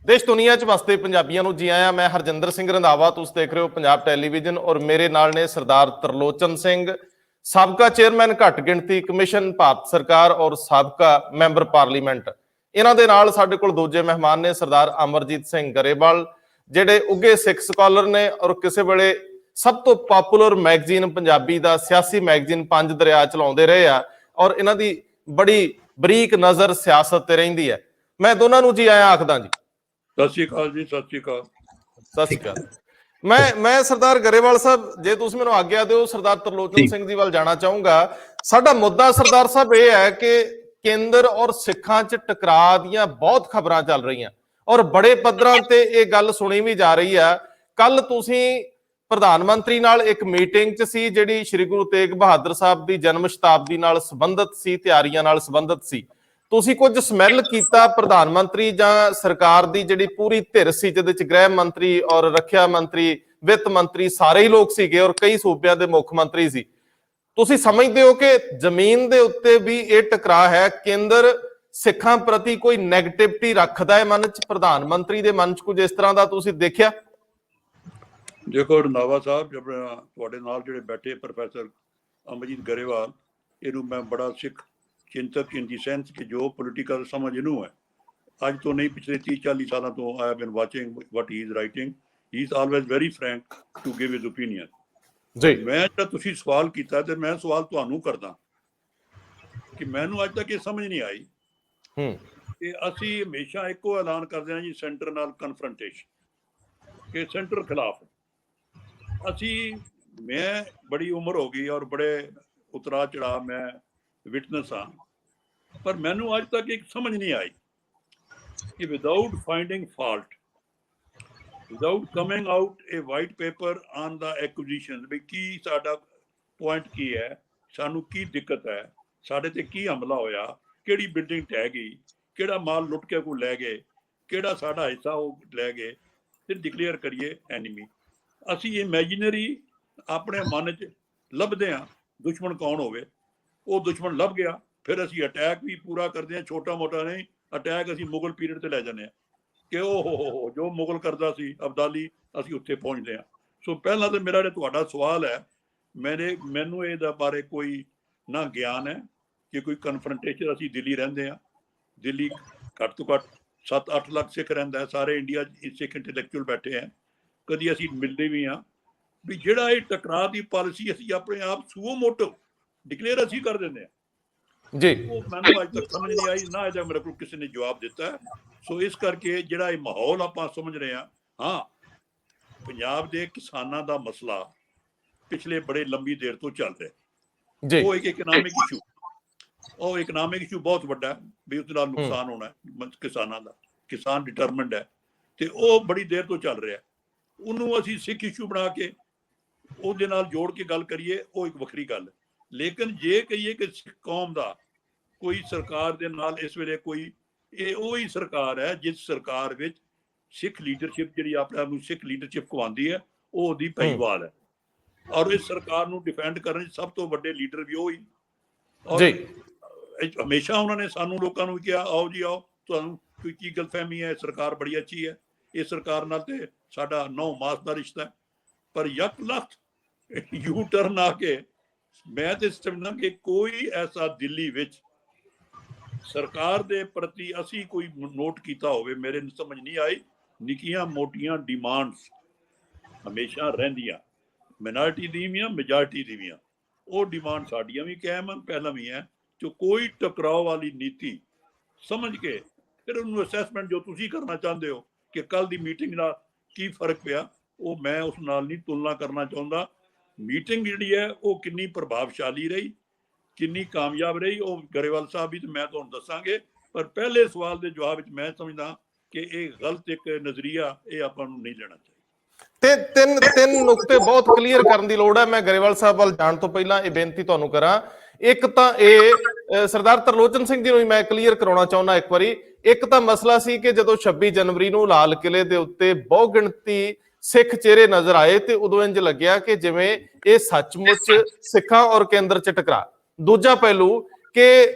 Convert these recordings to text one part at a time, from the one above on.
देश दुनिया च वसते पंजाबियों को जी आया। मैं हरजिंदर सिंह रंधावा, तुसीं देख रहे हो पंजाब टैलीविजन और मेरे नाल ने सरदार तरलोचन सिंह, साबका चेयरमैन घट गिणती कमिशन भारत सरकार और साबका मैंबर पार्लीमेंट। इन्हां दे नाल साडे कोल दूजे मेहमान ने सरदार अमरजीत सिंह गरेवाल, जिहड़े उगे सिख स्कॉलर ने और किसी वेले सब तो पॉपुलर मैगजीन पंजाबी दा सियासी मैगजीन पंज दरिया चलाउंदे रहे आ और इन्हां दी बड़ी बरीक नज़र सियासत ते रहिंदी है। मैं दोनों नूं जी आया आखदा जी। सत श्री अकाल जी। सत श्री अकाल। सत श्री अकाल। मैं सरदार गरेवाल साहब, जे तुसीं मैनूं आग्या दिओ, सरदार तरलोचन सिंह जी वाल जाना चाहूंगा। साडा मुद्दा सरदार साहब यह है कि केंद्र और सिखां च टकराअ दीआं बहुत खबरां चल रहीआं और बड़े पद्धरां ते इह गल सुणी भी जा रही है। कल तुसीं प्रधान मंत्री नाल एक मीटिंग च सी जिहड़ी श्री गुरु तेग बहादुर साहब दी जन्म शताब्दी नाल संबंधित सी, तैयारियां नाल संबंधित सी। ਤੁਸੀਂ ਕੁਝ ਸਮੈਲ ਕੀਤਾ ਪ੍ਰਧਾਨ ਮੰਤਰੀ ਜਾਂ ਸਰਕਾਰ ਦੀ ਜਿਹੜੀ ਪੂਰੀ ਧਿਰ ਸੀ, ਜਿਹਦੇ ਚ ਗ੍ਰਹਿ ਮੰਤਰੀ ਔਰ ਰੱਖਿਆ ਮੰਤਰੀ, ਵਿੱਤ ਮੰਤਰੀ ਸਾਰੇ ਹੀ ਲੋਕ ਸੀਗੇ ਔਰ ਕਈ ਸੂਬਿਆਂ ਦੇ ਮੁੱਖ ਮੰਤਰੀ ਸੀ। ਤੁਸੀਂ ਸਮਝਦੇ ਹੋ ਕਿ ਜ਼ਮੀਨ ਦੇ ਉੱਤੇ ਵੀ ਇਹ ਟਕਰਾਅ ਹੈ? ਕੇਂਦਰ ਸਿੱਖਾਂ ਪ੍ਰਤੀ ਕੋਈ ਨੈਗੇਟਿਵਿਟੀ ਰੱਖਦਾ ਹੈ ਮਨ ਚ? ਪ੍ਰਧਾਨ ਮੰਤਰੀ ਦੇ ਮਨ ਚ ਕੁਝ ਇਸ ਤਰ੍ਹਾਂ ਦਾ ਤੁਸੀਂ ਦੇਖਿਆ? ਦੇਖੋ ਰੰਧਾਵਾ ਸਾਹਿਬ, ਤੁਹਾਡੇ ਨਾਲ ਜਿਹੜੇ ਬੈਠੇ ਪ੍ਰੋਫੈਸਰ ਅਮਰਜੀਤ ਗਰੇਵਾਲ, ਇਹਨੂੰ ਮੈਂ ਬੜਾ ਸਿੱਖ चिंतक इन दी सेंस कि जो पोलिटिकल समझ इनू है अज तो नहीं, पिछले 30-40 साल तो I have been watching what he is writing. He is always very frank to give his opinion जी। मैं जो तुसी सवाल किया तो मैं सवाल तुहानू करदा कि मैनू अज तक ये समझ नहीं आई कि असी हमेशा एको ऐलान करते हैं जी सेंटर नाल कन्फ्रंटेशन कि सेंटर खिलाफ असी, मैं बड़ी उम्र हो गई और बड़े उतरा चढ़ा मैं विटनेस हाँ, पर मैनू अज तक एक समझ नहीं आई कि without finding fault, without coming out A white paper on the acquisition, भी की साडा पॉइंट की है, सानू की दिक्कत है, साडे ते की हमला होया, केड़ी बिल्डिंग ढह गई, केड़ा माल लुट के को लै गए, केड़ा साडा हिस्सा वो लै गए, फिर डिक्लेयर करिए एनिमी। असी इमेजिनरी अपने मन च लभदे हाँ दुश्मन कौन होवे, वो दुश्मन लभ गया, फिर असी अटैक भी पूरा करते हैं, छोटा मोटा नहीं अटैक असी मुगल पीरियड से लै जाने कि ओहो जो मुगल करता सी अब्दाली असी उत्थे पहुँचते हैं। सो पहला तो मेरा तुहाडा सवाल है, मैनू इहदे बारे कोई ना ज्ञान है कि कोई कन्फ्रंटेशन। असी दिल्ली रहिंदे हैं, दिल्ली घट तो घट 7-8 लाख सिख रहिंदा है, सारे इंडिया सिख इंटैलेक्चुअल बैठे हैं, कदी असी मिलते भी हाँ भी जिहड़ा ये टकराअ दी पॉलिसी असी अपने आप सूओ मोटो डिक्लेयर असी कर देंगे जी। वो मैनू अज तक समझ नहीं आई, ना अजे मेरे को किसी ने जवाब दिता है। सो इस करके जिहड़ा ये माहौल आपां समझ रहे हैं, हाँ पंजाब दे किसानां दा मसला पिछले बड़े लंबी देर तो चल रहा है। वो एक इकनॉमिक इशू, और इकनॉमिक इशू बहुत वड्डा है भी उसदे नाल नुकसान होना है किसानां दा, किसान डिटरमिंड है ते वो बड़ी देर तो चल रहा है। उन्होंने असी सिख इशू बना के ਉਹਦੇ ਨਾਲ जोड़ के गल करिए, वो एक वक्री गल है। लेकिन जे कहिए कि सिख कौम का कोई सरकार दे नाल इस वेले कोई वही सरकार है जिस सरकार विच सिख लीडरशिप जिहड़ी अपने आप नूं सिख लीडरशिप कहवांदी है, वो ओहदी पहीवाल है और इस सरकार नूं डिफेंड करन सब तो वड्डे लीडर भी वही। और हमेशा उन्होंने सानू लोकां नूं कहा आओ जी आओ, तुहानूं कोई की गलतफहमी है, सरकार बड़ी अच्छी है, इस सरकार नाल ते साडा 9 मास का रिश्ता है। पर यक लख यू टर्न आके मैं तो समझदा कि कोई ऐसा दिल्ली विच सरकार दे प्रति असी कोई नोट किया होवे, मेरे समझ नहीं आई। निक्कियां मोटियां डिमांड्स हमेशा रहिंदियां, मिनारिटी दी भी मेजॉरिटी दी भी, वो डिमांड साडियां भी कायम हैं, पहला भी है, जो कोई टकराव वाली नीति समझ के फिर उन्होंने असैसमेंट जो तुसी करना चाहते हो कि कल दी मीटिंग नाल की फर्क पिया, वो मैं उस नाल नहीं तुलना करना चाहता। मीटिंग जिहड़ी है वो कितनी प्रभावशाली रही, कितनी कामयाब रही, वो गरेवाल साहब भी तो मैं तुहानूं दसांगे। पर पहले सवाल के जवाब मैं समझदा कि ये गलत एक नज़रिया ये आपां नूं नहीं लेना चाहिए। तीन नुकते बहुत क्लीयर करने की लोड़ है। मैं गरेवाल साहब वाल जाण तो पहला ये बेनती तुहानूं करां। एक तो ये सरदार तरलोचन सिंह जी नूं मैं क्लीयर कराउणा चाहुंदा एक बारी। एक तो मसला सी कि जदों 26 जनवरी नूं लाल किले दे उत्ते बहु गिणती सिख चेहरे नजर आए तो उदों इंज लग्या कि जिवें ये सचमुच सिखां और केंद्र च टकरा। दूजा पहलू कि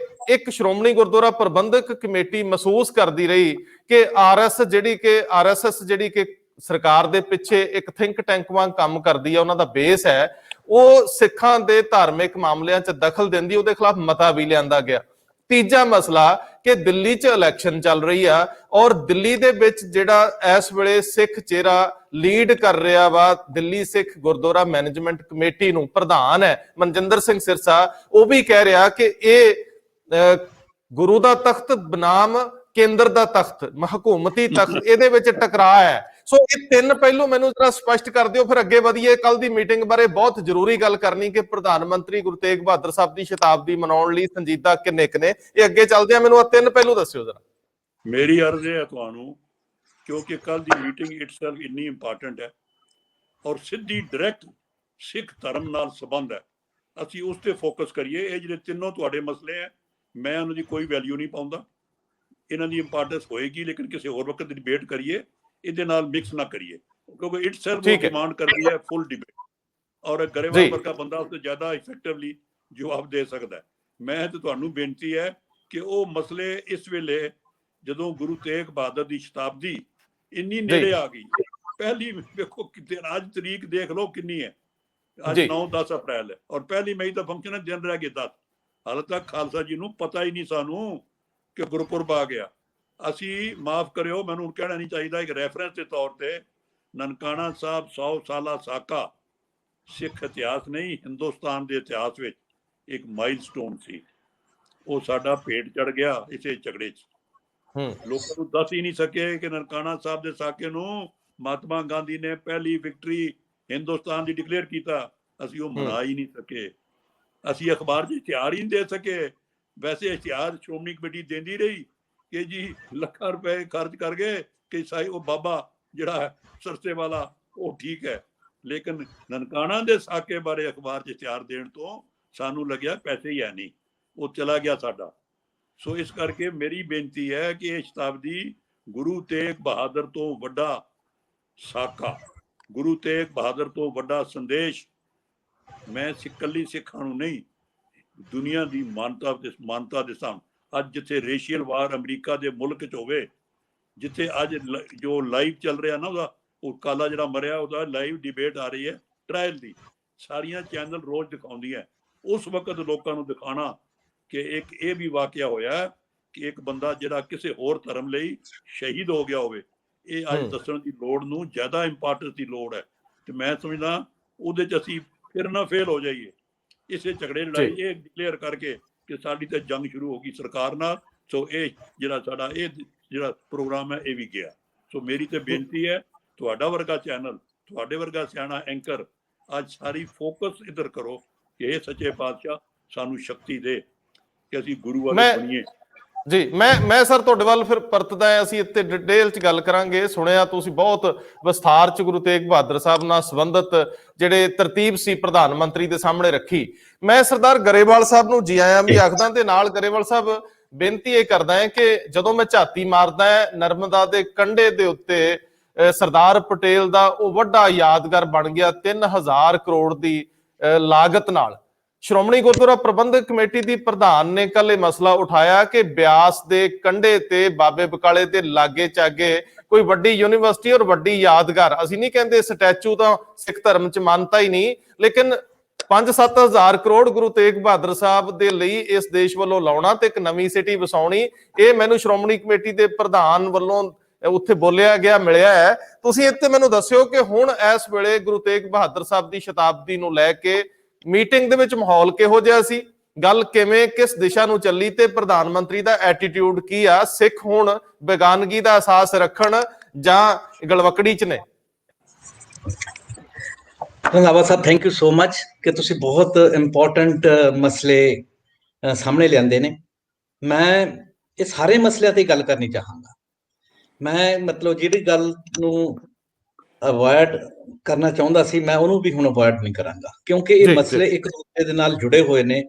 एक श्रोमणी गुरुद्वारा प्रबंधक कमेटी महसूस करती रही ਕਿ ਆਰਐਸਐਸ ਜਿਹੜੀ ਕਿ ਸਰਕਾਰ ਦੇ ਪਿੱਛੇ ਇੱਕ ਥਿੰਕ ਟੈਂਕ ਵਾਂਗ ਕੰਮ ਕਰਦੀ ਹੈ, ਉਹਨਾਂ ਦਾ ਬੇਸ ਹੈ, ਉਹ ਸਿੱਖਾਂ ਦੇ ਧਾਰਮਿਕ ਮਾਮਲਿਆਂ 'ਚ ਦਖਲ ਦਿੰਦੀ, ਉਹਦੇ ਖਿਲਾਫ ਮਤਾ ਵੀ ਲਿਆਂਦਾ ਗਿਆ। ਤੀਜਾ ਮਸਲਾ ਕਿ ਦਿੱਲੀ 'ਚ ਇਲੈਕਸ਼ਨ ਚੱਲ ਰਹੀ ਆ ਔਰ ਦਿੱਲੀ ਦੇ ਵਿੱਚ ਜਿਹੜਾ ਇਸ ਵੇਲੇ ਸਿੱਖ ਚਿਹਰਾ ਲੀਡ ਕਰ ਰਿਹਾ ਵਾ ਦਿੱਲੀ ਸਿੱਖ ਗੁਰਦੁਆਰਾ ਮੈਨੇਜਮੈਂਟ ਕਮੇਟੀ ਨੂੰ, ਪ੍ਰਧਾਨ ਹੈ ਮਨਜਿੰਦਰ ਸਿੰਘ ਸਿਰਸਾ, ਉਹ ਵੀ ਕਹਿ ਰਿਹਾ ਕਿ ਇਹ ਗੁਰੂ ਦਾ ਤਖਤ ਬਨਾਮ ਕੇਂਦਰ ਦਾ ਤਖਤ, ਹਕੂਮਤੀ ਤਖਤ, ਇਹਦੇ ਵਿੱਚ ਟਕਰਾਅ ਹੈ। ਸੋ ਇਹ ਤਿੰਨ ਪਹਿਲੂ ਮੈਨੂੰ ਜਰਾ ਸਪਸ਼ਟ ਕਰ ਦਿਓ, ਫਿਰ ਅੱਗੇ ਵਧੀਏ। ਕੱਲ ਦੀ ਮੀਟਿੰਗ ਬਾਰੇ ਬਹੁਤ ਜ਼ਰੂਰੀ ਗੱਲ ਕਰਨੀ ਕਿ ਪ੍ਰਧਾਨ ਮੰਤਰੀ ਗੁਰੂ ਤੇਗ ਬਹਾਦਰ ਸਾਹਿਬ ਦੀ ਸ਼ਤਾਬਦੀ ਮਨਾਉਣ ਲਈ ਸੰਜੀਦਾ ਕਿੰਨੇ ਨੇ, ਇਹ ਅੱਗੇ ਚੱਲਦੇ ਆ, ਮੈਨੂੰ ਆ ਤਿੰਨ ਪਹਿਲੂ ਦੱਸਿਓ ਜਰਾ। ਮੇਰੀ ਅਰਜ਼ ਹੈ ਤੁਹਾਨੂੰ, ਕਿਉਂਕਿ ਕੱਲ ਦੀ ਮੀਟਿੰਗ ਇਟਸੈਲਫ ਇੰਨੀ ਇੰਪੋਰਟੈਂਟ ਹੈ ਔਰ ਸਿੱਧੀ ਡਾਇਰੈਕਟ ਸਿੱਖ ਧਰਮ ਨਾਲ ਸੰਬੰਧ ਹੈ, ਅਸੀਂ ਉਸ ਤੇ ਫੋਕਸ ਕਰੀਏ। ਇਹ ਜਿਹੜੇ ਤਿੰਨੋਂ ਤੁਹਾਡੇ ਮਸਲੇ ਹੈ, ਮੈਂ ਉਹਨਾਂ ਦੀ ਕੋਈ ਵੈਲਿਊ ਨਹੀਂ ਪਾਉਂਦਾ, ਇਹਨਾਂ ਦੀ ਇੰਪੋਰਟੈਂਸ ਹੋਏਗੀ, ਲੇਕਿਨ ਕਿਸੇ ਹੋਰ ਵਕਤ ਦੀ ਡਿਬੇਟ ਕਰੀਏ, ਇਹਦੇ ਨਾਲ ਮਿਕਸ ਨਾ ਕਰੀਏ, ਕਿਉਂਕਿ ਇਟਸੈਲਫ ਉਹ ਡਿਮਾਂਡ ਕਰਦੀ ਹੈ ਫੁੱਲ ਡਿਬੇਟ, ਔਰ ਗਰੇਵਾਲ ਵਰਗਾ ਬੰਦਾ ਉਸ ਤੋਂ ਜ਼ਿਆਦਾ ਇਫੈਕਟਿਵਲੀ ਜਵਾਬ ਦੇ ਸਕਦਾ ਹੈ। ਮੈਂ ਤੇ ਤੁਹਾਨੂੰ ਬੇਨਤੀ ਹੈ ਕਿ ਉਹ ਮਸਲੇ ਇਸ ਵੇਲੇ ਜਦੋਂ ਗੁਰੂ ਤੇਗ ਬਹਾਦਰ ਦੀ ਸ਼ਤਾਬਦੀ ਇੰਨੀ ਨੇੜੇ ਆ ਗਈ, ਪਹਿਲੀ ਵੇਖੋ ਕਿਤੇ ਅੱਜ ਤਰੀਕ ਦੇਖ ਲਓ ਕਿੰਨੀ ਹੈ, ਅੱਜ 9-10 ਅਪ੍ਰੈਲ ਹੈ ਔਰ 1 ਮਈ ਦਾ ਫੰਕਸ਼ਨ ਹੈ, ਦਿਨ ਰਹਿ ਗਏ 10। ਹਾਲੇ ਤੱਕ ਖਾਲਸਾ ਜੀ ਨੂੰ ਪਤਾ ਹੀ ਨਹੀਂ ਸਾਨੂੰ ਕਿ ਗੁਰਪੁਰਬ ਆ ਗਿਆ। ਅਸੀਂ ਮਾਫ ਕਰਿਓ, ਮੈਨੂੰ ਕਹਿਣਾ ਨਹੀਂ ਚਾਹੀਦਾ, ਇੱਕ ਰੈਫਰੈਂਸ ਦੇ ਤੌਰ ਤੇ ਨਨਕਾਣਾ ਸਾਹਿਬ 100 ਸਾਲਾ ਸਾਕਾ ਸਿੱਖ ਇਤਿਹਾਸ ਨਹੀਂ, ਹਿੰਦੁਸਤਾਨ ਦੇ ਇਤਿਹਾਸ ਵਿੱਚ ਇੱਕ ਮਾਈਲਸਟੋਨ ਸੀ। ਉਹ ਸਾਡਾ ਭੇਟ ਚੜ ਗਿਆ ਇਸੇ ਝਗੜੇ 'ਚ। ਲੋਕਾਂ ਨੂੰ ਦੱਸ ਹੀ ਨਹੀਂ ਸਕੇ ਕਿ ਨਨਕਾਣਾ ਸਾਹਿਬ ਦੇ ਸਾਕੇ ਨੂੰ ਮਹਾਤਮਾ ਗਾਂਧੀ ਨੇ ਪਹਿਲੀ ਵਿਕਟਰੀ ਹਿੰਦੁਸਤਾਨ ਦੀ ਡਿਕਲੇਅਰ ਕੀਤਾ, ਅਸੀਂ ਉਹ ਮਨਾ ਹੀ ਨਹੀਂ ਸਕੇ। ਅਸੀਂ ਅਖਬਾਰ 'ਚ ਇਸ਼ਤਿਹਾਰ ਹੀ ਨਹੀਂ ਦੇ ਸਕੇ। ਵੈਸੇ ਇਸ਼ਤਿਹਾਰ ਸ਼੍ਰੋਮਣੀ ਕਮੇਟੀ ਦਿੰਦੀ ਰਹੀ ਕਿ ਜੀ ਲੱਖਾਂ ਰੁਪਏ ਖਰਚ ਕਰ ਗਏ ਕਿ ਸਾਈ ਉਹ ਬਾਬਾ ਜਿਹੜਾ ਹੈ ਸਰਸੇ ਵਾਲਾ ਉਹ ਠੀਕ ਹੈ, ਲੇਕਿਨ ਨਨਕਾਣਾ ਦੇ ਸਾਕੇ ਬਾਰੇ ਅਖਬਾਰ 'ਚ ਇਸ਼ਤਿਹਾਰ ਦੇਣ ਤੋਂ ਸਾਨੂੰ ਲੱਗਿਆ ਪੈਸੇ ਹੀ ਹੈ ਨਹੀਂ, ਉਹ ਚਲਾ ਗਿਆ ਸਾਡਾ। ਸੋ ਇਸ ਕਰਕੇ ਮੇਰੀ ਬੇਨਤੀ ਹੈ ਕਿ ਇਹ ਸ਼ਤਾਬਦੀ ਗੁਰੂ ਤੇਗ ਬਹਾਦਰ ਤੋਂ ਵੱਡਾ ਸਾਕਾ, ਗੁਰੂ ਤੇਗ ਬਹਾਦਰ ਤੋਂ ਵੱਡਾ ਸੰਦੇਸ਼, ਮੈਂ ਇਕੱਲੀ ਸਿੱਖਾਂ ਨੂੰ ਨਹੀਂ, ਦੁਨੀਆ ਦੀ ਮਾਨਤਾ ਦੇ ਸਾਹਮਣੇ ਅੱਜ ਜਿੱਥੇ ਰੇਸ਼ੀਅਲ ਵਾਰ ਅਮਰੀਕਾ ਦੇ ਮੁਲਕ 'ਚ ਹੋਵੇ, ਜਿੱਥੇ ਅੱਜ ਜੋ ਲਾਈਵ ਚੱਲ ਰਿਹਾ ਨਾ, ਉਹਦਾ ਉਹ ਕਾਲਾ ਜਿਹੜਾ ਮਰਿਆ ਉਹਦਾ ਲਾਈਵ ਡਿਬੇਟ ਆ ਰਹੀ ਹੈ ਟ੍ਰਾਇਲ ਦੀ, ਸਾਰੀਆਂ ਚੈਨਲ ਰੋਜ਼ ਦਿਖਾਉਂਦੀ ਹੈ। ਉਸ ਵਕਤ ਲੋਕਾਂ ਨੂੰ ਦਿਖਾਣਾ ਕਿ ਇੱਕ ਇਹ ਵੀ ਵਾਕਿਆ ਹੋਇਆ ਕਿ ਇੱਕ ਬੰਦਾ ਜਿਹੜਾ ਕਿਸੇ ਹੋਰ ਧਰਮ ਲਈ ਸ਼ਹੀਦ ਹੋ ਗਿਆ ਹੋਵੇ, ਇਹ ਅੱਜ ਦੱਸਣ ਦੀ ਲੋੜ ਨੂੰ ਜ਼ਿਆਦਾ ਇੰਪੋਰਟੈਂਸ ਦੀ ਲੋੜ ਹੈ। ਤੇ ਮੈਂ ਸਮਝਦਾ ਉਹਦੇ 'ਚ ਅਸੀਂ ਫਿਰ ਨਾ ਫੇਲ ਹੋ ਜਾਈਏ, ਇਸੇ ਝਗੜੇ ਲੜਾਈ ਇਹ ਡਿਕਲੇਅਰ ਕਰਕੇ ਕਿ ਸਾਡੀ ਤਾਂ ਜੰਗ ਸ਼ੁਰੂ ਹੋ ਗਈ ਸਰਕਾਰ ਨਾਲ। ਸੋ ਇਹ ਜਿਹੜਾ ਸਾਡਾ ਇਹ ਜਿਹੜਾ ਪ੍ਰੋਗਰਾਮ ਹੈ ਇਹ ਵੀ ਗਿਆ। ਸੋ ਮੇਰੀ ਤੇ ਬੇਨਤੀ ਹੈ, ਤੁਹਾਡਾ ਵਰਗਾ ਚੈਨਲ, ਤੁਹਾਡੇ ਵਰਗਾ ਸਿਆਣਾ ਐਂਕਰ, ਅੱਜ ਸਾਰੀ ਫੋਕਸ ਇੱਧਰ ਕਰੋ ਕਿ ਇਹ ਸੱਚੇ ਪਾਤਸ਼ਾਹ ਸਾਨੂੰ ਸ਼ਕਤੀ ਦੇ ਕਿ ਅਸੀਂ ਗੁਰੂ ਵਾਲੇ ਬਣੀਏ। ਜੀ ਮੈਂ ਸਰ ਤੁਹਾਡੇ ਵੱਲ ਫਿਰ ਪਰਤਦਾ ਹੈ, ਅਸੀਂ ਇੱਥੇ ਡਿਟੇਲ 'ਚ ਗੱਲ ਕਰਾਂਗੇ। ਸੁਣਿਆ ਤੁਸੀਂ ਬਹੁਤ ਵਿਸਥਾਰ 'ਚ ਗੁਰੂ ਤੇਗ ਬਹਾਦਰ ਸਾਹਿਬ ਨਾਲ ਸੰਬੰਧਿਤ ਜਿਹੜੇ ਤਰਤੀਬ ਸੀ ਪ੍ਰਧਾਨ ਮੰਤਰੀ ਦੇ ਸਾਹਮਣੇ ਰੱਖੀ। ਮੈਂ ਸਰਦਾਰ ਗਰੇਵਾਲ ਸਾਹਿਬ ਨੂੰ ਜੀ ਆਇਆਂ ਵੀ ਆਖਦਾ, ਤੇ ਨਾਲ ਗਰੇਵਾਲ ਸਾਹਿਬ ਬੇਨਤੀ ਇਹ ਕਰਦਾ ਹੈ ਕਿ ਜਦੋਂ ਮੈਂ ਝਾਤੀ ਮਾਰਦਾ ਹੈ ਨਰਮਦਾ ਦੇ ਕੰਢੇ ਦੇ ਉੱਤੇ ਸਰਦਾਰ ਪਟੇਲ ਦਾ ਉਹ ਵੱਡਾ ਯਾਦਗਾਰ ਬਣ ਗਿਆ 3000 ਕਰੋੜ ਦੀ ਲਾਗਤ ਨਾਲ। ਸ਼੍ਰੋਮਣੀ ਗੁਰਦੁਆਰਾ ਪ੍ਰਬੰਧਕ ਕਮੇਟੀ ਦੀ ਪ੍ਰਧਾਨ ਨੇ ਕੱਲ ਇਹ ਮਸਲਾ ਉਠਾਇਆ ਕਿ ਬਿਆਸ ਦੇ ਕੰਢੇ ਤੇ ਬਾਬੇ ਬਕਾਲੇ ਦੇ ਲਾਗੇ ਚਾਗੇ ਕੋਈ ਵੱਡੀ ਯੂਨੀਵਰਸਿਟੀ ਔਰ ਵੱਡੀ ਯਾਦਗਾਰ, ਅਸੀਂ ਨਹੀਂ ਕਹਿੰਦੇ ਸਟੈਚੂ ਤਾਂ ਸਿੱਖ ਧਰਮ 'ਚ ਮਾਨਤਾ ਹੀ ਨਹੀਂ, ਲੇਕਿਨ 5-7 ਹਜ਼ਾਰ ਕਰੋੜ ਗੁਰੂ ਤੇਗ ਬਹਾਦਰ ਸਾਹਿਬ ਦੇ ਲਈ ਇਸ ਦੇਸ਼ ਵੱਲੋਂ ਲਾਉਣਾ ਤੇ ਇੱਕ ਨਵੀਂ ਸਿਟੀ ਵਸਾਉਣੀ, ਇਹ ਮੈਨੂੰ ਸ਼੍ਰੋਮਣੀ ਕਮੇਟੀ ਦੇ ਪ੍ਰਧਾਨ ਵੱਲੋਂ ਉੱਥੇ ਬੋਲਿਆ ਗਿਆ, ਮਿਲਿਆ ਹੈ। ਤੁਸੀਂ ਇੱਥੇ ਮੈਨੂੰ ਦੱਸਿਓ ਕਿ ਹੁਣ ਇਸ ਵੇਲੇ ਗੁਰੂ ਤੇਗ ਬਹਾਦਰ ਸਾਹਿਬ ਦੀ ਸ਼ਤਾਬਦੀ ਨੂੰ ਲੈ ਕੇ ਮੀਟਿੰਗ ਦੇ ਵਿੱਚ ਮਾਹੌਲ ਕਿਹੋ ਜਿਹਾ ਸੀ, ਗੱਲ ਕਿਵੇਂ ਕਿਸ ਦਿਸ਼ਾ ਨੂੰ ਚੱਲੀ ਤੇ ਪ੍ਰਧਾਨ ਮੰਤਰੀ ਦਾ ਐਟੀਟਿਊਡ ਕੀ ਆ? ਸਿੱਖ ਹੁਣ ਬੇਗਾਨਗੀ ਦਾ ਅਹਿਸਾਸ ਰੱਖਣ ਜਾਂ ਗਲਵਕੜੀ 'ਚ ਨੇ? ਰੰਧਾਵਾ ਸਾਹਿਬ, ਥੈਂਕ ਯੂ ਸੋ ਮਚ ਕਿ ਤੁਸੀਂ ਬਹੁਤ ਇੰਪੋਰਟੈਂਟ ਮਸਲੇ ਸਾਹਮਣੇ ਲਿਆਂਦੇ ਨੇ। ਮੈਂ ਇਹ ਸਾਰੇ ਮਸਲਿਆਂ ਤੇ ਗੱਲ ਕਰਨੀ ਚਾਹਾਂਗਾ। ਮੈਂ ਮਤਲਬ ਜਿਹੜੀ ਗੱਲ ਨੂੰ ਅਵੋਇਡ ਕਰਨਾ ਚਾਹੁੰਦਾ ਸੀ ਮੈਂ ਉਹਨੂੰ ਵੀ ਹੁਣ ਅਵੋਇਡ ਨਹੀਂ ਕਰਾਂਗਾ, ਕਿਉਂਕਿ ਇਹ ਮਸਲੇ ਇੱਕ ਦੂਜੇ ਦੇ ਨਾਲ ਜੁੜੇ ਹੋਏ ਨੇ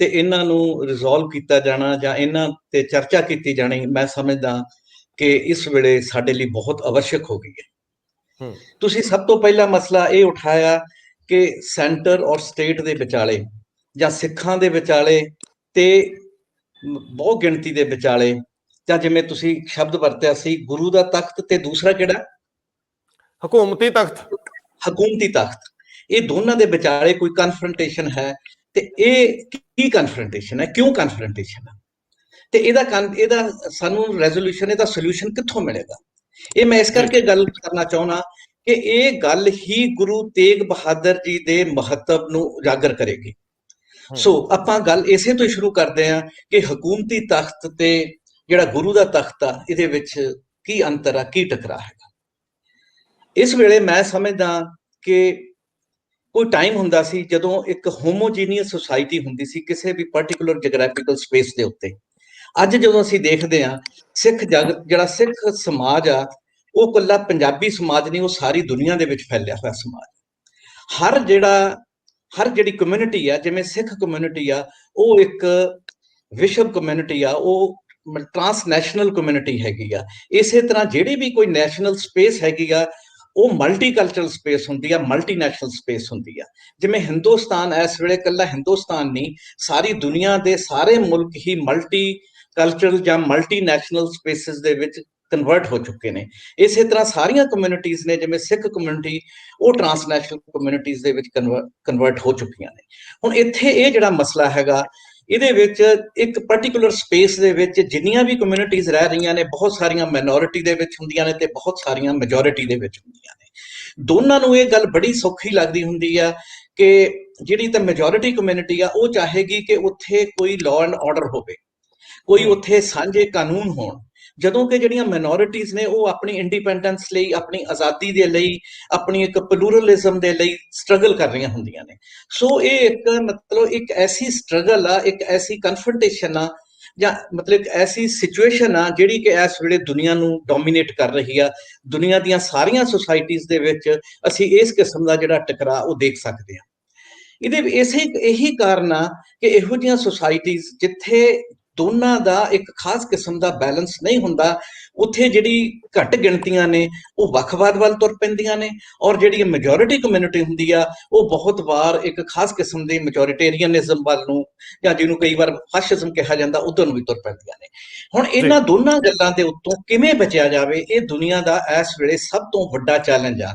ਤੇ ਇਹਨਾਂ ਨੂੰ ਰਿਜ਼ੋਲਵ ਕੀਤਾ ਜਾਣਾ ਜਾਂ ਇਹਨਾਂ ਤੇ ਚਰਚਾ ਕੀਤੀ ਜਾਣੀ, ਮੈਂ ਸਮਝਦਾ ਕਿ ਇਸ ਵੇਲੇ ਸਾਡੇ ਲਈ ਬਹੁਤ ਆਵਸ਼ਕ ਹੋ ਗਈ ਹੈ। ਤੁਸੀਂ ਸਭ ਤੋਂ ਪਹਿਲਾ ਮਸਲਾ ਇਹ ਉਠਾਇਆ ਕਿ ਸੈਂਟਰ ਔਰ ਸਟੇਟ ਦੇ ਵਿਚਾਲੇ ਜਾਂ ਸਿੱਖਾਂ ਦੇ ਵਿਚਾਲੇ ਤੇ ਬਹੁ ਗਿਣਤੀ ਦੇ ਵਿਚਾਲੇ ਜਾਂ ਜਿਵੇਂ ਤੁਸੀਂ ਸ਼ਬਦ ਵਰਤਿਆ ਸੀ ਗੁਰੂ ਦਾ ਤਖਤ ਤੇ ਦੂਸਰਾ ਕਿਹੜਾ ਹਕੂਮਤੀ ਤਖਤ, ਹਕੂਮਤੀ ਤਖਤ, ਇਹ ਦੋਨਾਂ ਦੇ ਵਿਚਾਲੇ ਕੋਈ ਕਨਫਰੰਟੇਸ਼ਨ ਹੈ ਤੇ ਇਹ ਕੀ ਕਨਫਰੰਟੇਸ਼ਨ ਹੈ, ਕਿਉਂ ਕਨਫਰੰਟੇਸ਼ਨ ਹੈ, ਤੇ ਇਹਦਾ ਸਾਨੂੰ ਰੈਜ਼ੋਲੂਸ਼ਨ, ਇਹਦਾ ਸੋਲੂਸ਼ਨ ਕਿੱਥੋਂ ਮਿਲੇਗਾ? ਇਹ ਮੈਂ ਇਸ ਕਰਕੇ ਗੱਲ ਕਰਨਾ ਚਾਹੁੰਦਾ ਕਿ ਇਹ ਗੱਲ ਹੀ ਗੁਰੂ ਤੇਗ ਬਹਾਦਰ ਜੀ ਦੇ ਮਹੱਤਵ ਨੂੰ ਉਜਾਗਰ ਕਰੇਗੀ। ਸੋ ਆਪਾਂ ਗੱਲ ਇਸੇ ਤੋਂ ਸ਼ੁਰੂ ਕਰਦੇ ਹਾਂ ਕਿ ਹਕੂਮਤੀ ਤਖਤ ਤੇ ਜਿਹੜਾ ਗੁਰੂ ਦਾ ਤਖਤ ਆ, ਇਹਦੇ ਵਿੱਚ ਕੀ ਅੰਤਰ ਆ, ਕੀ ਟਕਰਾਅ ਹੈਗਾ। ਇਸ ਵੇਲੇ ਮੈਂ ਸਮਝਦਾ ਕਿ ਕੋਈ ਟਾਈਮ ਹੁੰਦਾ ਸੀ ਜਦੋਂ ਇੱਕ ਹੋਮੋਜੀਨੀਅਸ ਸੁਸਾਇਟੀ ਹੁੰਦੀ ਸੀ ਕਿਸੇ ਵੀ ਪਾਰਟਿਕੂਲਰ ਜੀਓਗ੍ਰਾਫੀਕਲ ਸਪੇਸ ਦੇ ਉੱਤੇ। ਅੱਜ ਜਦੋਂ ਅਸੀਂ ਦੇਖਦੇ ਹਾਂ ਸਿੱਖ ਜਗਤ, ਜਿਹੜਾ ਸਿੱਖ ਸਮਾਜ ਆ, ਉਹ ਇਕੱਲਾ ਪੰਜਾਬੀ ਸਮਾਜ ਨਹੀਂ, ਉਹ ਸਾਰੀ ਦੁਨੀਆ ਦੇ ਵਿੱਚ ਫੈਲਿਆ ਹੋਇਆ ਸਮਾਜ। ਹਰ ਜਿਹੜੀ ਕਮਿਊਨਿਟੀ ਆ, ਜਿਵੇਂ ਸਿੱਖ ਕਮਿਊਨਿਟੀ ਆ, ਉਹ ਇੱਕ ਵਿਸ਼ਵ ਕਮਿਊਨਿਟੀ ਆ, ਉਹ ਟ੍ਰਾਂਸਨੈਸ਼ਨਲ ਕਮਿਊਨਿਟੀ ਹੈਗੀ ਆ। ਇਸੇ ਤਰ੍ਹਾਂ ਜਿਹੜੀ ਵੀ ਕੋਈ ਨੈਸ਼ਨਲ ਸਪੇਸ ਹੈਗੀ ਆ, ਉਹ ਮਲਟੀਕਲਚਰਲ ਸਪੇਸ ਹੁੰਦੀ ਆ, ਮਲਟੀਨੈਸ਼ਨਲ ਸਪੇਸ ਹੁੰਦੀ ਆ। ਜਿਵੇਂ ਹਿੰਦੁਸਤਾਨ ਇਸ ਵੇਲੇ ਇਕੱਲਾ ਹਿੰਦੁਸਤਾਨ ਨਹੀਂ, ਸਾਰੀ ਦੁਨੀਆ ਦੇ ਸਾਰੇ ਮੁਲਕ ਹੀ ਮਲਟੀ ਕਲਚਰਲ ਜਾਂ ਮਲਟੀਨੈਸ਼ਨਲ ਸਪੇਸਿਸ ਦੇ ਵਿੱਚ ਕਨਵਰਟ ਹੋ ਚੁੱਕੇ ਨੇ। ਇਸੇ ਤਰ੍ਹਾਂ ਸਾਰੀਆਂ ਕਮਿਊਨਿਟੀਜ਼ ਨੇ, ਜਿਵੇਂ ਸਿੱਖ ਕਮਿਊਨਿਟੀ, ਉਹ ਟ੍ਰਾਂਸਨੈਸ਼ਨਲ ਕਮਿਊਨਿਟੀਜ਼ ਦੇ ਵਿੱਚ ਕਨਵਰਟ ਹੋ ਚੁੱਕੀਆਂ ਨੇ। ਹੁਣ ਇੱਥੇ ਇਹ ਜਿਹੜਾ ਮਸਲਾ ਹੈਗਾ, ਇਹਦੇ ਵਿੱਚ ਇੱਕ ਪਾਰਟਿਕੂਲਰ ਸਪੇਸ ਦੇ ਵਿੱਚ ਜਿੰਨੀਆਂ ਵੀ ਕਮਿਊਨਿਟੀਜ਼ ਰਹਿ ਰਹੀਆਂ ਨੇ, ਬਹੁਤ ਸਾਰੀਆਂ ਮਾਈਨੋਰਿਟੀ ਦੇ ਵਿੱਚ ਹੁੰਦੀਆਂ ਨੇ ਤੇ ਬਹੁਤ ਸਾਰੀਆਂ ਮੈਜੋਰਿਟੀ ਦੇ ਵਿੱਚ ਹੁੰਦੀਆਂ ਨੇ। ਦੋਨਾਂ ਨੂੰ ਇਹ ਗੱਲ ਬੜੀ ਸੌਖੀ ਲੱਗਦੀ ਹੁੰਦੀ ਆ ਕਿ ਜਿਹੜੀ ਤਾਂ ਮੈਜੋਰਿਟੀ ਕਮਿਊਨਿਟੀ ਆ, ਉਹ ਚਾਹੇਗੀ ਕਿ ਉੱਥੇ ਕੋਈ ਲਾਅ ਐਂਡ ਆਰਡਰ ਹੋਵੇ, ਕੋਈ ਉੱਥੇ ਸਾਂਝੇ ਕਾਨੂੰਨ ਹੋਣ, ਜਦੋਂ ਕਿ ਜਿਹੜੀਆਂ ਮਾਈਨੋਰਿਟੀਜ਼ ਨੇ ਉਹ ਆਪਣੀ ਇੰਡੀਪੈਂਡੈਂਸ ਲਈ, ਆਪਣੀ ਆਜ਼ਾਦੀ ਦੇ ਲਈ, ਆਪਣੀ ਇੱਕ ਪਲੂਰਲਿਜ਼ਮ ਦੇ ਲਈ ਸਟਰਗਲ ਕਰ ਰਹੀਆਂ ਹੁੰਦੀਆਂ ਨੇ। ਸੋ ਇਹ ਇੱਕ ਮਤਲਬ ਇੱਕ ਐਸੀ ਸਟਰਗਲ ਆ, ਇੱਕ ਐਸੀ ਕਨਫਰੰਟੇਸ਼ਨ ਆ, ਜਾਂ ਮਤਲਬ ਇੱਕ ਐਸੀ ਸਿਚੁਏਸ਼ਨ ਆ ਜਿਹੜੀ ਕਿ ਇਸ ਵੇਲੇ ਦੁਨੀਆ ਨੂੰ ਡੋਮੀਨੇਟ ਕਰ ਰਹੀ ਆ। ਦੁਨੀਆ ਦੀਆਂ ਸਾਰੀਆਂ ਸੁਸਾਇਟੀਜ਼ ਦੇ ਵਿੱਚ ਅਸੀਂ ਇਸ ਕਿਸਮ ਦਾ ਜਿਹੜਾ ਟਕਰਾਅ ਉਹ ਦੇਖ ਸਕਦੇ ਹਾਂ। ਇਹੀ ਕਾਰਨ ਆ ਕਿ ਇਹੋ ਜਿਹੀਆਂ ਸੁਸਾਇਟੀਜ਼ ਜਿੱਥੇ ਦੋਨਾਂ ਦਾ ਇੱਕ ਖਾਸ ਕਿਸਮ ਦਾ ਬੈਲੈਂਸ ਨਹੀਂ ਹੁੰਦਾ, ਉੱਥੇ ਜਿਹੜੀ ਘੱਟ ਗਿਣਤੀਆਂ ਨੇ ਉਹ ਵੱਖਵਾਦ ਵੱਲ ਤੁਰ ਪੈਂਦੀਆਂ ਨੇ, ਔਰ ਜਿਹੜੀ ਮੈਜੋਰਿਟੀ ਕਮਿਊਨਿਟੀ ਹੁੰਦੀ ਆ ਉਹ ਬਹੁਤ ਵਾਰ ਇੱਕ ਖਾਸ ਕਿਸਮ ਦੇ ਮੈਜੋਰਿਟੇਰੀਅਨਿਜ਼ਮ ਵੱਲ ਨੂੰ, ਜਾਂ ਜਿਹਨੂੰ ਕਈ ਵਾਰ ਫਾਸ਼ਿਜ਼ਮ ਕਿਹਾ ਜਾਂਦਾ, ਉਧਰ ਨੂੰ ਵੀ ਤੁਰ ਪੈਂਦੀਆਂ ਨੇ। ਹੁਣ ਇਹਨਾਂ ਦੋਨਾਂ ਗੱਲਾਂ ਦੇ ਉੱਤੋਂ ਕਿਵੇਂ ਬਚਿਆ ਜਾਵੇ, ਇਹ ਦੁਨੀਆ ਦਾ ਇਸ ਵੇਲੇ ਸਭ ਤੋਂ ਵੱਡਾ ਚੈਲੰਜ ਆ।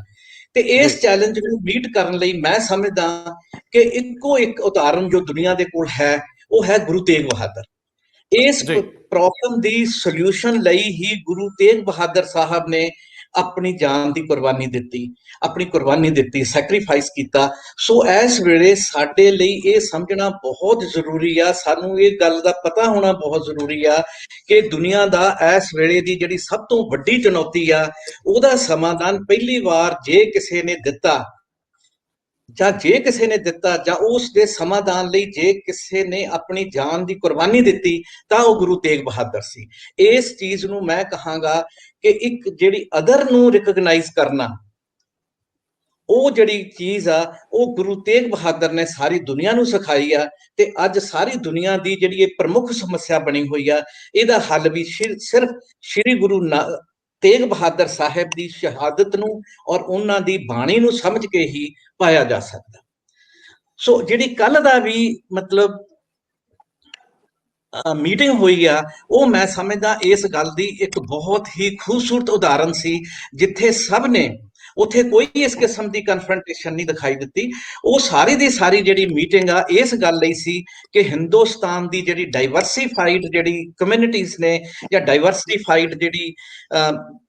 ਤੇ ਇਸ ਚੈਲੰਜ ਨੂੰ ਮੀਟ ਕਰਨ ਲਈ ਮੈਂ ਸਮਝਦਾ ਕਿ ਇੱਕੋ ਇੱਕ ਉਦਾਹਰਨ ਜੋ ਦੁਨੀਆ ਦੇ ਕੋਲ ਹੈ, ਉਹ ਹੈ ਗੁਰੂ ਤੇਗ ਬਹਾਦਰ। ਇਸ ਪ੍ਰੋਬਲਮ ਦੀ ਸੋਲੂਸ਼ਨ ਲਈ ਹੀ ਗੁਰੂ ਤੇਗ ਬਹਾਦਰ ਸਾਹਿਬ ਨੇ ਆਪਣੀ ਜਾਨ ਦੀ ਕੁਰਬਾਨੀ ਦਿੱਤੀ, ਸੈਕਰੀਫਾਈਸ ਕੀਤਾ। ਸੋ ਇਸ ਵੇਲੇ ਸਾਡੇ ਲਈ ਇਹ ਸਮਝਣਾ ਬਹੁਤ ਜ਼ਰੂਰੀ ਆ, ਸਾਨੂੰ ਇਹ ਗੱਲ ਦਾ ਪਤਾ ਹੋਣਾ ਬਹੁਤ ਜ਼ਰੂਰੀ ਆ ਕਿ ਦੁਨੀਆ ਦਾ ਇਸ ਵੇਲੇ ਦੀ ਜਿਹੜੀ ਸਭ ਤੋਂ ਵੱਡੀ ਚੁਣੌਤੀ ਆ, ਉਹਦਾ ਸਮਾਧਾਨ ਪਹਿਲੀ ਵਾਰ ਜੇ ਕਿਸੇ ਨੇ ਦਿੱਤਾ, ਜਾਂ ਉਸ ਦੇ ਸਮਾਧਾਨ ਲਈ ਜੇ ਕਿਸੇ ਨੇ ਆਪਣੀ ਜਾਨ ਦੀ ਕੁਰਬਾਨੀ ਦਿੱਤੀ, ਤਾਂ ਉਹ ਗੁਰੂ ਤੇਗ ਬਹਾਦਰ ਸੀ। ਇਸ ਚੀਜ਼ ਨੂੰ ਮੈਂ ਕਹਾਂਗਾ ਕਿ ਇੱਕ ਜਿਹੜੀ ਅਦਰ ਨੂੰ ਰਿਕਗਨਾਈਜ਼ ਕਰਨਾ, ਉਹ ਜਿਹੜੀ ਚੀਜ਼ ਆ ਉਹ ਗੁਰੂ ਤੇਗ ਬਹਾਦਰ ਨੇ ਸਾਰੀ ਦੁਨੀਆ ਨੂੰ ਸਿਖਾਈ ਆ। ਤੇ ਅੱਜ ਸਾਰੀ ਦੁਨੀਆ ਦੀ ਜਿਹੜੀ ਇਹ ਪ੍ਰਮੁੱਖ ਸਮੱਸਿਆ ਬਣੀ ਹੋਈ ਆ, ਇਹਦਾ ਹੱਲ ਵੀ ਸਿਰਫ ਸ਼੍ਰੀ ਗੁਰੂ ਤੇਗ ਬਹਾਦਰ ਸਾਹਿਬ ਦੀ ਸ਼ਹਾਦਤ ਨੂੰ ਔਰ ਉਹਨਾਂ ਦੀ ਬਾਣੀ ਨੂੰ ਸਮਝ ਕੇ ਹੀ ਪਾਇਆ ਜਾ ਸਕਦਾ। ਸੋ ਜਿਹੜੀ ਕੱਲ ਦਾ ਵੀ ਮਤਲਬ ਮੀਟਿੰਗ ਹੋਈ ਆ, ਉਹ ਮੈਂ ਸਮਝਦਾ ਇਸ ਗੱਲ ਦੀ ਇੱਕ ਬਹੁਤ ਹੀ ਖੂਬਸੂਰਤ ਉਦਾਹਰਨ ਸੀ, ਜਿੱਥੇ ਸਭ ਨੇ, ਉੱਥੇ ਕੋਈ ਇਸ ਕਿਸਮ ਦੀ ਕਨਫਰੰਟੇਸ਼ਨ ਨਹੀਂ ਦਿਖਾਈ ਦਿੱਤੀ। ਉਹ ਸਾਰੀ ਦੀ ਸਾਰੀ ਜਿਹੜੀ ਮੀਟਿੰਗ ਆ ਇਸ ਗੱਲ ਲਈ ਸੀ ਕਿ ਹਿੰਦੁਸਤਾਨ ਦੀ ਜਿਹੜੀ ਡਾਈਵਰਸੀਫਾਈਡ ਜਿਹੜੀ ਕਮਿਊਨਿਟੀਜ਼ ਨੇ, ਜਾਂ ਡਾਈਵਰਸੀਫਾਈਡ ਜਿਹੜੀ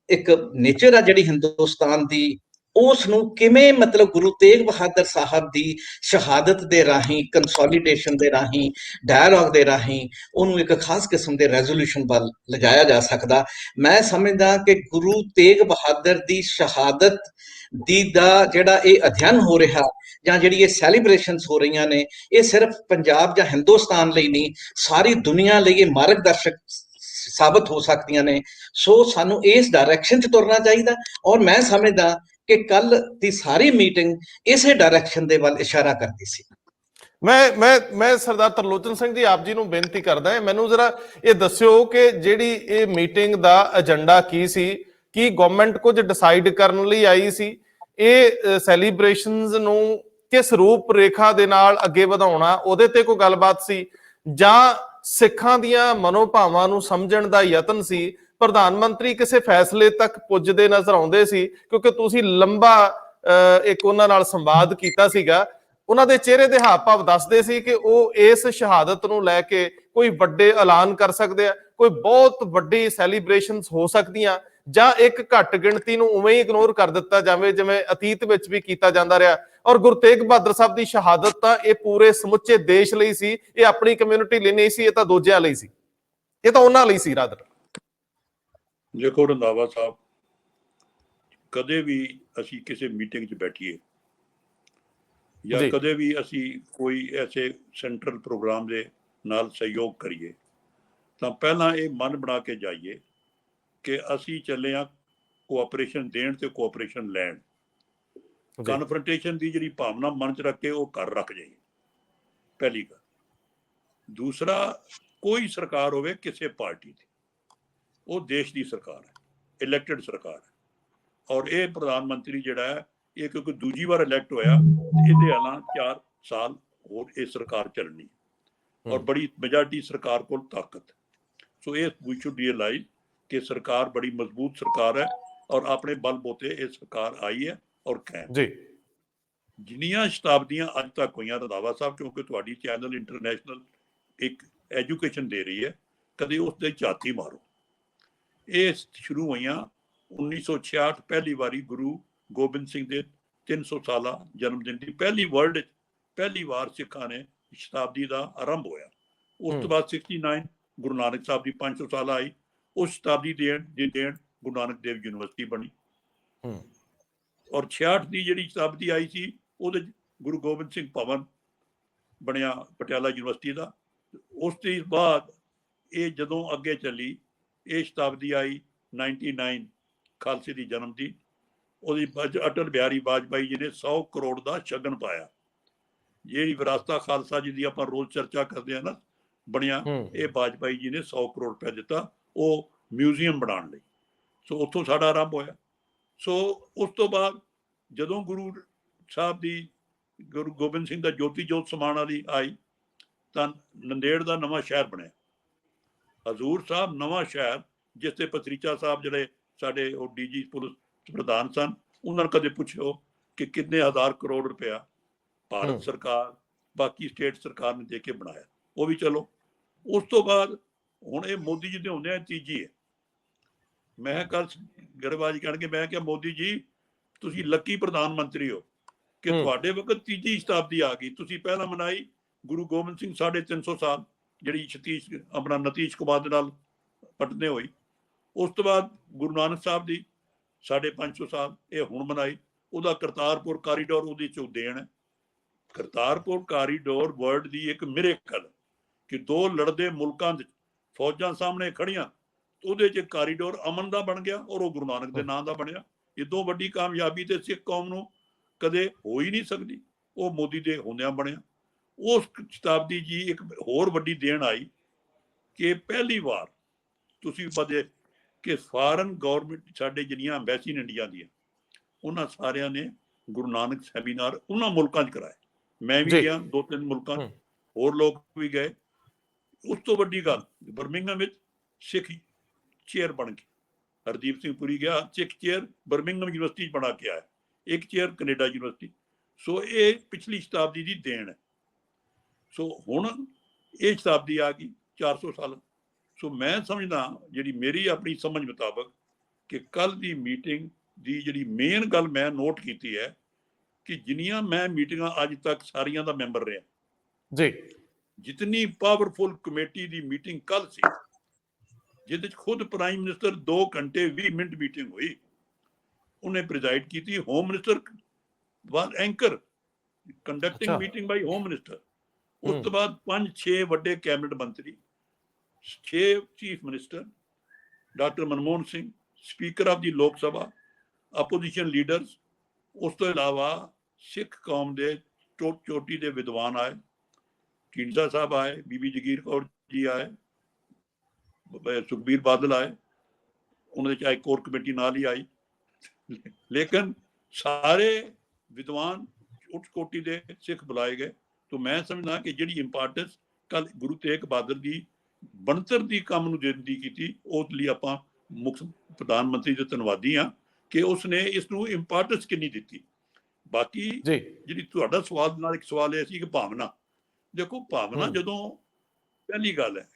ਇੱਕ ਨੇਚਰ ਆ ਜਿਹੜੀ ਹਿੰਦੁਸਤਾਨ ਦੀ, ਉਸ ਨੂੰ ਕਿਵੇਂ ਮਤਲਬ ਗੁਰੂ ਤੇਗ ਬਹਾਦਰ ਸਾਹਿਬ ਦੀ ਸ਼ਹਾਦਤ ਦੇ ਰਾਹੀਂ, ਕੰਸੋਲੀਡੇਸ਼ਨ ਦੇ ਰਾਹੀਂ, ਡਾਇਲੌਗ ਦੇ ਰਾਹੀਂ ਉਹਨੂੰ ਇੱਕ ਖਾਸ ਕਿਸਮ ਦੇ ਰੈਜ਼ੋਲੂਸ਼ਨ ਵੱਲ ਲਿਜਾਇਆ ਜਾ ਸਕਦਾ। ਮੈਂ ਸਮਝਦਾ ਕਿ ਗੁਰੂ ਤੇਗ ਬਹਾਦਰ ਦੀ ਸ਼ਹਾਦਤ ਦਾ ਜਿਹੜਾ ਇਹ ਅਧਿਐਨ ਹੋ ਰਿਹਾ, ਜਾਂ ਜਿਹੜੀ ਇਹ ਸੈਲੀਬ੍ਰੇਸ਼ਨਸ ਹੋ ਰਹੀਆਂ ਨੇ, ਇਹ ਸਿਰਫ ਪੰਜਾਬ ਜਾਂ ਹਿੰਦੁਸਤਾਨ ਲਈ ਨਹੀਂ, ਸਾਰੀ ਦੁਨੀਆ ਲਈ ਇਹ ਮਾਰਗਦਰਸ਼ਕ ਸਾਬਤ ਹੋ ਸਕਦੀਆਂ ਨੇ। ਸੋ ਸਾਨੂੰ ਇਸ ਡਾਇਰੈਕਸ਼ਨ 'ਚ ਤੁਰਨਾ ਚਾਹੀਦਾ, ਔਰ ਮੈਂ ਸਮਝਦਾ ਕਿ ਕੱਲ ਦੀ ਸਾਰੀ ਮੀਟਿੰਗ ਇਸੇ ਡਾਇਰੈਕਸ਼ਨ ਦੇ ਵੱਲ ਇਸ਼ਾਰਾ ਕਰਦੀ ਸੀ। ਮੈਂ ਸਰਦਾਰ ਤਰਲੋਚਨ ਸਿੰਘ ਜੀ ਆਪ ਜੀ ਨੂੰ ਬੇਨਤੀ ਕਰਦਾ ਹਾਂ, ਮੈਨੂੰ ਜ਼ਰਾ ਇਹ ਦੱਸਿਓ ਕਿ ਜਿਹੜੀ ਇਹ ਮੀਟਿੰਗ ਦਾ ਏਜੰਡਾ ਕੀ ਸੀ, ਕੀ ਗਵਰਨਮੈਂਟ ਕੁਝ ਡਿਸਾਈਡ ਕਰਨ ਲਈ ਆਈ ਸੀ, ਇਹ ਸੈਲੀਬ੍ਰੇਸ਼ਨਸ ਨੂੰ ਕਿਸ ਰੂਪ ਰੇਖਾ ਦੇ ਨਾਲ ਅੱਗੇ ਵਧਾਉਣਾ, ਉਹਦੇ ਤੇ ਕੋਈ ਗੱਲਬਾਤ ਸੀ, ਜਾਂ ਸਿੱਖਾਂ ਦੀਆਂ ਮਨੋਭਾਵਾਂ ਨੂੰ ਸਮਝਣ ਦਾ ਯਤਨ ਸੀ। ਪ੍ਰਧਾਨ ਮੰਤਰੀ ਕਿਸੇ ਫੈਸਲੇ ਤੱਕ ਪੁੱਜਦੇ ਨਜ਼ਰ ਆਉਂਦੇ ਸੀ, ਕਿਉਂਕਿ ਤੁਸੀਂ ਲੰਬਾ ਇੱਕ ਉਹਨਾਂ ਨਾਲ ਸੰਵਾਦ ਕੀਤਾ ਸੀਗਾ। ਉਹਨਾਂ ਦੇ ਚਿਹਰੇ ਦੇ ਹਾਵ ਭਾਵ ਦੱਸਦੇ ਸੀ ਕਿ ਉਹ ਇਸ ਸ਼ਹਾਦਤ ਨੂੰ ਲੈ ਕੇ ਕੋਈ ਵੱਡੇ ਐਲਾਨ ਕਰ ਸਕਦੇ ਆ, ਕੋਈ ਬਹੁਤ ਵੱਡੀ ਸੈਲੀਬ੍ਰੇਸ਼ਨਸ ਹੋ ਸਕਦੀਆਂ, ਜਾਂ ਇੱਕ ਘੱਟ ਗਿਣਤੀ ਨੂੰ ਉਵੇਂ ਹੀ ਇਗਨੋਰ ਕਰ ਦਿੱਤਾ ਜਾਵੇ ਜਿਵੇਂ ਅਤੀਤ ਵਿੱਚ ਵੀ ਕੀਤਾ ਜਾਂਦਾ ਰਿਹਾ। ਔਰ ਗੁਰੂ ਤੇਗ ਬਹਾਦਰ ਸਾਹਿਬ ਦੀ ਸ਼ਹਾਦਤ ਤਾਂ ਇਹ ਪੂਰੇ ਸਮੁੱਚੇ ਦੇਸ਼ ਲਈ ਸੀ, ਇਹ ਆਪਣੀ ਕਮਿਊਨਿਟੀ ਲਈ ਨਹੀਂ ਸੀ, ਇਹ ਤਾਂ ਦੂਜਿਆਂ ਲਈ ਸੀ, ਇਹ ਤਾਂ ਉਹਨਾਂ ਲਈ ਸੀ ਰਾਦਰ। ਦੇਖੋ ਰੰਧਾਵਾ ਸਾਹਿਬ, ਕਦੇ ਵੀ ਅਸੀਂ ਕਿਸੇ ਮੀਟਿੰਗ 'ਚ ਬੈਠੀਏ ਜਾਂ ਕਦੇ ਵੀ ਅਸੀਂ ਕੋਈ ਐਸੇ ਸੈਂਟਰਲ ਪ੍ਰੋਗਰਾਮ ਦੇ ਨਾਲ ਸਹਿਯੋਗ ਕਰੀਏ ਤਾਂ ਪਹਿਲਾਂ ਇਹ ਮਨ ਬਣਾ ਕੇ ਜਾਈਏ ਕਿ ਅਸੀਂ ਚੱਲੇ ਹਾਂ ਕੋਆਪਰੇਸ਼ਨ ਦੇਣ ਤੇ ਕੋਆਪਰੇਸ਼ਨ ਲੈਣ। ਕਨਫਰੰਟੇਸ਼ਨ ਦੀ ਜਿਹੜੀ ਭਾਵਨਾ ਮਨ 'ਚ ਰੱਖ ਕੇ ਉਹ ਕਰ ਰੱਖ ਜਾਈਏ, ਪਹਿਲੀ ਗੱਲ। ਦੂਸਰਾ, ਕੋਈ ਸਰਕਾਰ ਹੋਵੇ ਕਿਸੇ ਪਾਰਟੀ ਦੀ, ਉਹ ਦੇਸ਼ ਦੀ ਸਰਕਾਰ ਹੈ, ਇਲੈਕਟਡ ਸਰਕਾਰ ਹੈ। ਔਰ ਇਹ ਪ੍ਰਧਾਨ ਮੰਤਰੀ ਜਿਹੜਾ ਹੈ, ਇਹ ਕਿਉਂਕਿ ਦੂਜੀ ਵਾਰ ਇਲੈਕਟ ਹੋਇਆ, ਇਹਦੇ ਨਾਲ 4 ਸਾਲ ਹੋਰ ਇਹ ਸਰਕਾਰ ਚੱਲਣੀ ਔਰ ਬੜੀ ਮੈਜੋਰਟੀ ਸਰਕਾਰ ਕੋਲ ਤਾਕਤ। ਸੋ ਇਹ ਵੀ ਸ਼ੁੱਡ ਰੀਅਲਾਈਜ਼ ਕਿ ਸਰਕਾਰ ਬੜੀ ਮਜ਼ਬੂਤ ਸਰਕਾਰ ਹੈ ਔਰ ਆਪਣੇ ਬਲਬੋਤੇ ਇਹ ਸਰਕਾਰ ਆਈ ਹੈ ਔਰ ਕਾਇਮ ਜੀ। ਜਿੰਨੀਆਂ ਸ਼ਤਾਬਦੀਆਂ ਅੱਜ ਤੱਕ ਹੋਈਆਂ ਰੰਧਾਵਾ ਸਾਹਿਬ, ਕਿਉਂਕਿ ਤੁਹਾਡੀ ਚੈਨਲ ਇੰਟਰਨੈਸ਼ਨਲ ਇੱਕ ਐਜੂਕੇਸ਼ਨ ਦੇ ਰਹੀ ਹੈ, ਕਦੇ ਉਸ ਦੇ ਝਾਤੀ ਮਾਰੋ। ਇਹ ਸ਼ੁਰੂ ਹੋਈਆਂ 1966 ਪਹਿਲੀ ਵਾਰੀ ਗੁਰੂ ਗੋਬਿੰਦ ਸਿੰਘ ਦੇ 300 ਸਾਲਾ ਜਨਮ ਦਿਨ ਦੀ ਪਹਿਲੀ ਵਰਲਡ ਪਹਿਲੀ ਵਾਰ ਸਿੱਖਾਂ ਨੇ ਸ਼ਤਾਬਦੀ ਦਾ ਆਰੰਭ ਹੋਇਆ। ਉਸ ਤੋਂ ਬਾਅਦ 69 ਗੁਰੂ ਨਾਨਕ ਸਾਹਿਬ ਦੀ 500 ਸਾਲਾ ਆਈ। ਉਸ ਸ਼ਤਾਬਦੀ ਦੇਣ ਗੁਰੂ ਨਾਨਕ ਦੇਵ ਯੂਨੀਵਰਸਿਟੀ ਬਣੀ। ਔਰ 66 ਦੀ ਜਿਹੜੀ ਸ਼ਤਾਬਦੀ ਆਈ ਸੀ, ਉਹਦੇ ਗੁਰੂ ਗੋਬਿੰਦ ਸਿੰਘ ਭਵਨ ਬਣਿਆ ਪਟਿਆਲਾ ਯੂਨੀਵਰਸਿਟੀ ਦਾ। ਉਸ ਤੋਂ ਬਾਅਦ ਇਹ ਜਦੋਂ ਅੱਗੇ ਚੱਲੀ, ਇਹ ਸ਼ਤਾਬਦੀ ਆਈ 99 ਖਾਲਸੇ ਦੀ ਜਨਮ ਦੀ। ਉਹਦੀ ਅਟਲ ਬਿਹਾਰੀ ਵਾਜਪਾਈ ਜੀ ਨੇ 100 ਕਰੋੜ ਦਾ ਸ਼ਗਨ ਪਾਇਆ। ਜਿਹੜੀ ਵਿਰਾਸਤਾ ਖਾਲਸਾ ਜੀ ਦੀ ਆਪਾਂ ਰੋਜ਼ ਚਰਚਾ ਕਰਦੇ ਹਾਂ ਨਾ, ਬਣਿਆ, ਇਹ ਵਾਜਪਾਈ ਜੀ ਨੇ 100 ਕਰੋੜ ਰੁਪਇਆ ਦਿੱਤਾ ਉਹ ਮਿਊਜ਼ੀਅਮ ਬਣਾਉਣ ਲਈ। ਸੋ ਉੱਥੋਂ ਸਾਡਾ ਆਰੰਭ ਹੋਇਆ। ਸੋ ਉਸ ਤੋਂ ਬਾਅਦ ਜਦੋਂ ਗੁਰੂ ਸਾਹਿਬ ਦੀ ਗੁਰੂ ਗੋਬਿੰਦ ਸਿੰਘ ਦਾ ਜੋਤੀ ਜੋਤ ਸਮਾਉਣ ਵਾਲੀ ਆਈ ਤਾਂ ਨੰਦੇੜ ਦਾ ਨਵਾਂ ਸ਼ਹਿਰ ਬਣਿਆ। ਹਜ਼ੂਰ ਸਾਹਿਬ ਨਵਾਂ ਸ਼ਹਿਰ, ਜਿਸ ਤੇ ਪਥਰੀਚਾ ਸਾਹਿਬ ਜਿਹੜੇ ਸਾਡੇ ਉਹ ਡੀਜੀ ਪੁਲਿਸ ਪ੍ਰਧਾਨ ਸਨ, ਉਹਨਾਂ ਨੂੰ ਕਦੇ ਪੁੱਛੋ ਕਿ ਕਿੰਨੇ ਹਜ਼ਾਰ ਕਰੋੜ ਰੁਪਇਆ ਭਾਰਤ ਸਰਕਾਰ ਬਾਕੀ ਸਟੇਟ ਸਰਕਾਰ ਨੇ ਦੇ ਕੇ ਬਣਾਇਆ। ਉਹ ਵੀ ਚਲੋ। ਉਸ ਤੋਂ ਬਾਅਦ ਹੁਣ ਇਹ ਮੋਦੀ ਜੀ ਦੇ ਹੁੰਦੇ ਆ ਤੀਜੀ ਹੈ। ਮੈਂ ਕੱਲ ਗਰੇਵਾਲ ਕਹਿਣਗੇ, ਮੈਂ ਕਿਹਾ ਮੋਦੀ ਜੀ ਤੁਸੀਂ ਲੱਕੀ ਪ੍ਰਧਾਨ ਮੰਤਰੀ ਹੋ ਕਿ ਤੁਹਾਡੇ ਵਕਤ ਤੀਜੀ ਸ਼ਤਾਬਦੀ ਆ ਗਈ। ਤੁਸੀਂ ਪਹਿਲਾਂ ਮਨਾਈ ਗੁਰੂ ਗੋਬਿੰਦ ਸਿੰਘ 350 ਸਾਲ, ਜਿਹੜੀ ਆਪਣਾ ਨਤੀਸ਼ ਕੁਮਾਰ ਦੇ ਨਾਲ ਪਟਨੇ ਹੋਈ। ਉਸ ਤੋਂ ਬਾਅਦ ਗੁਰੂ ਨਾਨਕ ਸਾਹਿਬ ਦੀ 550 ਸਾਲ ਇਹ ਹੁਣ ਮਨਾਈ। ਉਹਦਾ ਕਰਤਾਰਪੁਰ ਕਾਰੀਡੋਰ ਉਹਦੇ ਚੋਂ ਦੇਣ ਹੈ। ਕਰਤਾਰਪੁਰ ਕਾਰੀਡੋਰ ਵਰਲਡ ਦੀ ਇੱਕ ਮਿਰੇਕਲ ਕਿ ਦੋ ਲੜਦੇ ਮੁਲਕਾਂ ਦੇ ਫੌਜਾਂ ਸਾਹਮਣੇ ਖੜੀਆਂ, ਉਹਦੇ 'ਚ ਕਾਰੀਡੋਰ ਅਮਨ ਦਾ ਬਣ ਗਿਆ ਔਰ ਉਹ ਗੁਰੂ ਨਾਨਕ ਦੇ ਨਾਂ ਦਾ ਬਣਿਆ। ਇਦੋਂ ਵੱਡੀ ਕਾਮਯਾਬੀ ਤੇ ਸਿੱਖ ਕੌਮ ਨੂੰ ਕਦੇ ਹੋ ਹੀ ਨਹੀਂ ਸਕਦੀ, ਉਹ ਮੋਦੀ ਦੇ ਹੁੰਦਿਆਂ ਬਣਿਆ। ਉਸ ਸ਼ਤਾਬਦੀ ਜੀ ਇੱਕ ਹੋਰ ਵੱਡੀ ਦੇਣ ਆਈ ਕਿ ਪਹਿਲੀ ਵਾਰ ਤੁਸੀਂ ਪਤਾ ਕਿ ਫਾਰਨ ਗੌਰਮੈਂਟ ਸਾਡੇ ਜਿਹੜੀਆਂ ਐਮਬੈਸੀ ਨੇ ਇੰਡੀਆ ਦੀਆਂ, ਉਹਨਾਂ ਸਾਰਿਆਂ ਨੇ ਗੁਰੂ ਨਾਨਕ ਸੈਮੀਨਾਰ ਉਹਨਾਂ ਮੁਲਕਾਂ 'ਚ ਕਰਾਏ। ਮੈਂ ਵੀ ਗਿਆ 2-3 ਮੁਲਕਾਂ 'ਚ, ਹੋਰ ਲੋਕ ਵੀ ਗਏ। ਉਸ ਤੋਂ ਵੱਡੀ ਗੱਲ, ਬਰਮਿੰਘਮ ਵਿੱਚ ਸਿੱਖ ਚੇਅਰ ਬਣ ਗਈ। ਹਰਦੀਪ ਸਿੰਘ ਪੁਰੀ ਗਿਆ, ਸਿੱਖ ਚੇਅਰ ਬਰਮਿੰਘਮ ਯੂਨੀਵਰਸਿਟੀ ਬਣਾ ਕੇ ਆਇਆ, ਇੱਕ ਚੇਅਰ ਕੈਨੇਡਾ ਯੂਨੀਵਰਸਿਟੀ। ਸੋ ਇਹ ਪਿਛਲੀ ਸ਼ਤਾਬਦੀ ਦੀ ਦੇਣ ਹੈ। ਸੋ ਹੁਣ ਇਹ ਸ਼ਤਾਬਦੀ ਆ ਗਈ 400 ਸਾਲ। ਸੋ ਮੈਂ ਸਮਝਦਾ, ਜਿਹੜੀ ਮੇਰੀ ਆਪਣੀ ਸਮਝ ਮੁਤਾਬਕ, ਕਿ ਕੱਲ ਦੀ ਮੀਟਿੰਗ ਦੀ ਜਿਹੜੀ ਮੇਨ ਗੱਲ ਮੈਂ ਨੋਟ ਕੀਤੀ ਹੈ ਕਿ ਜਿੰਨੀਆਂ ਮੈਂ ਮੀਟਿੰਗਾਂ ਅੱਜ ਤੱਕ ਸਾਰੀਆਂ ਦਾ ਮੈਂਬਰ ਰਿਹਾ ਜੀ, ਜਿਤਨੀ ਪਾਵਰਫੁਲ ਕਮੇਟੀ ਦੀ ਮੀਟਿੰਗ ਕੱਲ ਸੀ, ਜਿਹਦੇ 'ਚ ਖੁਦ ਪ੍ਰਾਈਮ ਮਿਨਿਸਟਰ 2 ਘੰਟੇ 20 ਮਿੰਟ ਮੀਟਿੰਗ ਹੋਈ, ਉਹਨੇ ਪ੍ਰੀਜ਼ਾਈਡ ਕੀਤੀ। ਹੋਮ ਮਿਨਿਸਟਰ ਵਾਸ ਐਂਕਰ, ਕੰਡਕਟਿੰਗ ਮੀਟਿੰਗ ਬਾਈ ਹੋਮ ਮਿਨਿਸਟਰ। ਉਸ ਤੋਂ ਬਾਅਦ 5-6 ਵੱਡੇ ਕੈਬਨਿਟ ਮੰਤਰੀ, 6 chief minister, doctor Manmohan Singh, speaker of ਦੀ ਲੋਕ ਸਭਾ, ਆਪੋਜੀਸ਼ਨ ਲੀਡਰਸ। ਉਸ ਤੋਂ ਇਲਾਵਾ ਸਿੱਖ ਕੌਮ ਦੇ ਚੋਟੀ ਦੇ ਵਿਦਵਾਨ ਆਏ, ਢੀਂਡਸਾ ਸਾਹਿਬ ਆਏ, ਬੀਬੀ ਜਗੀਰ ਕੌਰ ਜੀ ਆਏ, ਸੁਖਬੀਰ ਬਾਦਲ ਆਏ, ਉਹਨਾਂ ਦੇ ਚਾਹੇ ਕੋਰ ਕਮੇਟੀ ਨਾਲ ਹੀ ਆਈ। ਲੇਕਿਨ ਸਾਰੇ ਵਿਦਵਾਨ ਉੱਚ ਕੋਟੀ ਦੇ ਸਿੱਖ ਬੁਲਾਏ ਗਏ। तो मैं समझना कि जिहड़ी इंपॉर्टेंस कल गुरु तेग बहादुर की ਬਣਤਰ ਦੀ ਕੰਮ ਨੂੰ ਜਿਹੜੀ ਕੀਤੀ, ਉਸ ਲਈ ਆਪਾਂ ਮੁੱਖ ਪ੍ਰਧਾਨ ਮੰਤਰੀ ਦੇ ਧੰਨਵਾਦੀ ਹਾਂ ਕਿ ਉਸਨੇ ਇਸ ਨੂੰ ਇੰਪੋਰਟੈਂਸ ਕਿੰਨੀ ਦਿੱਤੀ। ਬਾਕੀ ਜਿਹੜੀ ਤੁਹਾਡਾ ਸਵਾਲ ਨਾਲ ਇੱਕ ਸਵਾਲ ਇਹ ਸੀ ਕਿ ਭਾਵਨਾ, ਦੇਖੋ ਭਾਵਨਾ ਜਦੋਂ ਪਹਿਲੀ ਗੱਲ ਹੈ,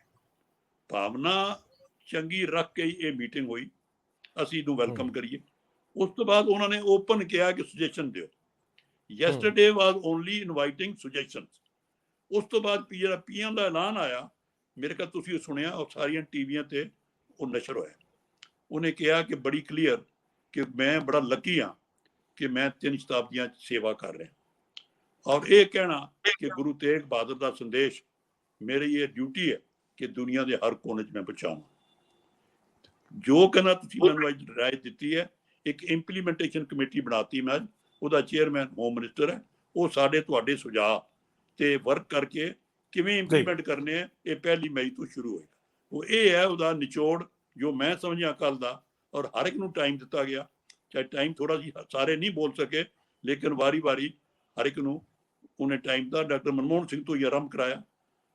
ਭਾਵਨਾ ਚੰਗੀ ਰੱਖ ਕੇ ਇਹ ਮੀਟਿੰਗ ਹੋਈ, ਅਸੀਂ ਇਹਨੂੰ ਵੈਲਕਮ ਕਰੀਏ। ਉਸ ਤੋਂ ਬਾਅਦ ਉਹਨਾਂ ਨੇ ਓਪਨ ਕਿਹਾ ਕਿ ਸੁਜੈਸ਼ਨ ਦਿਓ। ਯੈਸਟਰਡੇ ਵਾਜ਼ ਓਨਲੀ ਇਨਵਾਈਟਿੰਗ ਸੁਜੈਸ਼ਨਸ। ਉਸ ਤੋਂ ਬਾਅਦ ਜਿਹੜਾ ਪੀਐਮ ਦਾ ਐਲਾਨ ਆਇਆ, ਮੇਰੇ ਖਿਆਲ ਤੁਸੀਂ ਉਹ ਸੁਣਿਆ, ਉਹ ਸਾਰੀਆਂ ਟੀਵੀਆਂ ਤੇ ਉਹ ਨਸ਼ਰ ਹੋਇਆ। ਉਹਨੇ ਕਿਹਾ ਕਿ ਬੜੀ ਕਲੀਅਰ ਕਿ ਮੈਂ ਬੜਾ ਲੱਕੀ ਹਾਂ ਕਿ ਮੈਂ 3 ਸ਼ਤਾਬਦੀਆਂ ਸੇਵਾ ਕਰ ਰਿਹਾ, ਔਰ ਇਹ ਕਹਿਣਾ ਕਿ ਗੁਰੂ ਤੇਗ ਬਹਾਦਰ ਦਾ ਸੰਦੇਸ਼ ਮੇਰੀ ਇਹ ਡਿਊਟੀ ਹੈ ਕਿ ਦੁਨੀਆ ਦੇ ਹਰ ਕੋਨੇ 'ਚ ਮੈਂ ਪਹੁੰਚਾਵਾਂ। ਜੋ ਕਹਿੰਦਾ ਤੁਸੀਂ ਮੈਨੂੰ ਅੱਜ ਰਾਏ ਦਿੱਤੀ ਹੈ, ਇੱਕ ਇੰਪਲੀਮੈਂਟੇਸ਼ਨ ਕਮੇਟੀ ਬਣਾਤੀ ਮੈਂ, ਉਹਦਾ ਚੇਅਰਮੈਨ ਹੋਮ ਮਿਨਿਸਟਰ ਹੈ। ਉਹ ਸਾਡੇ ਤੁਹਾਡੇ ਸੁਝਾਅ ਤੇ ਵਰਕ ਕਰਕੇ ਕਿਵੇਂ ਇੰਪਲੀਮੈਂਟ ਕਰਨੇ ਹੈ, ਇਹ 1 ਮਈ ਤੋਂ ਸ਼ੁਰੂ ਹੋਏਗਾ। ਉਹ ਇਹ ਹੈ ਉਹਦਾ ਨਿਚੋੜ ਜੋ ਮੈਂ ਸਮਝਿਆ ਕੱਲ ਦਾ, ਔਰ ਹਰ ਇੱਕ ਨੂੰ ਟਾਈਮ ਦਿੱਤਾ ਗਿਆ। ਚਾਹੇ ਟਾਈਮ ਥੋੜਾ ਜਿਹਾ ਸਾਰੇ ਨਹੀਂ ਬੋਲ ਸਕੇ, ਲੇਕਿਨ ਵਾਰੀ-ਵਾਰੀ ਹਰ ਇੱਕ ਨੂੰ ਉਹਨੇ ਟਾਈਮ ਦਾ। ਡਾਕਟਰ ਮਨਮੋਹਨ ਸਿੰਘ ਤੋਂ ਹੀ ਆਰੰਭ ਕਰਾਇਆ,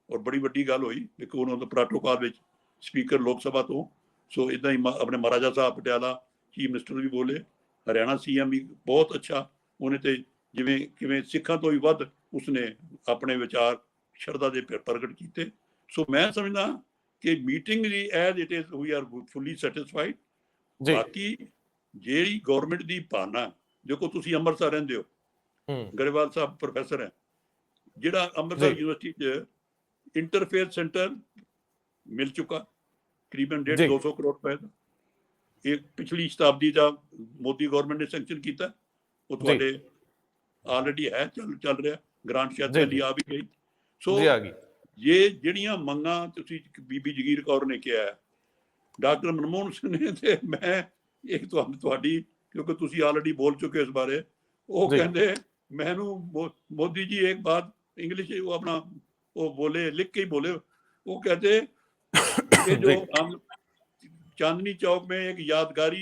ਔਰ ਬੜੀ ਵੱਡੀ ਗੱਲ ਹੋਈ ਕਿ ਉਹਨਾਂ ਦਾ ਪ੍ਰੋਟੋਕਾਲ ਵਿੱਚ ਸਪੀਕਰ ਲੋਕ ਸਭਾ ਤੋਂ, ਸੋ ਇੱਦਾਂ ਹੀ ਆਪਣੇ ਮਹਾਰਾਜਾ ਸਾਹਿਬ ਪਟਿਆਲਾ ਚੀਫ ਮਿਨਿਸਟਰ ਵੀ ਬੋਲੇ, ਹਰਿਆਣਾ ਸੀਐਮ ਵੀ ਬਹੁਤ ਅੱਛਾ, ਉਹਨੇ ਤੇ ਜਿਵੇਂ ਕਿਵੇਂ ਸਿੱਖਾਂ ਤੋਂ ਵੀ ਵੱਧ ਉਸਨੇ ਆਪਣੇ ਵਿਚਾਰ ਸ਼ਰਧਾ ਦੇ ਪ੍ਰਗਟ ਕੀਤੇ। ਸੋ ਮੈਂ ਸਮਝਦਾ ਕਿ ਮੀਟਿੰਗ ਦੀ as it is we are fully satisfied. ਬਾਕੀ ਜਿਹੜੀ ਗੌਰਮੈਂਟ ਦੀ ਭਾਵਨਾ, ਦੇਖੋ ਤੁਸੀਂ ਅੰਮ੍ਰਿਤਸਰ ਰਹਿੰਦੇ ਹੋ, ਗਰੇਵਾਲ ਸਾਹਿਬ ਪ੍ਰੋਫੈਸਰ ਹੈ, ਜਿਹੜਾ ਅੰਮ੍ਰਿਤਸਰ ਯੂਨੀਵਰਸਿਟੀ 'ਚ ਇੰਟਰਫੇਸ ਸੈਂਟਰ ਮਿਲ ਚੁੱਕਾ ਤਕਰੀਬਨ 150-200 ਕਰੋੜ ਰੁਪਏ ਦਾ, ਇਹ ਪਿਛਲੀ ਸ਼ਤਾਬਦੀ ਦਾ ਮੋਦੀ ਗਵਰਨਮੈਂਟ ਨੇ ਸੈਂਕਸ਼ਨ ਕੀਤਾ। ਉਹ ਤੁਹਾਡੇ ਆਲਰੇਡੀ ਹੈ, ਚੱਲ ਰਿਹਾ, ਗ੍ਰਾਂਟ ਸ਼ਾਇਦ ਪਹਿਲੀ ਆ ਵੀ ਗਈ। ਸੋ ਇਹ ਜਿਹੜੀਆਂ ਮੰਗਾਂ ਤੁਸੀਂ ਬੀਬੀ ਜਗੀਰ ਕੌਰ ਨੇ ਕਿਹਾ, ਡਾਕਟਰ ਮਨਮੋਹਨ ਸਿੰਘ ਨੇ, ਤੇ ਮੈਂ ਇੱਕ ਤੁਹਾਡੀ, ਕਿਉਂਕਿ ਤੁਸੀਂ ਆਲਰੇਡੀ ਬੋਲ ਚੁੱਕੇ ਇਸ ਬਾਰੇ, ਉਹ ਕਹਿੰਦੇ ਮੈਨੂੰ ਮੋਦੀ ਜੀ ਇੱਕ ਬਾਤ ਇੰਗਲਿਸ਼ ਉਹ ਆਪਣਾ ਉਹ ਬੋਲੇ, ਲਿਖ के ही बोले, वो कहते कि जो हम चांदनी चौक में एक यादगारी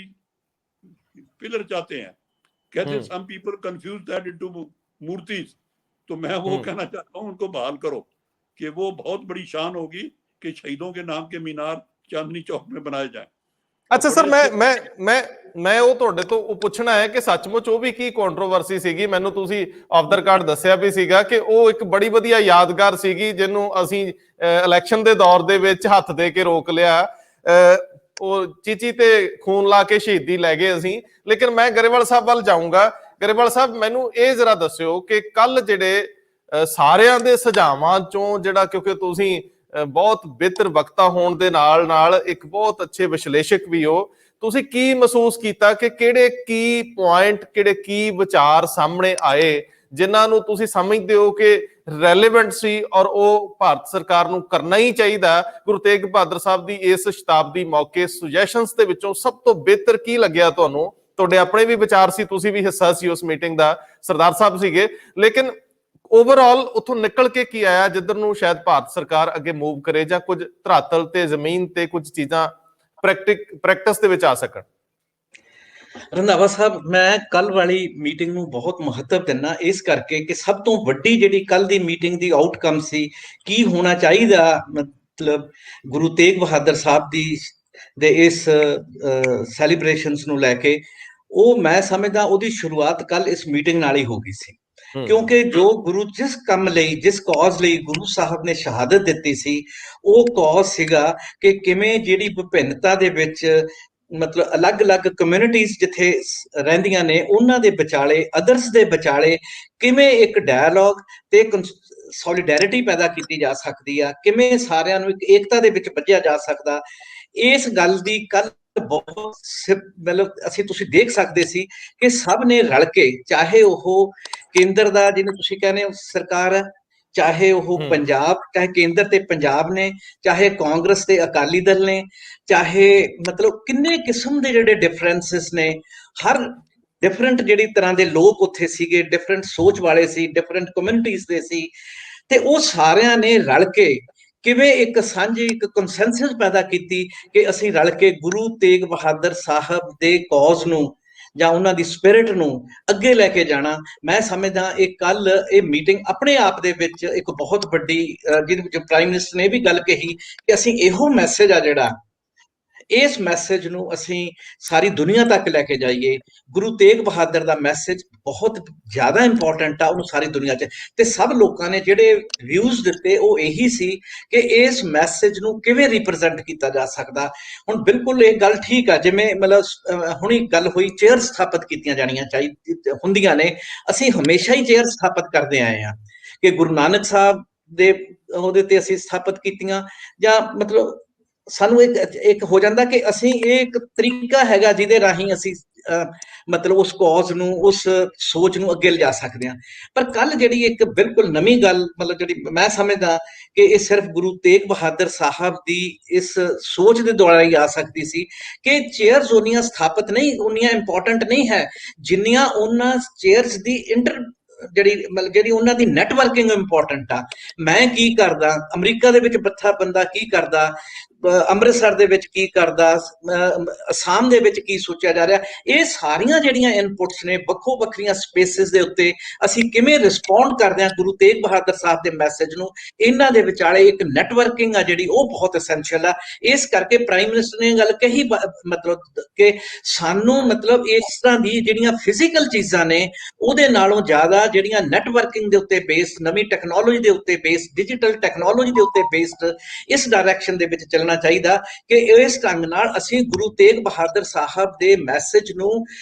पिलर चाहते हैं, कहते some people confuse that into मूर्तिज। तो मैं वो कहना चाहता हूँ उनको बहाल करो कि वो बहुत बड़ी शान होगी कि शहीदों के नाम के मीनार चांदनी चौक में बनाए जाए। ਅੱਛਾ ਸਰ, ਮੈਂ ਉਹ ਤੁਹਾਡੇ ਤੋਂ ਉਹ ਪੁੱਛਣਾ ਹੈ ਕਿ ਸੱਚਮੁੱਚ ਉਹ ਵੀ ਕੀ ਕੰਟਰੋਵਰਸੀ ਸੀਗੀ। ਮੈਨੂੰ ਤੁਸੀਂ ਆਫ ਦਾ ਰਿਕਾਰਡ ਦੱਸਿਆ ਵੀ ਸੀਗਾ ਕਿ ਉਹ ਇੱਕ ਬੜੀ ਵਧੀਆ ਯਾਦਗਾਰ ਸੀਗੀ, ਜਿਹਨੂੰ ਅਸੀਂ ਇਲੈਕਸ਼ਨ ਦੇ ਦੌਰ ਦੇ ਵਿੱਚ ਹੱਥ ਦੇ ਕੇ ਰੋਕ ਲਿਆ। ਉਹ ਚੀਚੀ ਤੇ ਖੂਨ ਲਾ ਕੇ ਸ਼ਹੀਦੀ ਲੈ ਗਏ ਅਸੀਂ। ਲੇਕਿਨ ਮੈਂ ਗਰੇਵਾਲ ਸਾਹਿਬ ਵੱਲ ਜਾਊਂਗਾ। ਗਰੇਵਾਲ ਸਾਹਿਬ, ਮੈਨੂੰ ਇਹ ਜ਼ਰਾ ਦੱਸਿਓ ਕਿ ਕੱਲ ਜਿਹੜੇ ਸਾਰਿਆਂ ਦੇ ਸੁਝਾਵਾਂ ਚੋਂ ਜਿਹੜਾ, ਕਿਉਂਕਿ ਤੁਸੀਂ ਬਹੁਤ ਬਿਹਤਰ ਵਕਤਾ ਹੋਣ ਦੇ ਨਾਲ ਨਾਲ ਇੱਕ ਬਹੁਤ ਅੱਛੇ ਵਿਸ਼ਲੇਸ਼ਕ ਵੀ ਹੋ, ਤੁਸੀਂ ਕੀ ਮਹਿਸੂਸ ਕੀਤਾ ਕਿ ਕਿਹੜੇ ਕੀ ਪੁਆਇੰਟ, ਕਿਹੜੇ ਕੀ ਵਿਚਾਰ ਸਾਹਮਣੇ ਆਏ ਜਿਨ੍ਹਾਂ ਨੂੰ ਤੁਸੀਂ ਸਮਝਦੇ ਹੋ ਕਿ ਰੈਲੇਵੈਂਟ ਸੀ ਔਰ ਉਹ ਭਾਰਤ ਸਰਕਾਰ ਨੂੰ ਕਰਨਾ ਹੀ ਚਾਹੀਦਾ? ਗੁਰੂ ਤੇਗ ਬਹਾਦਰ ਸਾਹਿਬ ਦੀ ਇਸ ਸ਼ਤਾਬਦੀ ਮੌਕੇ ਸੁਜੈਸ਼ਨਸ ਦੇ ਵਿੱਚੋਂ ਸਭ ਤੋਂ ਬਿਹਤਰ ਕੀ ਲੱਗਿਆ ਤੁਹਾਨੂੰ? ਤੁਹਾਡੇ ਆਪਣੇ ਵੀ ਵਿਚਾਰ ਸੀ, ਤੁਸੀਂ ਵੀ ਹਿੱਸਾ ਸੀ ਉਸ ਮੀਟਿੰਗ ਦਾ, ਸਰਦਾਰ ਸਾਹਿਬ ਸੀਗੇ, ਲੇਕਿਨ ਓਵਰਆਲ ਉੱਥੋਂ ਨਿਕਲ ਕੇ ਕੀ ਆਇਆ ਜਿੱਧਰ ਨੂੰ ਸ਼ਾਇਦ ਭਾਰਤ ਸਰਕਾਰ ਅੱਗੇ ਮੂਵ ਕਰੇ, ਜਾਂ ਕੁਝ ਧਰਾਤਲ ਤੇ ਜ਼ਮੀਨ ਤੇ ਕੁਝ ਚੀਜ਼ਾਂ ਪ੍ਰੈਕਟਿਸ ਦੇ ਵਿੱਚ ਆ ਸਕਣ? ਰੰਧਾਵਾ ਸਾਹਿਬ, ਮੈਂ ਕੱਲ ਵਾਲੀ ਮੀਟਿੰਗ ਨੂੰ ਬਹੁਤ ਮਹੱਤਵ ਦਿੰਦਾ, ਇਸ ਕਰਕੇ ਕਿ ਸਭ ਤੋਂ ਵੱਡੀ ਜਿਹੜੀ ਕੱਲ ਦੀ ਮੀਟਿੰਗ ਦੀ ਆਊਟਕਮ ਸੀ, ਕੀ ਹੋਣਾ ਚਾਹੀਦਾ, ਮਤਲਬ ਗੁਰੂ ਤੇਗ ਬਹਾਦਰ ਸਾਹਿਬ ਦੇ ਇਸ ਸੈਲੀਬ੍ਰੇਸ਼ਨਸ ਨੂੰ ਲੈ ਕੇ, ਉਹ ਮੈਂ ਸਮਝਦਾ ਉਹਦੀ ਸ਼ੁਰੂਆਤ ਕੱਲ ਇਸ ਮੀਟਿੰਗ ਨਾਲ ਹੀ ਹੋ ਗਈ ਸੀ। ਕਿਉਂਕਿ ਜੋ ਗੁਰੂ ਜਿਸ ਕੰਮ ਲਈ, ਜਿਸ ਕਾਜ਼ ਲਈ ਗੁਰੂ ਸਾਹਿਬ ਨੇ ਸ਼ਹਾਦਤ ਦਿੱਤੀ ਸੀ, ਉਹ ਕਾਜ਼ ਸੀਗਾ ਕਿ ਕਿਵੇਂ ਜਿਹੜੀ ਵਿਭਿੰਨਤਾ ਦੇ ਵਿੱਚ, ਮਤਲਬ ਅਲੱਗ-ਅਲੱਗ ਕਮਿਊਨਿਟੀਜ਼ ਜਿੱਥੇ ਰਹਿੰਦੀਆਂ ਨੇ, ਉਹਨਾਂ ਦੇ ਵਿਚਾਲੇ, ਅਦਰਸ ਦੇ ਵਿਚਾਲੇ ਕਿਵੇਂ ਇੱਕ ਡਾਇਲੋਗ ਤੇ ਸੋਲੀਡੈਰਿਟੀ ਪੈਦਾ ਕੀਤੀ ਜਾ ਸਕਦੀ ਆ, ਕਿਵੇਂ ਸਾਰਿਆਂ ਨੂੰ ਇੱਕ ਏਕਤਾ ਦੇ ਵਿੱਚ ਬੱਝਿਆ ਜਾ ਸਕਦਾ। ਇਸ ਗੱਲ ਦੀ ਕੱਲ ਬਹੁਤ, ਮਤਲਬ ਤੁਸੀਂ ਦੇਖ ਸਕਦੇ ਸੀ ਕਿ ਸਭ ਨੇ ਰਲ ਕੇ, ਚਾਹੇ ਉਹ ਕੇਂਦਰ ਦਾ ਜਿਹਨੂੰ ਤੁਸੀਂ ਕਹਿੰਦੇ ਹੋ ਸਰਕਾਰ ਹੈ, ਚਾਹੇ ਉਹ ਪੰਜਾਬ, ਚਾਹੇ ਕੇਂਦਰ ਤੇ ਪੰਜਾਬ ਨੇ, ਚਾਹੇ ਕਾਂਗਰਸ ਤੇ ਅਕਾਲੀ ਦਲ ਨੇ, ਚਾਹੇ ਮਤਲਬ ਕਿੰਨੇ ਕਿਸਮ ਦੇ ਜਿਹੜੇ ਡਿਫਰੈਂਸਿਸ ਨੇ, ਹਰ ਡਿਫਰੈਂਟ ਜਿਹੜੀ ਤਰ੍ਹਾਂ ਦੇ ਲੋਕ ਉੱਥੇ ਸੀਗੇ, ਡਿਫਰੈਂਟ ਸੋਚ ਵਾਲੇ ਸੀ, ਡਿਫਰੈਂਟ ਕਮਿਊਨਿਟੀਜ਼ ਦੇ ਸੀ, ਤੇ ਉਹ ਸਾਰਿਆਂ ਨੇ ਰਲ ਕੇ ਕਿਵੇਂ ਇੱਕ ਸਾਂਝੀ, ਇੱਕ ਕੰਸੈਂਸਸ ਪੈਦਾ ਕੀਤੀ ਕਿ ਅਸੀਂ ਰਲ ਕੇ ਗੁਰੂ ਤੇਗ ਬਹਾਦਰ ਸਾਹਿਬ ਦੇ ਕਾਜ਼ ਨੂੰ ਜਾਂ ਉਹਨਾਂ ਦੀ ਸਪਿਰਿਟ ਨੂੰ ਅੱਗੇ ਲੈ ਕੇ ਜਾਣਾ, ਮੈਂ ਸਮਝਦਾ ਇਹ ਮੀਟਿੰਗ ਆਪਣੇ ਆਪ ਦੇ ਵਿੱਚ ਇੱਕ ਬਹੁਤ ਵੱਡੀ, ਜਿਹਦੇ ਵਿੱਚ ਪ੍ਰਾਈਮ ਮਿਨਿਸਟਰ ਨੇ ਵੀ ਗੱਲ ਕਹੀ ਕਿ ਅਸੀਂ ਇਹੋ ਮੈਸੇਜ ਆ ਜਿਹੜਾ, ਇਸ ਮੈਸੇਜ ਨੂੰ ਅਸੀਂ ਸਾਰੀ ਦੁਨੀਆ ਤੱਕ ਲੈ ਕੇ ਜਾਈਏ। ਗੁਰੂ ਤੇਗ ਬਹਾਦਰ ਦਾ ਮੈਸੇਜ ਬਹੁਤ ਜ਼ਿਆਦਾ ਇੰਪੋਰਟੈਂਟ ਆ, ਉਹਨੂੰ ਸਾਰੀ ਦੁਨੀਆ 'ਚ, ਤੇ ਸਭ ਲੋਕਾਂ ਨੇ ਜਿਹੜੇ ਵਿਊਜ਼ ਦਿੱਤੇ ਉਹ ਇਹੀ ਸੀ ਕਿ ਇਸ ਮੈਸੇਜ ਨੂੰ ਕਿਵੇਂ ਰਿਪਰੈਜ਼ੈਂਟ ਕੀਤਾ ਜਾ ਸਕਦਾ। ਹੁਣ ਬਿਲਕੁਲ ਇਹ ਗੱਲ ਠੀਕ ਆ, ਜਿਵੇਂ ਮਤਲਬ ਹੁਣੀ ਗੱਲ ਹੋਈ ਚੇਅਰ ਸਥਾਪਿਤ ਕੀਤੀਆਂ ਜਾਣੀਆਂ ਹੁੰਦੀਆਂ ਨੇ। ਅਸੀਂ ਹਮੇਸ਼ਾ ਹੀ ਚੇਅਰ ਸਥਾਪਿਤ ਕਰਦੇ ਆਏ ਹਾਂ ਕਿ ਗੁਰੂ ਨਾਨਕ ਸਾਹਿਬ ਦੇ ਉਹਦੇ ਤੇ ਅਸੀਂ ਸਥਾਪਿਤ ਕੀਤੀਆਂ, ਜਾਂ ਮਤਲਬ ਸਾਨੂੰ ਇੱਕ ਹੋ ਜਾਂਦਾ ਕਿ ਅਸੀਂ ਇਹ ਇੱਕ ਤਰੀਕਾ ਹੈਗਾ ਜਿਹਦੇ ਰਾਹੀਂ ਅਸੀਂ ਮਤਲਬ ਉਸ ਕੌਜ਼ ਨੂੰ, ਉਸ ਸੋਚ ਨੂੰ ਅੱਗੇ ਲਿਜਾ ਸਕਦੇ ਹਾਂ। ਪਰ ਕੱਲ ਜਿਹੜੀ ਇੱਕ ਬਿਲਕੁਲ ਨਵੀਂ ਗੱਲ, ਮਤਲਬ ਜਿਹੜੀ ਮੈਂ ਸਮਝਦਾ ਕਿ ਇਹ ਸਿਰਫ ਗੁਰੂ ਤੇਗ ਬਹਾਦਰ ਸਾਹਿਬ ਦੀ ਇਸ ਸੋਚ ਦੇ ਦੁਆਰਾ ਹੀ ਆ ਸਕਦੀ ਸੀ ਕਿ ਚੇਅਰਸ ਉਨੀਆਂ ਸਥਾਪਿਤ ਨਹੀਂ, ਉਨੀਆਂ ਇੰਪੋਰਟੈਂਟ ਨਹੀਂ ਹੈ ਜਿੰਨੀਆਂ ਉਹਨਾਂ ਚੇਅਰਸ ਦੀ ਜਿਹੜੀ ਉਹਨਾਂ ਦੀ ਨੈਟਵਰਕਿੰਗ ਇੰਪੋਰਟੈਂਟ ਆ। ਮੈਂ ਕੀ ਕਰਦਾ, ਅਮਰੀਕਾ ਦੇ ਵਿੱਚ ਬੰਦਾ ਕੀ ਕਰਦਾ, ਅੰਮ੍ਰਿਤਸਰ ਦੇ ਵਿੱਚ ਕੀ ਕਰਦਾ, ਅਸਾਮ ਦੇ ਵਿੱਚ ਕੀ ਸੋਚਿਆ ਜਾ ਰਿਹਾ, ਇਹ ਸਾਰੀਆਂ ਜਿਹੜੀਆਂ ਇਨਪੁਟਸ ਨੇ ਵੱਖੋ ਵੱਖਰੀਆਂ ਸਪੇਸਿਸ ਦੇ ਉੱਤੇ ਅਸੀਂ ਕਿਵੇਂ ਰਿਸਪੌਂਡ ਕਰਦੇ ਹਾਂ ਗੁਰੂ ਤੇਗ ਬਹਾਦਰ ਸਾਹਿਬ ਦੇ ਮੈਸੇਜ ਨੂੰ, ਇਹਨਾਂ ਦੇ ਵਿਚਾਲੇ ਇੱਕ ਨੈਟਵਰਕਿੰਗ ਆ ਜਿਹੜੀ ਉਹ ਬਹੁਤ ਐਸੈਂਸ਼ੀਅਲ ਆ। ਇਸ ਕਰਕੇ ਪ੍ਰਾਈਮ ਮਿਨਿਸਟਰ ਨੇ ਗੱਲ ਕਹੀ, ਮਤਲਬ ਕਿ ਸਾਨੂੰ ਮਤਲਬ ਇਸ ਤਰ੍ਹਾਂ ਦੀ ਜਿਹੜੀਆਂ ਫਿਜ਼ੀਕਲ ਚੀਜ਼ਾਂ ਨੇ ਉਹਦੇ ਨਾਲੋਂ ਜ਼ਿਆਦਾ ਜਿਹੜੀਆਂ ਨੈਟਵਰਕਿੰਗ ਦੇ ਉੱਤੇ ਬੇਸਡ, ਨਵੀਂ ਟੈਕਨੋਲੋਜੀ ਦੇ ਉੱਤੇ ਬੇਸਡ, ਡਿਜੀਟਲ ਟੈਕਨੋਲੋਜੀ ਦੇ ਉੱਤੇ ਬੇਸਡ ਇਸ ਡਾਇਰੈਕਸ਼ਨ ਦੇ ਵਿੱਚ ਚੱਲਣਾ ਚਾਹੀਦਾ ਕਿ ਇਸ ਢੰਗ ਨਾਲ ਅਸੀਂ ਗੁਰੂ ਤੇਗ ਬਹਾਦਰ ਸਾਹਿਬ ਦੇ ਮੈਸੇਜ ਨੂੰ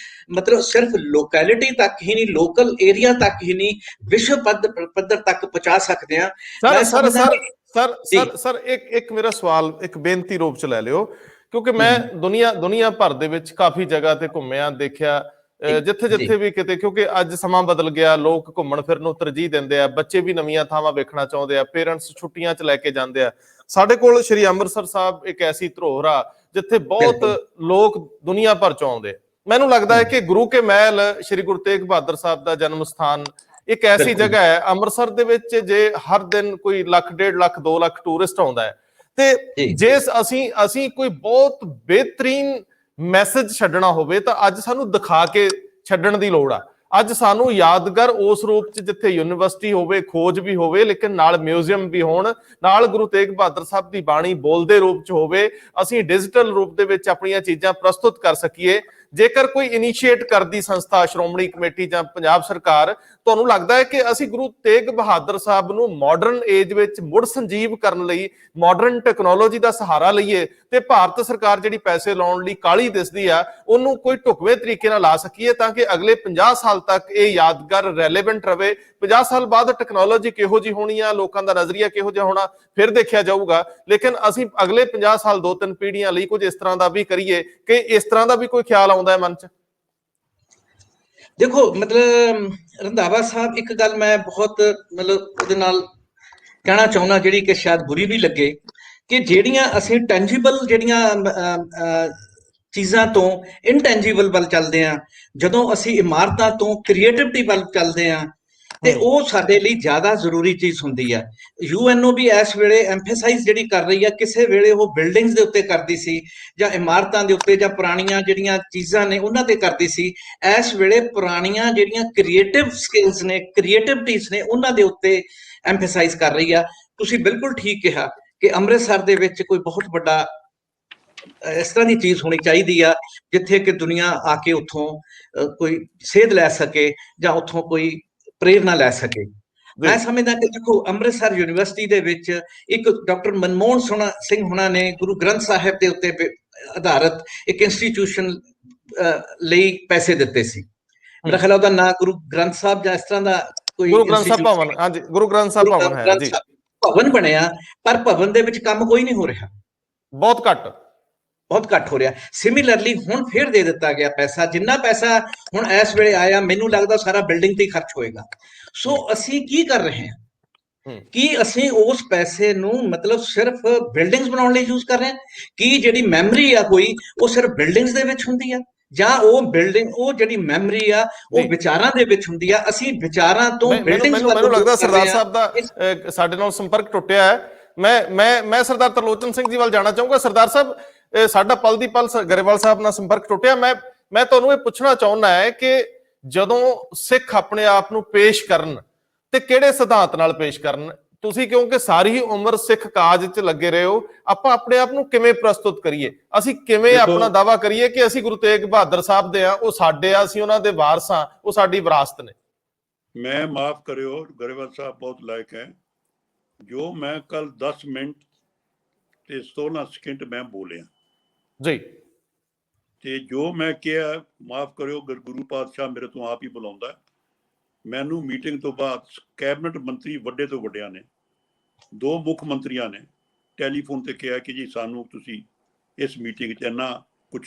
ਮਤਲਬ ਸਿਰਫ ਲੋਕੈਲਿਟੀ ਤੱਕ ਹੀ ਨਹੀਂ, ਲੋਕਲ ਏਰੀਆ ਤੱਕ ਹੀ ਨਹੀਂ, ਵਿਸ਼ਵ ਪੱਧਰ ਤੱਕ ਪਹੁੰਚਾ ਸਕਦੇ ਹਾਂ। ਸਰ ਇੱਕ ਮੇਰਾ ਸਵਾਲ ਇੱਕ ਬੇਨਤੀ ਰੂਪ ਚ ਲੈ ਲਿਓ, ਕਿਉਂਕਿ ਮੈਂ ਦੁਨੀਆ ਭਰ ਦੇ ਵਿੱਚ ਕਾਫੀ ਜਗ੍ਹਾ ਤੇ ਘੁੰਮਿਆ, ਦੇਖਿਆ, ਜਿੱਥੇ ਵੀ ਕਿਤੇ, ਕਿਉਂਕਿ ਅੱਜ ਸਮਾਂ ਬਦਲ ਗਿਆ, ਲੋਕ ਘੁੰਮਣ ਫਿਰਨ ਨੂੰ ਤਰਜੀਹ ਦਿੰਦੇ ਆ, ਬੱਚੇ ਵੀ ਨਵੀਆਂ ਥਾਵਾਂ ਵੇਖਣਾ ਚਾਹੁੰਦੇ ਆ, ਪੇਰੈਂਟਸ ਛੁੱਟੀਆਂ 'ਚ ਲੈ ਕੇ ਜਾਂਦੇ ਆ। ਸਾਡੇ ਕੋਲ ਸ਼੍ਰੀ ਅੰਮ੍ਰਿਤਸਰ ਸਾਹਿਬ ਇੱਕ ਐਸੀ ਧਰੋਹਰ ਆ ਜਿੱਥੇ ਬਹੁਤ ਲੋਕ ਦੁਨੀਆ ਭਰ ਚੋਂ ਆਉਂਦੇ। ਮੈਨੂੰ ਲੱਗਦਾ ਹੈ ਕਿ ਗੁਰੂ ਕੇ ਮਹਿਲ ਸ਼੍ਰੀ ਗੁਰੂ ਤੇਗ ਬਹਾਦਰ ਸਾਹਿਬ ਦਾ ਜਨਮ ਸਥਾਨ ਇੱਕ ਐਸੀ ਜਗ੍ਹਾ ਹੈ ਅੰਮ੍ਰਿਤਸਰ ਦੇ ਵਿੱਚ, ਜੇ ਹਰ ਦਿਨ ਕੋਈ 1,00,000, 1.5 ਲੱਖ, 2 ਲੱਖ ਟੂਰਿਸਟ ਆਉਂਦਾ ਹੈ, ਤੇ ਜੇ ਅਸੀਂ ਕੋਈ ਬਹੁਤ ਬਿਹਤਰੀਨ ਮੈਸੇਜ ਛੱਡਣਾ ਹੋਵੇ ਤਾਂ ਅੱਜ ਸਾਨੂੰ ਦਿਖਾ ਕੇ ਛੱਡਣ ਦੀ ਲੋੜ ਆ। ਅੱਜ ਸਾਨੂੰ ਯਾਦਗਾਰ ਉਸ ਰੂਪ ਚ ਜਿੱਥੇ ਯੂਨੀਵਰਸਿਟੀ ਹੋਵੇ, ਖੋਜ ਵੀ ਹੋਵੇ, ਲੇਕਿਨ ਨਾਲ ਮਿਊਜ਼ੀਅਮ ਵੀ ਹੋਣ, ਨਾਲ ਗੁਰੂ ਤੇਗ ਬਹਾਦਰ ਸਾਹਿਬ ਦੀ ਬਾਣੀ ਬੋਲਦੇ ਰੂਪ ਚ ਹੋਵੇ, ਅਸੀਂ ਡਿਜੀਟਲ ਰੂਪ ਦੇ ਵਿੱਚ ਆਪਣੀਆਂ ਚੀਜ਼ਾਂ ਪ੍ਰਸਤੁਤ ਕਰ ਸਕੀਏ। ਜੇਕਰ ਕੋਈ ਇਨੀਸ਼ੀਏਟ ਕਰਦੀ ਸੰਸਥਾ, ਸ਼੍ਰੋਮਣੀ ਕਮੇਟੀ ਜਾਂ ਪੰਜਾਬ ਸਰਕਾਰ, ਤੁਹਾਨੂੰ ਲੱਗਦਾ ਹੈ ਕਿ ਅਸੀਂ ਗੁਰੂ ਤੇਗ ਬਹਾਦਰ ਸਾਹਿਬ ਨੂੰ ਮਾਡਰਨ ਏਜ ਵਿੱਚ ਮੁੜ ਸੰਜੀਵ ਕਰਨ ਲਈ ਮਾਡਰਨ ਟੈਕਨੋਲੋਜੀ ਦਾ ਸਹਾਰਾ ਲਈਏ ਤੇ ਭਾਰਤ ਸਰਕਾਰ ਜਿਹੜੀ ਪੈਸੇ ਲਾਉਣ ਲਈ ਕਾਹਲੀ ਦਿਸਦੀ ਆ ਉਹਨੂੰ ਕੋਈ ਢੁਕਵੇਂ ਤਰੀਕੇ ਨਾਲ ਲਾ ਸਕੀਏ ਤਾਂ ਕਿ ਅਗਲੇ 50 ਸਾਲ ਤੱਕ ਇਹ ਯਾਦਗਾਰ ਰੈਲੇਵੈਂਟ ਰਵੇ। 50 ਸਾਲ ਬਾਅਦ ਟੈਕਨੋਲੋਜੀ ਕਿਹੋ ਜਿਹੀ ਹੋਣੀ ਆ, ਲੋਕਾਂ ਦਾ ਨਜ਼ਰੀਆ ਕਿਹੋ ਜਿਹਾ ਹੋਣਾ, ਫਿਰ ਦੇਖਿਆ ਜਾਊਗਾ। ਲੇਕਿਨ ਅਸੀਂ ਅਗਲੇ 50 ਸਾਲ 2-3 ਪੀੜ੍ਹੀਆਂ ਲਈ ਕੁਝ ਇਸ ਤਰ੍ਹਾਂ ਦਾ ਵੀ ਕਰੀਏ ਕਿ ਇਸ ਤਰ੍ਹਾਂ ਦਾ ਵੀ ਕੋਈ ਖਿਆਲ ਆਉਂਦਾ ਹੈ ਮਨ 'ਚ। ਦੇਖੋ, ਮਤਲਬ ਰੰਧਾਵਾ ਸਾਹਿਬ, ਇੱਕ ਗੱਲ ਮੈਂ ਬਹੁਤ ਮਤਲਬ ਉਹਦੇ ਨਾਲ ਕਹਿਣਾ ਚਾਹੁੰਦਾ, ਜਿਹੜੀ ਕਿ ਸ਼ਾਇਦ ਬੁਰੀ ਵੀ ਲੱਗੇ, ਕਿ ਜਿਹੜੀਆਂ ਅਸੀਂ ਟੈਂਜੀਬਲ ਜਿਹੜੀਆਂ ਚੀਜ਼ਾਂ ਤੋਂ ਇਨਟੈਂਜੀਬਲ ਵੱਲ ਚੱਲਦੇ ਹਾਂ, ਜਦੋਂ ਅਸੀਂ ਇਮਾਰਤਾਂ ਤੋਂ ਕ੍ਰੀਏਟਿਵਿਟੀ ਵੱਲ ਚੱਲਦੇ ਹਾਂ, ਤੇ ਉਹ ਸਾਡੇ ਲਈ ਜ਼ਿਆਦਾ ਜ਼ਰੂਰੀ ਚੀਜ਼ ਹੁੰਦੀ ਹੈ। UNO ਵੀ ਇਸ ਵੇਲੇ ਐਮਫੈਸਾਈਜ਼ ਜਿਹੜੀ ਕਰ ਰਹੀ ਹੈ, ਕਿਸੇ ਵੇਲੇ ਉਹ ਬਿਲਡਿੰਗਸ ਦੇ ਉੱਤੇ ਕਰਦੀ ਸੀ ਜਾਂ ਇਮਾਰਤਾਂ ਦੇ ਉੱਤੇ ਜਾਂ ਪੁਰਾਣੀਆਂ ਜਿਹੜੀਆਂ ਚੀਜ਼ਾਂ ਨੇ ਉਹਨਾਂ ਤੇ ਕਰਦੀ ਸੀ। ਇਸ ਵੇਲੇ ਪੁਰਾਣੀਆਂ ਜਿਹੜੀਆਂ ਕ੍ਰੀਏਟਿਵ ਸਕਿੱਲਸ ਨੇ, ਕ੍ਰੀਏਟਿਵਿਟੀਜ਼ ਨੇ, ਉਹਨਾਂ ਦੇ ਉੱਤੇ ਐਮਫੈਸਾਈਜ਼ ਕਰ ਰਹੀ ਆ। ਤੁਸੀਂ ਬਿਲਕੁਲ ਠੀਕ ਕਿਹਾ ਕਿ ਅੰਮ੍ਰਿਤਸਰ ਦੇ ਵਿੱਚ ਕੋਈ ਬਹੁਤ ਵੱਡਾ ਇਸ ਤਰ੍ਹਾਂ ਦੀ ਚੀਜ਼ ਹੋਣੀ ਚਾਹੀਦੀ ਆ ਜਿੱਥੇ ਕਿ ਦੁਨੀਆ ਆ ਕੇ ਉੱਥੋਂ ਕੋਈ ਸੇਧ ਲੈ ਸਕੇ ਜਾਂ ਉੱਥੋਂ ਕੋਈ ਪ੍ਰੇਰਨਾ ਲੈ ਸਕੇ। ਮੈਂ ਸਮਝਦਾ ਕਿ ਦੇਖੋ, ਅੰਮ੍ਰਿਤਸਰ ਯੂਨੀਵਰਸਿਟੀ ਦੇ ਵਿੱਚ ਇੱਕ ਡਾਕਟਰ ਮਨਮੋਹਨ ਸਿੰਘ ਹੁਣਾਂ ਨੇ ਗੁਰੂ ਗ੍ਰੰਥ ਸਾਹਿਬ ਦੇ ਉੱਤੇ ਆਧਾਰਿਤ ਇੱਕ ਇੰਸਟੀਟਿਊਸ਼ਨ ਲਈ ਪੈਸੇ ਦਿੱਤੇ ਸੀ। ਮੇਰਾ ਖਿਆਲ ਉਹਦਾ ਨਾਂ ਗੁਰੂ ਗ੍ਰੰਥ ਸਾਹਿਬ ਜਾਂ ਇਸ ਤਰ੍ਹਾਂ ਦਾ ਕੋਈ ਗੁਰੂ ਗ੍ਰੰਥ ਸਾਹਿਬ ਭਵਨ, ਹਾਂਜੀ, ਗੁਰੂ ਗ੍ਰੰਥ ਸਾਹਿਬ ਭਵਨ ਹੈ ਜੀ, ਭਵਨ ਬਣਿਆ, ਪਰ ਭਵਨ ਦੇ ਵਿੱਚ ਕੰਮ ਕੋਈ ਨਹੀਂ ਹੋ ਰਿਹਾ, ਬਹੁਤ ਘੱਟ ਹੋ ਰਿਹਾ। ਸਿਮਿਲਰਲੀ ਹੁਣ ਫਿਰ ਦੇ ਦਿੱਤਾ ਗਿਆ ਪੈਸਾ, ਜਿੰਨਾ ਪੈਸਾ ਹੁਣ ਇਸ ਵੇਲੇ ਆਇਆ ਮੈਨੂੰ ਲੱਗਦਾ ਸਾਰਾ ਬਿਲਡਿੰਗ ਤੇ ਹੀ ਖਰਚ ਹੋਏਗਾ। ਸੋ ਅਸੀਂ ਕੀ ਕਰ ਰਹੇ ਹਾਂ ਕਿ ਅਸੀਂ ਉਸ ਪੈਸੇ ਨੂੰ ਮਤਲਬ ਸਿਰਫ ਬਿਲਡਿੰਗਸ ਬਣਾਉਣ ਲਈ ਯੂਜ਼ ਕਰ ਰਹੇ ਹਾਂ, ਕਿ ਜਿਹੜੀ ਮੈਮਰੀ ਆ ਕੋਈ ਉਹ ਸਿਰਫ ਬਿਲਡਿੰਗਸ ਦੇ ਵਿੱਚ ਹੁੰਦੀ ਆ, ਜਾਂ ਉਹ ਬਿਲਡਿੰਗ, ਉਹ ਜਿਹੜੀ ਮੈਮਰੀ ਆ ਉਹ ਵਿਚਾਰਾਂ ਦੇ ਵਿੱਚ ਹੁੰਦੀ ਆ। ਅਸੀਂ ਵਿਚਾਰਾਂ ਤੋਂ ਬਿਲਡਿੰਗਸ ਵੱਲ, ਮੈਨੂੰ ਲੱਗਦਾ ਸਰਦਾਰ ਸਾਹਿਬ ਦਾ ਸਾਡੇ ਨਾਲ ਸੰਪਰਕ ਟੁੱਟਿਆ ਹੈ। ਮੈਂ ਸਰਦਾਰ ਤਰਲੋਚਨ ਸਿੰਘ ਜੀ ਵੱਲ ਜਾਣਾ ਚਾਹੂੰਗਾ। ਸਰਦਾਰ ਸਾਹਿਬ, ਸਾਡਾ ਪਲ ਦੀ ਪਲ ਗਰੇਵਾਲ ਸਾਹਿਬ ਨਾਲ ਸੰਪਰਕ ਟੁੱਟਿਆ। ਮੈਂ ਮੈਂ ਤੁਹਾਨੂੰ ਇਹ ਪੁੱਛਣਾ ਚਾਹੁੰਦਾ ਹੈ ਕਿ ਜਦੋਂ ਸਿੱਖ ਆਪਣੇ ਆਪ ਨੂੰ ਪੇਸ਼ ਕਰਨ ਤੇ ਕਿਹੜੇ ਸਿਧਾਂਤ ਨਾਲ ਪੇਸ਼ ਕਰਨ? ਤੁਸੀਂ ਕਿਉਂਕਿ ਸਾਰੀ ਉਮਰ ਸਿੱਖ ਕਾਜ 'ਚ ਲੱਗੇ ਰਹੇ ਹੋ, ਆਪਾਂ ਆਪਣੇ ਆਪ ਨੂੰ ਕਿਵੇਂ ਪ੍ਰਸਤੁਤ ਕਰੀਏ? ਅਸੀਂ ਕਿਵੇਂ ਆਪਣਾ ਦਾਵਾ ਕਰੀਏ ਕਿ ਅਸੀਂ ਗੁਰੂ ਤੇਗ ਬਹਾਦਰ ਸਾਹਿਬ ਦੇ ਆ, ਉਹ ਸਾਡੇ ਆ, ਅਸੀਂ ਉਹਨਾਂ ਦੇ ਵਾਰਸ ਆ, ਉਹ ਸਾਡੀ ਵਿਰਾਸਤ ਨੇ? ਮੈਂ ਮਾਫ ਕਰਿਓ, ਗਰੇਵਾਲ ਸਾਹਿਬ ਬਹੁਤ ਲਾਇਕ ਹੈ। ਜੋ ਮੈਂ ਕੱਲ 10 ਮਿੰਟ ਤੇ 16 ਸਕਿੰਟ ਮੈਂ ਬੋਲਿਆ ਜੀ, ਤੇ ਜੋ ਮੈਂ ਕਿਹਾ, ਮਾਫ ਕਰਿਓ, ਗੁਰੂ ਪਾਤਸ਼ਾਹ ਮੇਰੇ ਤੋਂ ਆਪ ਹੀ ਬੁਲਾਉਂਦਾ। ਮੈਨੂੰ ਮੀਟਿੰਗ ਤੋਂ ਬਾਅਦ ਕੈਬਨਿਟ ਮੰਤਰੀ ਵੱਡੇ ਤੋਂ ਵੱਡਿਆਂ ਨੇ, 2 ਮੁੱਖ ਮੰਤਰੀਆਂ ਨੇ ਟੈਲੀਫੋਨ ਤੇ ਕਿਹਾ ਕਿ ਜੀ ਸਾਨੂੰ ਤੁਸੀਂ ਇਸ ਮੀਟਿੰਗ 'ਚ ਇੰਨਾ ਕੁਝ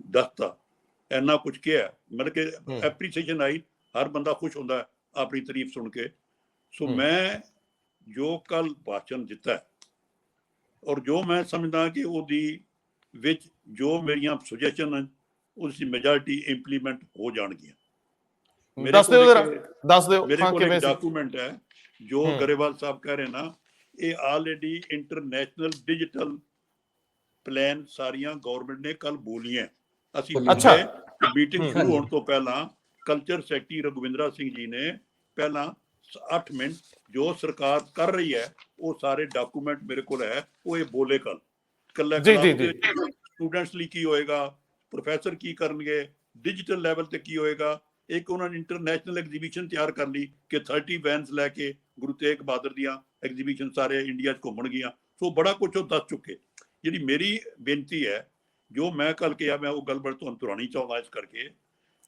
ਦੱਸਤਾ, ਇੰਨਾ ਕੁਝ ਕਿਹਾ, ਮਤਲਬ ਕਿ ਐਪਰੀਸੀਏਸ਼ਨ ਆਈ। ਹਰ ਬੰਦਾ ਖੁਸ਼ ਹੁੰਦਾ ਆਪਣੀ ਤਾਰੀਫ ਸੁਣ ਕੇ। ਸੋ ਮੈਂ ਜੋ ਕੱਲ ਭਾਸ਼ਣ ਦਿੱਤਾ ਔਰ ਜੋ ਮੈਂ ਸਮਝਦਾ ਕਿ ਉਹਦੀ ਵਿੱਚ ਜੋ ਮੇਰੀਆਂ ਸੁਜੈਸ਼ਨ ਉਸ ਦੀ ਮੈਜੋਰਿਟੀ ਇੰਪਲੀਮੈਂਟ ਹੋ ਜਾਣਗੀਆਂ। ਦੱਸ ਦਿਓ ਮੇਰੇ ਹਾਂ ਕੋਲ ਕਿਵੇਂ ਇੱਕ ਸੀ? ਡਾਕੂਮੈਂਟ ਹੈ ਜੋ ਗਰੇਵਾਲ ਸਾਹਿਬ ਕਹਿ ਰਹੇ ਨਾ, ਇਹ ਆਲਰੇਡੀ ਇੰਟਰਨੈਸ਼ਨਲ ਡਿਜੀਟਲ ਪਲਾਨ ਸਾਰੀਆਂ ਗਵਰਨਮੈਂਟ ਨੇ ਕੱਲ ਬੋਲੀਆਂ। ਅਸੀਂ ਮੀਟਿੰਗ ਸ਼ੁਰੂ ਹੋਣ ਤੋਂ ਪਹਿਲਾਂ ਕਲਚਰ ਸੈਕਟਰੀ ਰਘੁਵਿੰਦਰਾ ਸਿੰਘ ਜੀ ਨੇ ਪਹਿਲਾਂ 8 ਮਿੰਟ ਜੋ ਸਰਕਾਰ ਕਰ ਰਹੀ ਹੈ ਉਹ ਸਾਰੇ ਡਾਕੂਮੈਂਟ ਮੇਰੇ ਕੋਲ ਹੈ, ਉਹ ਇਹ ਬੋਲੇ ਕੱਲਾ ਸਟੂਡੈਂਟਸ ਲਈ ਕੀ ਹੋਏਗਾ, ਪ੍ਰੋਫੈਸਰ ਕੀ ਕਰਨਗੇ, ਡਿਜੀਟਲ ਲੈਵਲ ਤੇ ਕੀ ਹੋਏਗਾ। ਇੱਕ ਉਹਨਾਂ ਨੇ ਇੰਟਰਨੈਸ਼ਨਲ ਐਗਜ਼ੀਬਿਸ਼ਨ ਤਿਆਰ ਕਰ ਲਈ ਕਿ 30 ਵੈਨਸ ਲੈ ਕੇ ਗੁਰੂ ਤੇਗ ਬਹਾਦਰ ਦੀਆਂ ਐਗਜ਼ੀਬਿਸ਼ਨ ਸਾਰੇ ਇੰਡੀਆ 'ਚ ਘੁੰਮਣਗੀਆਂ। ਸੋ ਬੜਾ ਕੁਝ ਉਹ ਦੱਸ ਚੁੱਕੇ। ਜਿਹੜੀ ਮੇਰੀ ਬੇਨਤੀ ਹੈ, ਜੋ ਮੈਂ ਕੱਲ ਕਿਹਾ, ਮੈਂ ਉਹ ਗੱਲ ਤੁਹਾਨੂੰ ਦੁਹਰਾਉਣੀ ਚਾਹੁੰਦਾ। ਇਸ ਕਰਕੇ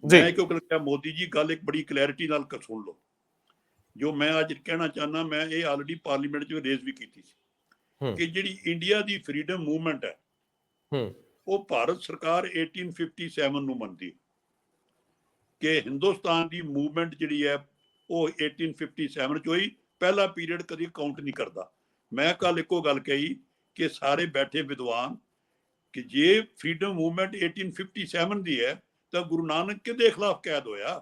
ਮੈਂ ਕਿਉਂ ਕਿਹਾ, ਮੋਦੀ ਜੀ ਗੱਲ ਇੱਕ ਬੜੀ ਕਲੈਰਿਟੀ ਨਾਲ ਸੁਣ ਲਓ। ਜੋ ਮੈਂ ਅੱਜ ਕਹਿਣਾ ਚਾਹੁੰਦਾ, ਮੈਂ ਇਹ ਆਲਰੇਡੀ ਪਾਰਲੀਮੈਂਟ 'ਚ ਰੇਜ਼ ਵੀ ਕੀਤੀ ਸੀ ਕਿ ਜਿਹੜੀ ਇੰਡੀਆ ਦੀ ਫਰੀडम ਮੂਵਮੈਂਟ ਹੈ ਉਹ ਭਾਰਤ ਸਰਕਾਰ 1857 ਨੂੰ ਮੰਨਦੀ ਕਿ ਹਿੰਦੁਸਤਾਨ ਦੀ ਮੂਵਮੈਂਟ ਜਿਹੜੀ ਹੈ ਉਹ 1857 ਚ ਹੋਈ। ਪਹਿਲਾ ਪੀਰੀਅਡ ਕਦੀ ਕਾਊਂਟ ਨਹੀਂ ਕਰਦਾ। ਮੈਂ ਕੱਲ ਇੱਕੋ ਗੱਲ ਕਹੀ ਕਿ ਸਾਰੇ ਬੈਠੇ ਵਿਦਵਾਨ ਕਿ ਜੇ ਫਰੀडम ਮੂਵਮੈਂਟ 1857 ਦੀ ਹੈ ਤਾਂ ਗੁਰੂ ਨਾਨਕ ਕਿਹਦੇ ਖਿਲਾਫ ਕੈਦ ਹੋਇਆ?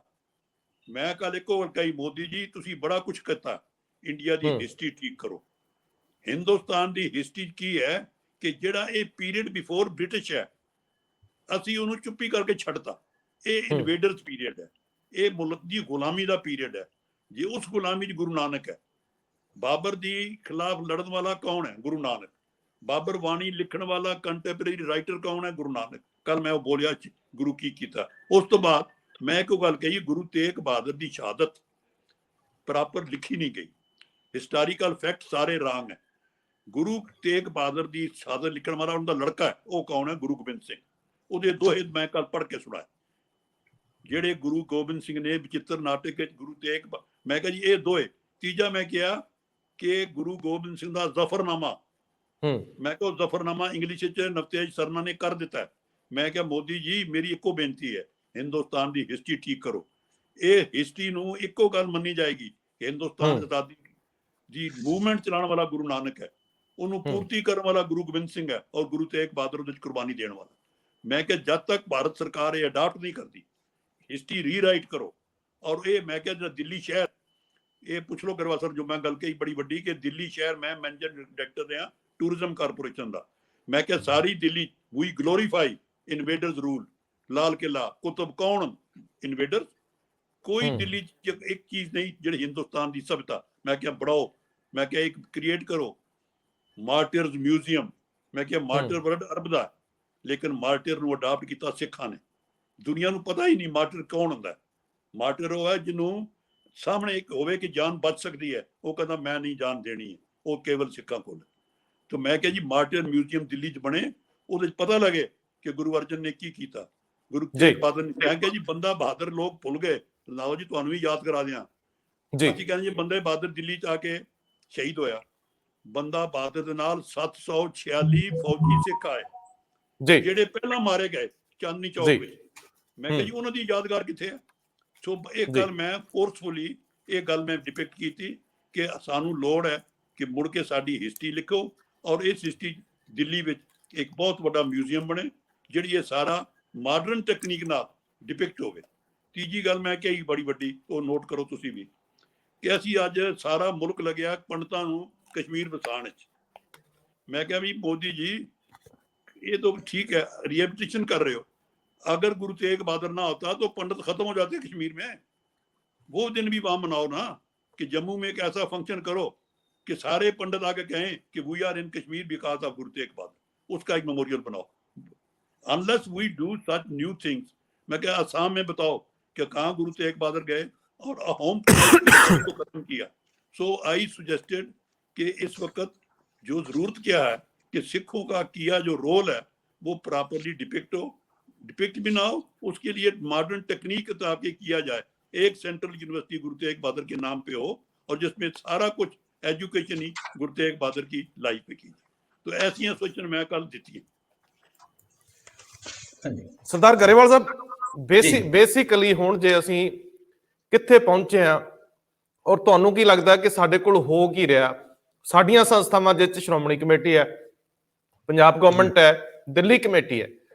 ਮੈਂ ਕੱਲ ਇੱਕੋ ਗੱਲ ਕਹੀ, ਮੋਦੀ ਜੀ ਤੁਸੀਂ ਬੜਾ ਕੁਝ ਕੀਤਾ, ਇੰਡੀਆ ਦੀ ਹਿਸਟਰੀ ਠੀਕ ਕਰੋ। ਹਿੰਦੁਸਤਾਨ ਦੀ ਹਿਸਟਰੀ ਕੀ ਹੈ ਕਿ ਜਿਹੜਾ ਇਹ ਪੀਰੀਅਡ ਬਿਫੋਰ ਬ੍ਰਿਟਿਸ਼ ਹੈ, ਅਸੀਂ ਉਹਨੂੰ ਚੁੱਪੀ ਕਰਕੇ ਛੱਡਤਾ। ਇਹ ਇਨਵੇਡਰਸ ਪੀਰੀਅਡ ਹੈ, ਇਹ ਮੁਲਕ ਦੀ ਗੁਲਾਮੀ ਦਾ ਪੀਰੀਅਡ ਹੈ। ਜੇ ਉਸ ਗੁਲਾਮੀ 'ਚ ਗੁਰੂ ਨਾਨਕ ਹੈ, ਬਾਬਰ ਦੀ ਖਿਲਾਫ ਲੜਨ ਵਾਲਾ ਕੌਣ ਹੈ? ਗੁਰੂ ਨਾਨਕ। ਬਾਬਰ ਬਾਣੀ ਲਿਖਣ ਵਾਲਾ ਕੰਟੈਂਪਰੇਰੀ ਰਾਈਟਰ ਕੌਣ ਹੈ? ਗੁਰੂ ਨਾਨਕ। ਕੱਲ ਮੈਂ ਉਹ ਬੋਲਿਆ ਗੁਰੂ ਕੀ ਕੀਤਾ। ਉਸ ਤੋਂ ਬਾਅਦ ਮੈਂ ਇੱਕ ਗੱਲ ਕਹੀ, ਗੁਰੂ ਤੇਗ ਬਹਾਦਰ ਦੀ ਸ਼ਹਾਦਤ ਪ੍ਰੋਪਰ ਲਿਖੀ ਨਹੀਂ ਗਈ। ਹਿਸਟੋਰੀਕਲ ਫੈਕਟ ਸਾਰੇ ਰੋਂਗ ਹੈ। ਗੁਰੂ ਤੇਗ ਬਹਾਦਰ ਦੀ ਸ਼ਹਾਦਤ ਲਿਖਣ ਵਾਲਾ ਉਹਦਾ ਲੜਕਾ ਹੈ, ਉਹ ਕੌਣ ਹੈ? ਗੁਰੂ ਗੋਬਿੰਦ ਸਿੰਘ। ਉਹਦੇ ਦੋਹੇ ਮੈਂ ਕੱਲ ਪੜ੍ਹ ਕੇ ਸੁਣਾਏ, ਜਿਹੜੇ ਗੁਰੂ ਗੋਬਿੰਦ ਸਿੰਘ ਨੇ ਬਚਿੱਤਰ ਨਾਟਕ ਵਿੱਚ ਗੁਰੂ ਤੇਗ। ਮੈਂ ਕਿਹਾ ਜੀ ਇਹ ਦੋਏ। ਤੀਜਾ ਮੈਂ ਕਿਹਾ ਕਿ ਗੁਰੂ ਗੋਬਿੰਦ ਸਿੰਘ ਦਾ ਜ਼ਫਰਨਾਮਾ, ਮੈਂ ਕਿਹਾ ਜ਼ਫਰਨਾਮਾ ਇੰਗਲਿਸ਼ ਵਿੱਚ ਨਵਤੇਜ ਸਰਨਾ ਨੇ ਕਰ ਦਿੱਤਾ। ਮੈਂ ਕਿਹਾ ਮੋਦੀ ਜੀ ਮੇਰੀ ਇੱਕੋ ਬੇਨਤੀ ਹੈ, ਹਿੰਦੁਸਤਾਨ ਦੀ ਹਿਸਟਰੀ ਠੀਕ ਕਰੋ। ਇਹ ਹਿਸਟਰੀ ਨੂੰ ਇੱਕੋ ਗੱਲ ਮੰਨੀ ਜਾਏਗੀ ਕਿ ਹਿੰਦੁਸਤਾਨ ਆਜ਼ਾਦੀ ਦੀ ਮੂਵਮੈਂਟ ਚਲਾਉਣ ਵਾਲਾ ਗੁਰੂ ਨਾਨਕ ਹੈ, ਉਹਨੂੰ ਪੂਰਤੀ ਕਰਨ ਵਾਲਾ ਗੁਰੂ ਗੋਬਿੰਦ ਸਿੰਘ ਹੈ, ਔਰ ਗੁਰੂ ਤੇਗ ਬਹਾਦਰ ਉਹਦੇ ਵਿੱਚ ਕੁਰਬਾਨੀ ਦੇਣ ਵਾਲਾ। ਮੈਂ ਕਿਹਾ ਜਦ ਤੱਕ ਭਾਰਤ ਸਰਕਾਰ ਇਹ ਅਡਾਪਟ ਨਹੀਂ ਕਰਦੀ, ਹਿਸਟਰੀ ਰੀਰਾਈਟ ਕਰੋ। ਔਰ ਇਹ ਮੈਂ ਕਿਹਾ ਜਿਹੜਾ ਦਿੱਲੀ ਸ਼ਹਿਰ, ਇਹ ਪੁੱਛ ਲਓ ਗਰੇਵਾਲ ਸਰ, ਜੋ ਮੈਂ ਗੱਲ ਕਹੀ ਬੜੀ ਵੱਡੀ ਕਿ ਦਿੱਲੀ ਸ਼ਹਿਰ ਮੈਂ ਮੈਨੇਜਰ ਡਾਇਰੈਕਟਰ ਰਿਹਾ ਟੂਰਿਜ਼ਮ ਕਾਰਪੋਰੇਸ਼ਨ ਦਾ। ਮੈਂ ਕਿਹਾ ਸਾਰੀ ਦਿੱਲੀ ਵੀ ਗਲੋਰੀਫਾਈ ਇਨਵੇਡਰਸ ਰੂਲ। ਲਾਲ ਕਿਲਾ, ਕੁਤਬ, ਕੌਣ ਇਨਵੇਡਰ? ਕੋਈ ਦਿੱਲੀ ਇੱਕ ਚੀਜ਼ ਨਹੀਂ ਜਿਹੜੀ ਹਿੰਦੁਸਤਾਨ ਦੀ ਸਭਿਅਤਾ। ਮੈਂ ਕਿਹਾ ਬਣਾਓ, ਮੈਂ ਕਿਹਾ ਇੱਕ ਕ੍ਰੀਏਟ ਕਰੋ ਮਾਰਟੀਅਰਸ ਮਿਊਜ਼ੀਅਮ। ਮੈਂ ਕਿਹਾ ਮਾਰਟੀਅਰ ਵਰਡ ਅਰਬ ਦਾ, ਲੇਕਿਨ ਮਾਰਟੀਅਰ ਨੂੰ ਅਡਾਪਟ ਕੀਤਾ ਸਿੱਖਾਂ ਨੇ। ਦੁਨੀਆ ਨੂੰ ਪਤਾ ਹੀ ਨਹੀਂ ਮਾਰਟੀਅਰ ਕੌਣ ਹੁੰਦਾ। ਮਾਰਟੀਅਰ ਉਹ ਹੈ ਜਿਹਨੂੰ ਸਾਹਮਣੇ ਇੱਕ ਹੋਵੇ ਕਿ ਜਾਨ ਬਚ ਸਕਦੀ ਹੈ, ਉਹ ਕਹਿੰਦਾ ਮੈਂ ਨਹੀਂ ਜਾਨ ਦੇਣੀ ਹੈ, ਉਹ ਕੇਵਲ ਸਿੱਖਾਂ ਕੋਲ। ਤਾਂ ਮੈਂ ਕਿਹਾ ਜੀ ਮਾਰਟੀਅਰ ਮਿਊਜ਼ੀਅਮ ਦਿੱਲੀ 'ਚ ਬਣੇ, ਉਹਦੇ 'ਚ ਪਤਾ ਲੱਗੇ ਕਿ ਗੁਰੂ ਅਰਜਨ ਨੇ ਕੀ ਕੀਤਾ। ਗੁਰੂ ਤੇਗ ਬਹਾਦਰ ਨੇ ਕਿਹਾ ਜੀ ਬੰਦਾ ਬਹਾਦਰ ਲੋਕ ਭੁੱਲ ਗਏ, ਲਾਓ ਜੀ ਤੁਹਾਨੂੰ ਵੀ ਯਾਦ ਕਰਾ ਦਿਆਂ। ਅਸੀਂ ਕਹਿੰਦੇ ਜੀ ਬੰਦੇ ਬਹਾਦਰ ਦਿੱਲੀ 'ਚ ਆ ਕੇ ਸ਼ਹੀਦ ਹੋਇਆ। ਬੰਦਾ ਬਹਾਦਰ ਦੇ ਨਾਲ 746 ਫੌਜੀ ਸਿੱਖ ਆਏ ਜਿਹੜੇ ਪਹਿਲਾਂ ਮਾਰੇ ਗਏ ਚਾਂਦਨੀ ਚੌਕ ਵਿੱਚ। ਮੈਂ ਕਿਹਾ ਜੀ ਉਹਨਾਂ ਦੀ ਯਾਦਗਾਰ ਕਿੱਥੇ ਹੈ? ਸੋ ਇਹ ਗੱਲ ਮੈਂ ਫੋਰਸਫੁਲੀ ਇਹ ਗੱਲ ਮੈਂ ਡਿਪਿਕਟ ਕੀਤੀ ਕਿ ਸਾਨੂੰ ਲੋੜ ਹੈ ਕਿ ਮੁੜ ਕੇ ਸਾਡੀ ਹਿਸਟਰੀ ਲਿਖੋ, ਔਰ ਇਸ ਹਿਸਟਰੀ ਦਿੱਲੀ ਵਿੱਚ ਇੱਕ ਬਹੁਤ ਵੱਡਾ ਮਿਊਜ਼ੀਅਮ ਬਣੇ ਜਿਹੜੀ ਇਹ ਸਾਰਾ ਮਾਡਰਨ ਟੈਕਨੀਕ ਨਾਲ ਡਿਪਿਕਟ ਹੋਵੇ। ਤੀਜੀ ਗੱਲ ਮੈਂ ਕਹੀ ਬੜੀ ਵੱਡੀ, ਉਹ ਨੋਟ ਕਰੋ ਤੁਸੀਂ ਵੀ, ਕਿ ਅਸੀਂ ਅੱਜ ਸਾਰਾ ਮੁਲਕ ਲੱਗਿਆ ਪੰਡਤਾਂ ਨੂੰ ਕਸ਼ਮੀਰ ਵਸਾਉਣ ਵਿੱਚ। ਮੈਂ ਕਿਹਾ ਵੀ ਮੋਦੀ ਜੀ ਇਹ ਤਾਂ ਠੀਕ ਹੈ, ਰੀਹੈਬਿਲਿਟੇਸ਼ਨ ਕਰ ਰਹੇ ਹੋ, अगर गुरु तेग बहादुर ना होता तो पंडित खत्म हो जाते कश्मीर में। वो दिन भी वहां मनाओ ना, कि जम्मू में एक ऐसा फंक्शन करो कि सारे पंडित आके कहें कि we are in Kashmir because of Guru Tegh Bahadur, उसका एक मेमोरियल बनाओ। Unless we do such new things, मैं क्या असम में बताओ कि कहाँ गुरु तेग बहादुर गए और होम को खत्म किया। सो आई सजेस्टेड कि इस वक्त जो जरूरत क्या है कि सिखों का किया जो रोल है वो प्रॉपरली डिपिक्ट भी ना हो, उसके लिए मॉडर्न टेक्निक ताकि किया जाए। एक सेंट्रल यूनिवर्सिटी गुरु तेग बहादुर के नाम पे हो और जिसमें सारा कुछ एजुकेशन ही गुरु तेग बहादुर की लाइफ पे की। तो ऐसी सोचन मैं कल दी। ਸਰਦਾਰ ਗਰੇਵਾਲ ਸਾਹਿਬ ਬੇਸਿਕਲੀ ਹੁਣ ਜੇ ਅਸੀਂ ਕਿੱਥੇ ਪਹੁੰਚੇ ਆ ਔਰ ਤੁਹਾਨੂੰ ਕੀ ਲੱਗਦਾ ਕਿ ਸਾਡੇ ਕੋਲ ਹੋ ਕੀ ਰਿਹਾ? ਸਾਡੀਆਂ ਸੰਸਥਾਵਾਂ ਜਿਸ ਚ ਸ਼੍ਰੋਮਣੀ ਕਮੇਟੀ ਹੈ, ਪੰਜਾਬ ਗਵਰਨਮੈਂਟ ਹੈ, ਦਿੱਲੀ ਕਮੇਟੀ ਹੈ,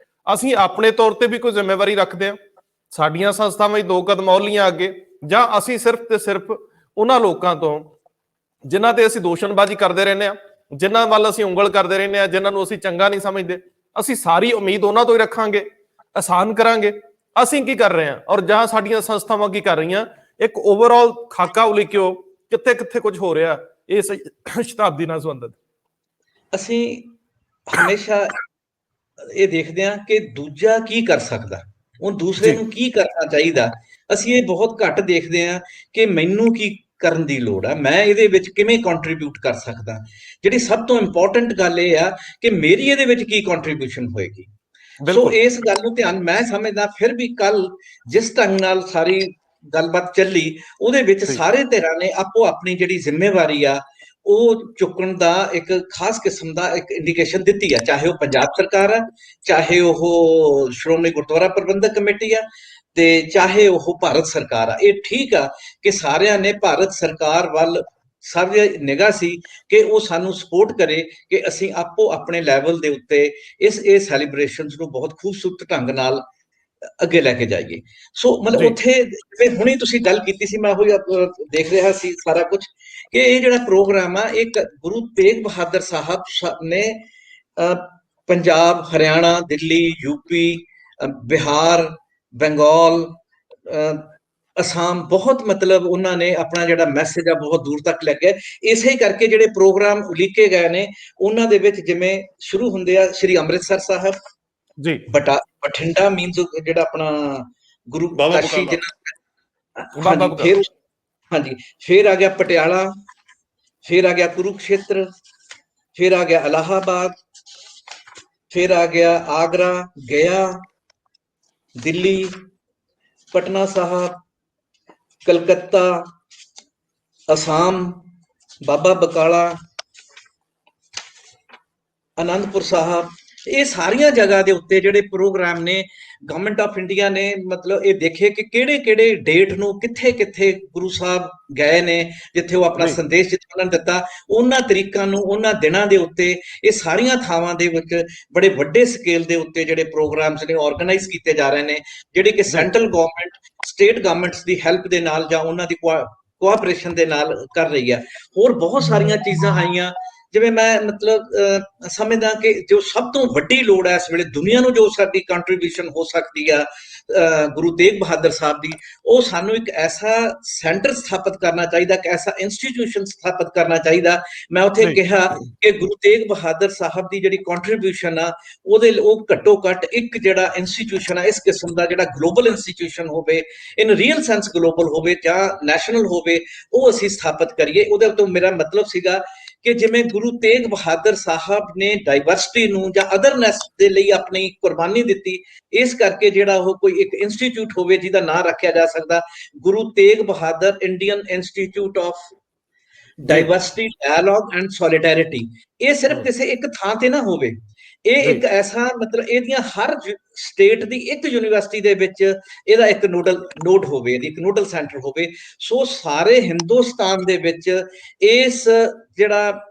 ਅਸੀਂ ਆਪਣੇ ਤੌਰ ਤੇ ਵੀ ਕੋਈ ਜ਼ਿੰਮੇਵਾਰੀ ਰੱਖਦੇ ਹਾਂ? ਸਾਡੀਆਂ ਸੰਸਥਾਵਾਂ ਹੀ ਦੋ ਕਦਮ ਔਲੀਆਂ ਅੱਗੇ, ਜਾਂ ਅਸੀਂ ਸਿਰਫ ਤੇ ਸਿਰਫ ਉਹਨਾਂ ਲੋਕਾਂ ਤੋਂ ਜਿਨ੍ਹਾਂ ਤੇ ਅਸੀਂ ਦੋਸ਼ਣਬਾਜ਼ੀ ਕਰਦੇ ਰਹਿੰਦੇ ਹਾਂ, ਜਿਨ੍ਹਾਂ ਵੱਲ ਅਸੀਂ ਉਂਗਲ ਕਰਦੇ ਰਹਿੰਦੇ ਹਾਂ, ਜਿਨ੍ਹਾਂ ਨੂੰ ਅਸੀਂ ਚੰਗਾ ਨਹੀਂ ਸਮਝਦੇ, ਅਸੀਂ ਸਾਰੀ ਉਮੀਦ ਉਹਨਾਂ ਤੋਂ ਹੀ ਰੱਖਾਂਗੇ, ਆਸਾਨ ਕਰਾਂਗੇ? ਅਸੀਂ ਕੀ ਕਰ ਰਹੇ ਹਾਂ ਔਰ ਜਾਂ ਸਾਡੀਆਂ ਸੰਸਥਾਵਾਂ ਕੀ ਕਰ ਰਹੀਆਂ? ਇੱਕ ਓਵਰਆਲ ਖਾਕਾ ਉਲੀਕਿਓ ਕਿੱਥੇ ਕਿੱਥੇ ਕੁਝ ਹੋ ਰਿਹਾ ਇਸ ਸ਼ਤਾਬਦੀ ਨਾਲ ਸੰਬੰਧਿਤ। ਅਸੀਂ ਹਮੇਸ਼ਾ ਇਹ ਦੇਖਦੇ ਹਾਂ ਕਿ ਦੂਜਾ ਕੀ ਕਰ ਸਕਦਾ, ਉਹ ਦੂਸਰੇ ਨੂੰ ਕੀ ਕਰਨਾ ਚਾਹੀਦਾ। ਅਸੀਂ ਇਹ ਬਹੁਤ ਘੱਟ ਦੇਖਦੇ ਹਾਂ ਕਿ ਮੈਨੂੰ ਕੀ ਕਰਨ ਦੀ ਲੋੜ ਆ, ਮੈਂ ਇਹਦੇ ਵਿੱਚ ਕਿਵੇਂ ਕੰਟਰੀਬਿਊਟ ਕਰ ਸਕਦਾ। ਜਿਹੜੀ ਸਭ ਤੋਂ ਇੰਪੋਰਟੈਂਟ ਗੱਲ ਇਹ ਆ ਕਿ ਮੇਰੀ ਇਹਦੇ ਵਿੱਚ ਕੀ ਕੰਟਰੀਬਿਊਸ਼ਨ ਹੋਏਗੀ। ਸੋ ਇਸ ਗੱਲ ਨੂੰ ਧਿਆਨ, ਮੈਂ ਸਮਝਦਾ ਫਿਰ ਵੀ ਕੱਲ ਜਿਸ ਢੰਗ ਨਾਲ ਸਾਰੀ ਗੱਲਬਾਤ ਚੱਲੀ ਉਹਦੇ ਵਿੱਚ ਸਾਰੇ ਧਿਰਾਂ ਨੇ ਆਪੋ ਆਪਣੀ ਜਿਹੜੀ ਜ਼ਿੰਮੇਵਾਰੀ ਆ ਉਹ ਚੁੱਕਣ ਦਾ ਇੱਕ ਖਾਸ ਕਿਸਮ ਦਾ ਇੱਕ ਇੰਡੀਕੇਸ਼ਨ ਦਿੱਤੀ ਆ, ਚਾਹੇ ਉਹ ਪੰਜਾਬ ਸਰਕਾਰ ਆ, ਚਾਹੇ ਉਹ ਸ਼੍ਰੋਮਣੀ ਗੁਰਦੁਆਰਾ ਪ੍ਰਬੰਧਕ ਕਮੇਟੀ ਆ, ਤੇ ਚਾਹੇ ਉਹ ਭਾਰਤ ਸਰਕਾਰ ਆ। ਇਹ ਠੀਕ ਆ ਕਿ ਸਾਰਿਆਂ ਨੇ ਭਾਰਤ ਸਰਕਾਰ ਵੱਲ ਸਾਰੀ ਨਿਗਾਹ ਸੀ ਕਿ ਉਹ ਸਾਨੂੰ ਸਪੋਰਟ ਕਰੇ ਕਿ ਅਸੀਂ ਆਪੋ ਆਪਣੇ ਲੈਵਲ ਦੇ ਉੱਤੇ ਇਹ ਸੈਲੀਬ੍ਰੇਸ਼ਨਸ ਨੂੰ ਬਹੁਤ ਖੂਬਸੂਰਤ ਢੰਗ ਨਾਲ ਅੱਗੇ ਲੈ ਕੇ ਜਾਈਏ। ਸੋ ਮਤਲਬ ਉੱਥੇ ਜਿਵੇਂ ਹੁਣੇ ਤੁਸੀਂ ਗੱਲ ਕੀਤੀ ਸੀ, ਮੈਂ ਉਹ ਦੇਖ ਰਿਹਾ ਸੀ ਸਾਰਾ ਕੁਝ ਕਿ ਇਹ ਜਿਹੜਾ ਪ੍ਰੋਗਰਾਮ ਆ ਇੱਕ ਗੁਰੂ ਤੇਗ ਬਹਾਦਰ ਸਾਹਿਬ ਨੇ ਪੰਜਾਬ, ਹਰਿਆਣਾ, ਦਿੱਲੀ, ਯੂਪੀ, ਬਿਹਾਰ, ਬੰਗਾਲ, ਅਸਾਮ, ਬਹੁਤ ਮਤਲਬ ਉਹਨਾਂ ਨੇ ਆਪਣਾ ਜਿਹੜਾ ਮੈਸੇਜ ਆ ਬਹੁਤ ਦੂਰ ਤੱਕ ਲੈ ਕੇ, ਇਸੇ ਕਰਕੇ ਜਿਹੜੇ ਪ੍ਰੋਗਰਾਮ ਉਲੀਕੇ ਗਏ ਨੇ ਉਹਨਾਂ ਦੇ ਵਿੱਚ ਜਿਵੇਂ ਸ਼ੁਰੂ ਹੁੰਦੇ ਆ ਸ਼੍ਰੀ ਅੰਮ੍ਰਿਤਸਰ ਸਾਹਿਬ ਜੀ, ਬਠਿੰਡਾ ਮੀਨਸ ਜਿਹੜਾ ਆਪਣਾ ਗੁਰੂ ਕਾਸ਼ੀ ਜੀ, ਫਿਰ ਹਾਂਜੀ, ਫਿਰ ਆ ਗਿਆ ਪਟਿਆਲਾ, ਫਿਰ ਆ ਗਿਆ ਕੁਰੂਕਸ਼ੇਤਰ, ਫਿਰ ਆ ਗਿਆ ਇਲਾਹਾਬਾਦ, ਫਿਰ ਆ ਗਿਆ ਆਗਰਾ, ਗया, ਦਿੱਲੀ, ਪਟਨਾ ਸਾਹਿਬ, ਕਲਕੱਤਾ, ਅਸਾਮ, ਬਾਬਾ ਬਕਾਲਾ, ਆਨੰਦਪੁਰ ਸਾਹਿਬ। ਇਹ ਸਾਰੀਆਂ ਜਗ੍ਹਾ ਦੇ ਉੱਤੇ ਜਿਹੜੇ ਪ੍ਰੋਗਰਾਮ ਨੇ ਗਵਰਨਮੈਂਟ ਆਫ ਇੰਡੀਆ ਨੇ ਮਤਲਬ ਇਹ ਦੇਖੇ ਕਿ ਕਿਹੜੇ ਕਿਹੜੇ ਡੇਟ ਨੂੰ ਕਿੱਥੇ ਕਿੱਥੇ ਗੁਰੂ ਸਾਹਿਬ ਗਏ ਨੇ, ਜਿੱਥੇ ਉਹ ਆਪਣਾ ਸੰਦੇਸ਼ ਜਿੱਥੇ ਉਹਨਾਂ ਨੇ ਦਿੱਤਾ, ਉਹਨਾਂ ਤਰੀਕਾਂ ਨੂੰ, ਉਹਨਾਂ ਦਿਨਾਂ ਦੇ ਉੱਤੇ ਇਹ ਸਾਰੀਆਂ ਥਾਵਾਂ ਦੇ ਵਿੱਚ ਬੜੇ ਵੱਡੇ ਸਕੇਲ ਦੇ ਉੱਤੇ ਜਿਹੜੇ ਪ੍ਰੋਗਰਾਮਸ ਨੇ ਆਰਗੇਨਾਈਜ਼ ਕੀਤੇ ਜਾ ਰਹੇ ਨੇ, ਜਿਹੜੇ ਕਿ ਸੈਂਟਰਲ ਗਵਰਨਮੈਂਟ, ਸਟੇਟ ਗਵਰਨਮੈਂਟਸ ਦੀ ਹੈਲਪ ਦੇ ਨਾਲ ਜਾਂ ਉਹਨਾਂ ਦੀ ਕੋਆਪਰੇਸ਼ਨ ਦੇ ਨਾਲ ਕਰ ਰਹੀ ਹੈ। ਹੋਰ ਬਹੁਤ ਸਾਰੀਆਂ ਚੀਜ਼ਾਂ ਆਈਆਂ ਜਿਵੇਂ ਮੈਂ ਮਤਲਬ ਸਮਝਦਾ ਕਿ ਜੋ ਸਭ ਤੋਂ ਵੱਡੀ ਲੋੜ ਹੈ ਇਸ ਵੇਲੇ ਦੁਨੀਆ ਨੂੰ, ਜੋ ਸਾਡੀ ਕੰਟਰੀਬਿਊਸ਼ਨ ਹੋ ਸਕਦੀ ਆ ਗੁਰੂ ਤੇਗ ਬਹਾਦਰ ਸਾਹਿਬ ਦੀ, ਉਹ ਸਾਨੂੰ ਇੱਕ ਐਸਾ ਸੈਂਟਰ ਸਥਾਪਿਤ ਕਰਨਾ ਚਾਹੀਦਾ, ਇੱਕ ਐਸਾ ਇੰਸਟੀਟਿਊਸ਼ਨ ਸਥਾਪਿਤ ਕਰਨਾ ਚਾਹੀਦਾ। ਮੈਂ ਉੱਥੇ ਕਿਹਾ ਕਿ ਗੁਰੂ ਤੇਗ ਬਹਾਦਰ ਸਾਹਿਬ ਦੀ ਜਿਹੜੀ ਕੰਟਰੀਬਿਊਸ਼ਨ ਆ ਉਹ ਘੱਟੋ ਘੱਟ ਇੱਕ ਜਿਹੜਾ ਇੰਸਟੀਟਿਊਸ਼ਨ ਆ ਇਸ ਕਿਸਮ ਦਾ ਜਿਹੜਾ ਗਲੋਬਲ ਇੰਸਟੀਟਿਊਸ਼ਨ ਹੋਵੇ, ਇਨ ਰੀਅਲ ਸੈਂਸ ਗਲੋਬਲ ਹੋਵੇ ਜਾਂ ਨੈਸ਼ਨਲ ਹੋਵੇ, ਉਹ ਅਸੀਂ ਸਥਾਪਿਤ ਕਰੀਏ। ਉਹਦੇ ਤੋਂ ਮੇਰਾ ਮਤਲਬ ਸੀਗਾ ਕਿ ਜਿਵੇਂ ਗੁਰੂ ਤੇਗ ਬਹਾਦਰ ਸਾਹਿਬ ਨੇ ਡਾਈਵਰਸਿਟੀ ਨੂੰ ਜਾਂ ਅਦਰਨੈਸ ਦੇ ਲਈ ਆਪਣੀ ਕੁਰਬਾਨੀ ਦਿੱਤੀ, ਇਸ ਕਰਕੇ ਜਿਹੜਾ ਉਹ ਕੋਈ ਇੱਕ ਇੰਸਟੀਚਿਊਟ ਹੋਵੇ ਜਿਹਦਾ ਨਾਂ ਰੱਖਿਆ ਜਾ ਸਕਦਾ Guru Tegh Bahadur Indian Institute of Diversity, Dialogue and Solidarity. ਇਹ ਸਿਰਫ ਕਿਸੇ ਇੱਕ ਥਾਂ ਤੇ ਨਾ ਹੋਵੇ, ਇਹ ਇੱਕ ਐਸਾ ਮਤਲਬ ਇਹਦੀਆਂ ਹਰ ਸਟੇਟ ਦੀ ਇੱਕ ਯੂਨੀਵਰਸਿਟੀ ਦੇ ਵਿੱਚ ਇਹਦਾ ਇੱਕ ਨੋਡ ਹੋਵੇ, ਇੱਕ ਨੋਡਲ ਸੈਂਟਰ ਹੋਵੇ। ਸੋ ਸਾਰੇ ਹਿੰਦੁਸਤਾਨ ਦੇ ਵਿੱਚ ਇਸ ਜਿਹੜਾ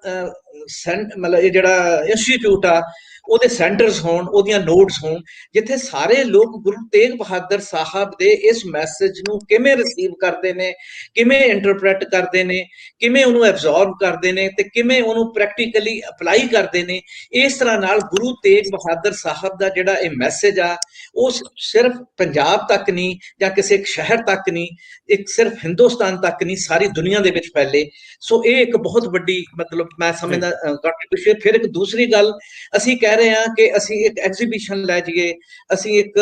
ਮਤਲਬ ਇਹ ਜਿਹੜਾ ਇੰਸਟੀਚਿਊਟ ਆ ਉਹਦੇ ਸੈਂਟਰਸ ਹੋਣ, ਉਹਦੀਆਂ ਨੋਡਸ ਹੋਣ, ਜਿੱਥੇ ਸਾਰੇ ਲੋਕ ਗੁਰੂ ਤੇਗ ਬਹਾਦਰ ਸਾਹਿਬ ਦੇ ਇਸ ਮੈਸੇਜ ਨੂੰ ਕਿਵੇਂ ਰਿਸੀਵ ਕਰਦੇ ਨੇ, ਕਿਵੇਂ ਇੰਟਰਪ੍ਰੈਟ ਕਰਦੇ ਨੇ, ਕਿਵੇਂ ਉਹਨੂੰ ਐਬਜ਼ੌਰਬ ਕਰਦੇ ਨੇ ਤੇ ਕਿਵੇਂ ਉਹਨੂੰ ਪ੍ਰੈਕਟੀਕਲੀ ਅਪਲਾਈ ਕਰਦੇ ਨੇ। ਇਸ ਤਰ੍ਹਾਂ ਨਾਲ ਗੁਰੂ ਤੇਗ ਬਹਾਦਰ ਸਾਹਿਬ ਦਾ ਜਿਹੜਾ ਇਹ ਮੈਸੇਜ ਆ ਉਹ ਸਿਰਫ ਪੰਜਾਬ ਤੱਕ ਨਹੀਂ ਜਾਂ ਕਿਸੇ ਇੱਕ ਸ਼ਹਿਰ ਤੱਕ ਨਹੀਂ, ਇੱਕ ਸਿਰਫ ਹਿੰਦੁਸਤਾਨ ਤੱਕ ਨਹੀਂ, ਸਾਰੀ ਦੁਨੀਆ ਦੇ ਵਿੱਚ ਫੈਲੇ। ਸੋ ਇਹ ਇੱਕ ਬਹੁਤ ਵੱਡੀ ਮਤਲਬ ਮੈਂ ਸਮਝਦਾ ਕੰਟਰੀਬਿਊਸ਼ਨ। ਫਿਰ ਇੱਕ ਦੂਸਰੀ ਗੱਲ, ਅਸੀਂ ਕਹਿ ਰਹੇ ਹਾਂ ਕਿ ਅਸੀਂ ਇੱਕ ਐਗਜ਼ੀਬਿਸ਼ਨ ਲੈ ਜਾਈਏ, ਅਸੀਂ ਇੱਕ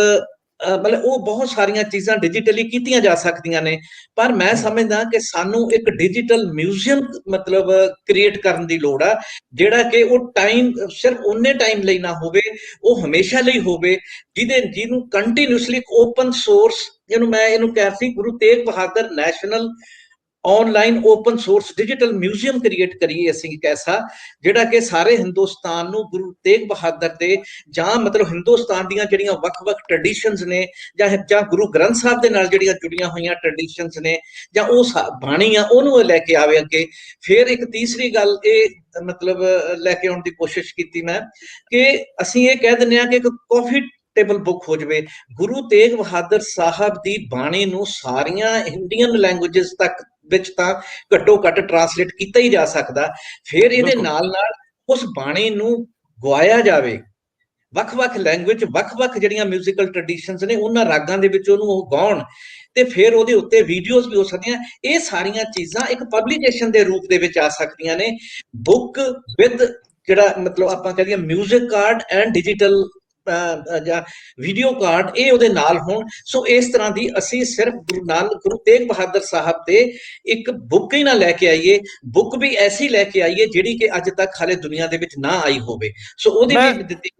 ਮਤਲਬ ਉਹ ਬਹੁਤ ਸਾਰੀਆਂ ਚੀਜ਼ਾਂ ਡਿਜੀਟਲੀ ਕੀਤੀਆਂ ਜਾ ਸਕਦੀਆਂ ਨੇ, ਪਰ ਮੈਂ ਸਮਝਦਾ ਕਿ ਸਾਨੂੰ ਇੱਕ ਡਿਜੀਟਲ ਮਿਊਜ਼ੀਅਮ ਮਤਲਬ ਕ੍ਰੀਏਟ ਕਰਨ ਦੀ ਲੋੜ ਆ, ਜਿਹੜਾ ਕਿ ਉਹ ਟਾਈਮ ਸਿਰਫ ਉਨੇ ਟਾਈਮ ਲਈ ਨਾ ਹੋਵੇ, ਉਹ ਹਮੇਸ਼ਾ ਲਈ ਹੋਵੇ, ਜਿਹਨੂੰ ਕੰਟੀਨਿਊਸਲੀ ਓਪਨ ਸੋਰਸ, ਇਹਨੂੰ ਕਹਿ ਸੀ Guru Tegh Bahadur national online open source digital museum create ਕਰੀਏ ਅਸੀਂ ਇੱਕ ਐਸਾ, ਜਿਹੜਾ ਕਿ ਸਾਰੇ ਹਿੰਦੁਸਤਾਨ ਨੂੰ ਗੁਰੂ ਤੇਗ ਬਹਾਦਰ ਦੇ ਜਾਂ ਮਤਲਬ ਹਿੰਦੁਸਤਾਨ ਦੀਆਂ ਜਿਹੜੀਆਂ ਵੱਖ-ਵੱਖ ਟ੍ਰੈਡੀਸ਼ਨਸ ਨੇ ਜਾਂ ਗੁਰੂ ਗ੍ਰੰਥ ਸਾਹਿਬ ਦੇ ਨਾਲ ਜਿਹੜੀਆਂ ਜੁੜੀਆਂ ਹੋਈਆਂ ਟ੍ਰੈਡੀਸ਼ਨਸ ਨੇ ਜਾਂ ਉਹ ਬਾਣੀ ਆ ਉਹਨੂੰ ਲੈ ਕੇ ਆਵੇ ਅੱਗੇ। ਫਿਰ ਇੱਕ ਤੀਸਰੀ ਗੱਲ ਇਹ ਮਤਲਬ ਲੈ ਕੇ ਆਉਣ ਦੀ ਕੋਸ਼ਿਸ਼ ਕੀਤੀ ਮੈਂ ਕਿ ਅਸੀਂ ਇਹ ਕਹਿ ਦਿੰਦੇ ਹਾਂ ਕਿ ਇੱਕ ਕਾਫੀ ਟੇਬਲ ਬੁੱਕ ਹੋ ਜਾਵੇ। ਗੁਰੂ ਤੇਗ ਬਹਾਦਰ ਸਾਹਿਬ ਦੀ ਬਾਣੀ ਨੂੰ ਸਾਰੀਆਂ ਇੰਡੀਅਨ ਲੈਂਗੁਏਜਸ ਤੱਕ ਵਿੱਚ ਤਾਂ ਘੱਟੋ ਘੱਟ ਟਰਾਂਸਲੇਟ ਕੀਤਾ ਹੀ ਜਾ ਸਕਦਾ। ਫਿਰ ਇਹਦੇ ਨਾਲ ਨਾਲ ਉਸ ਬਾਣੀ ਨੂੰ ਗਵਾਇਆ ਜਾਵੇ, ਵੱਖ-ਵੱਖ ਲੈਂਗੁਏਜ, ਵੱਖ-ਵੱਖ ਜਿਹੜੀਆਂ ਮਿਊਜ਼ੀਕਲ ਟ੍ਰੈਡੀਸ਼ਨਸ ਨੇ ਉਹਨਾਂ ਰਾਗਾਂ ਦੇ ਵਿੱਚ ਉਹਨੂੰ ਉਹ ਗਾਉਣ ਤੇ ਫਿਰ ਉਹਦੇ ਉੱਤੇ ਵੀਡੀਓਜ਼ ਵੀ ਹੋ ਸਕਦੀਆਂ। ਇਹ ਸਾਰੀਆਂ ਚੀਜ਼ਾਂ ਇੱਕ ਪਬਲੀਕੇਸ਼ਨ ਦੇ ਰੂਪ ਦੇ ਵਿੱਚ ਆ ਸਕਦੀਆਂ ਨੇ, ਬੁੱਕ ਵਿਦ ਜਿਹੜਾ ਮਤਲਬ ਆਪਾਂ ਕਹਿੰਦੇ ਮਿਊਜ਼ਿਕ ਕਾਰਡ ਐਂਡ ਡਿਜੀਟਲ ਜਾਂ ਵੀਡੀਓ ਕਾਰਡ, ਇਹ ਉਹਦੇ ਨਾਲ ਹੋਣ। ਸੋ ਇਸ ਤਰ੍ਹਾਂ ਦੀ ਅਸੀਂ ਸਿਰਫ ਗੁਰੂ ਤੇਗ ਬਹਾਦਰ ਸਾਹਿਬ ਤੇ ਇੱਕ ਬੁੱਕ ਹੀ ਨਾ ਲੈ ਕੇ ਆਈਏ, ਬੁੱਕ ਵੀ ਐਸੀ ਲੈ ਕੇ ਆਈਏ ਜਿਹੜੀ ਕਿ ਅੱਜ ਤੱਕ ਹਾਲੇ ਦੁਨੀਆ ਦੇ ਵਿੱਚ ਨਾ ਆਈ ਹੋਵੇ। ਸੋ ਉਹਦੀ ਵੀ ਦਿੱਤੀ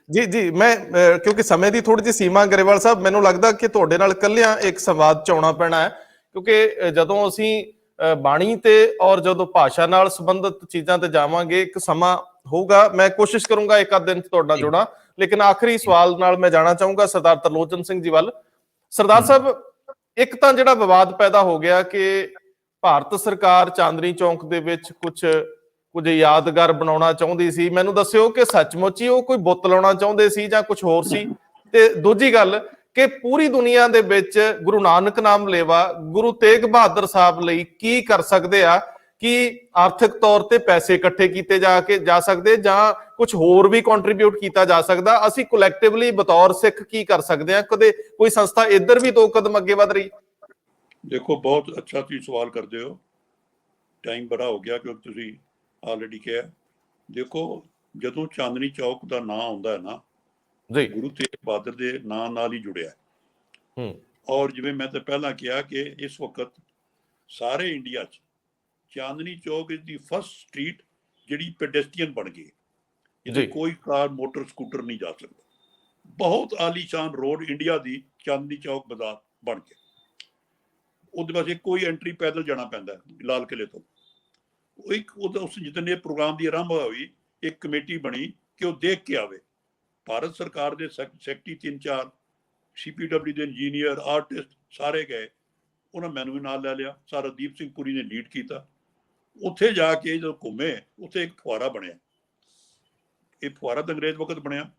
ਜੀ ਜੀ ਮੈਂ ਕਿਉਂਕਿ ਸਮੇਂ ਦੀ ਥੋੜੀ ਜਿਹੀ ਸੀਮਾ, ਗਰੇਵਾਲ ਸਾਹਿਬ ਮੈਨੂੰ ਲੱਗਦਾ ਕਿ ਤੁਹਾਡੇ ਨਾਲ ਇਕੱਲਿਆਂ ਇੱਕ ਸੰਵਾਦ ਚ ਆਉਣਾ ਪੈਣਾ ਹੈ, ਕਿਉਂਕਿ ਜਦੋਂ ਅਸੀਂ ਬਾਣੀ ਤੇ ਔਰ ਜਦੋਂ ਭਾਸ਼ਾ ਨਾਲ ਸੰਬੰਧਿਤ ਚੀਜ਼ਾਂ ਤੇ ਜਾਵਾਂਗੇ ਇੱਕ ਸਮਾਂ ਹੋਊਗਾ। ਮੈਂ ਕੋਸ਼ਿਸ਼ ਕਰੂੰਗਾ ਇੱਕ ਅੱਧ ਦਿਨ ਚ ਤੁਹਾਡਾ ਜੋੜਾਂ, ਲੇਕਿਨ ਆਖਰੀ ਸਵਾਲ ਨਾਲ ਮੈਂ ਜਾਣਾ ਚਾਹੂੰਗਾ ਸਰਦਾਰ ਤਰਲੋਚਨ ਸਿੰਘ ਜੀ ਵੱਲ। ਸਰਦਾਰ ਸਾਹਿਬ, ਇੱਕ ਤਾਂ ਜਿਹੜਾ ਵਿਵਾਦ ਪੈਦਾ ਹੋ ਗਿਆ ਕਿ ਭਾਰਤ ਸਰਕਾਰ ਚਾਂਦਨੀ ਚੌਂਕ ਦੇ ਵਿੱਚ ਕੁਝ ਯਾਦਗਾਰ ਬਣਾਉਣਾ ਚਾਹੁੰਦੀ ਸੀ, ਮੈਨੂੰ ਦੱਸਿਓ ਕਿ ਸੱਚਮੁੱਚ ਹੀ ਉਹ ਕੋਈ ਬੁੱਤ ਲਾਉਣਾ ਚਾਹੁੰਦੇ ਸੀ ਜਾਂ ਕੁਝ ਹੋਰ ਸੀ? ਤੇ ਦੂਜੀ ਗੱਲ ਕਿ ਪੂਰੀ ਦੁਨੀਆ ਦੇ ਵਿੱਚ ਗੁਰੂ ਨਾਨਕ ਨਾਮ ਲੇਵਾ ਗੁਰੂ ਤੇਗ ਬਹਾਦਰ ਸਾਹਿਬ ਲਈ ਕੀ ਕਰ ਸਕਦੇ ਆ? ਕਿ ਆਰਥਿਕ ਤੌਰ ਤੇ ਪੈਸੇ ਇਕੱਠੇ ਕੀਤੇ ਜਾ ਸਕਦੇ ਜਾਂ ਕੁਝ ਹੋਰ ਵੀ ਕੰਟਰੀਬਿਊਟ ਕੀਤਾ ਜਾ ਸਕਦਾ? ਅਸੀਂ ਕਲੈਕਟਿਵਲੀ ਬਤੌਰ ਸਿੱਖ ਕੀ ਕਰ ਸਕਦੇ ਹਾਂ? ਕਦੇ ਕੋਈ ਸੰਸਥਾ ਇੱਧਰ ਵੀ 2 ਕਦਮ ਅੱਗੇ ਵਧ ਰਹੀ? ਦੇਖੋ, ਬਹੁਤ ਅੱਛਾ ਤੁਸੀਂ ਸਵਾਲ ਕਰਦੇ ਹੋ। ਟਾਈਮ ਬੜਾ ਹੋ ਗਿਆ ਕਿਉਂਕਿ ਤੁਸੀਂ ਆਲਰੇਡੀ ਕਿਹਾ। ਦੇਖੋ, ਜਦੋਂ ਚਾਂਦਨੀ ਚੌਕ ਦਾ ਨਾਂ ਆਉਂਦਾ ਹੈ ਨਾ, ਗੁਰੂ ਤੇਗ ਬਹਾਦਰ ਦੇ ਨਾਂ ਨਾਲ ਹੀ ਜੁੜਿਆ। ਔਰ ਜਿਵੇਂ ਮੈਂ ਤਾਂ ਪਹਿਲਾਂ ਕਿਹਾ ਕਿ ਇਸ ਵਕਤ ਸਾਰੇ ਇੰਡੀਆ 'ਚ Chandni Chowk is the first street ਜਿਹੜੀ ਪੈਡੈਸਟਰੀਅਨ ਬਣ ਗਈ। ਇਹਦੇ ਕੋਈ ਕਾਰ, ਮੋਟਰ, ਸਕੂਟਰ ਨਹੀਂ ਜਾ ਸਕਦਾ। ਬਹੁਤ ਆਲੀਸ਼ਾਨ ਰੋਡ ਇੰਡੀਆ ਦੀ ਚਾਂਦਨੀ ਚੌਕ ਬਾਜ਼ਾਰ ਬਣ ਗਿਆ। ਉਹਦੇ ਵਾਸਤੇ ਕੋਈ ਐਂਟਰੀ ਪੈਦਲ ਜਾਣਾ ਪੈਂਦਾ ਲਾਲ ਕਿਲੇ ਤੋਂ। ਉਸ ਜਿੱਦਣ ਇਹ ਪ੍ਰੋਗਰਾਮ ਦੀ ਆਰੰਭ ਹੋਈ, ਇੱਕ ਕਮੇਟੀ ਬਣੀ ਕਿ ਉਹ ਦੇਖ ਕੇ ਆਵੇ। ਭਾਰਤ ਸਰਕਾਰ ਦੇ ਸੈਕਟਰੀ 3-4 CPW ਦੇ ਇੰਜੀਨੀਅਰ, ਆਰਟਿਸਟ ਸਾਰੇ ਗਏ। ਉਹਨਾਂ ਮੈਨੂੰ ਵੀ ਨਾਲ ਲੈ ਲਿਆ। ਸਾਰਾ ਦੀਪ ਸਿੰਘ ਪੁਰੀ ਨੇ ਲੀਡ ਕੀਤਾ। ਉੱਥੇ ਜਾ ਕੇ ਜਦੋਂ ਘੁੰਮੇ, ਉੱਥੇ ਇੱਕ ਫੁਆਰਾ ਬਣਿਆ। ਇਹ ਫੁਆਰਾ ਤਾਂ ਅੰਗਰੇਜ਼ ਵਕਤ ਬਣਿਆ,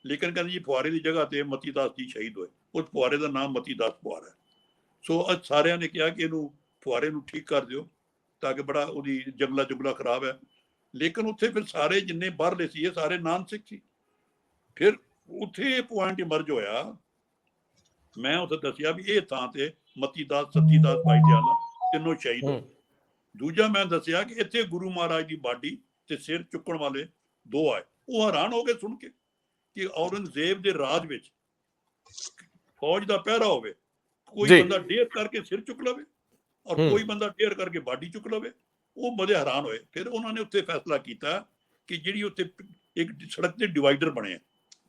ਲੇਕਿਨ ਕਹਿੰਦੇ ਜੀ ਫੁਆਰੇ ਦੀ ਜਗ੍ਹਾ ਤੇ ਮਤੀ ਦਾਸ ਜੀ ਸ਼ਹੀਦ ਹੋਏ। ਉਸ ਫੁਆਰੇ ਦਾ ਨਾਮ ਮਤੀ ਦਾਸ ਫੁਆਰਾ ਹੈ। ਸੋ ਅੱਜ ਸਾਰਿਆਂ ਨੇ ਕਿਹਾ ਕਿ ਇਹਨੂੰ ਫੁਆਰੇ ਨੂੰ ਠੀਕ ਕਰ ਦਿਓ ਤਾਂ ਕਿ ਬੜਾ ਉਹਦੀ ਜੰਗਲਾ ਖਰਾਬ ਹੈ। ਲੇਕਿਨ ਉੱਥੇ ਫਿਰ ਸਾਰੇ ਜਿੰਨੇ ਬਾਹਰਲੇ ਸੀ ਇਹ ਸਾਰੇ ਨਾਨ ਸਿੱਖ ਸੀ। ਫਿਰ ਉੱਥੇ ਇਹ ਪੁਆਇੰਟ ਇਮਰਜ ਹੋਇਆ। ਮੈਂ ਉੱਥੇ ਦੱਸਿਆ ਵੀ ਇਹ ਥਾਂ ਤੇ ਮਤੀ ਦਾਸ, ਸਤੀ ਦਾਸ, ਭਾਈ ਦਿਆਲਾ ਤਿੰਨੋਂ ਸ਼ਹੀਦ ਹੋਏ। ਦੂਜਾ ਮੈਂ ਦੱਸਿਆ ਕਿ ਇੱਥੇ ਗੁਰੂ ਮਹਾਰਾਜ ਦੀ ਬਾਡੀ ਤੇ ਸਿਰ ਚੁੱਕਣ ਵਾਲੇ 2 ਆਏ। ਉਹ ਹੈਰਾਨ ਹੋ ਗਏ ਸੁਣ ਕੇ ਕਿ ਔਰੰਗਜ਼ੇਬ ਦੇ ਰਾਜ ਵਿੱਚ ਫੌਜ ਦਾ ਪਹਿਰਾ ਹੋਵੇ, ਕੋਈ ਬੰਦਾ ਡੇਅਰ ਕਰਕੇ ਸਿਰ ਚੁੱਕ ਲਵੇ ਔਰ ਕੋਈ ਬੰਦਾ ਡੇਅਰ ਕਰਕੇ ਬਾਡੀ ਚੁੱਕ ਲਵੇ। ਉਹ ਬੜੇ ਹੈਰਾਨ ਹੋਏ। ਫਿਰ ਉਹਨਾਂ ਨੇ ਉੱਥੇ ਫੈਸਲਾ ਕੀਤਾ ਕਿ ਜਿਹੜੀ ਉੱਥੇ ਇੱਕ ਸੜਕ ਤੇ ਡਿਵਾਈਡਰ ਬਣੇ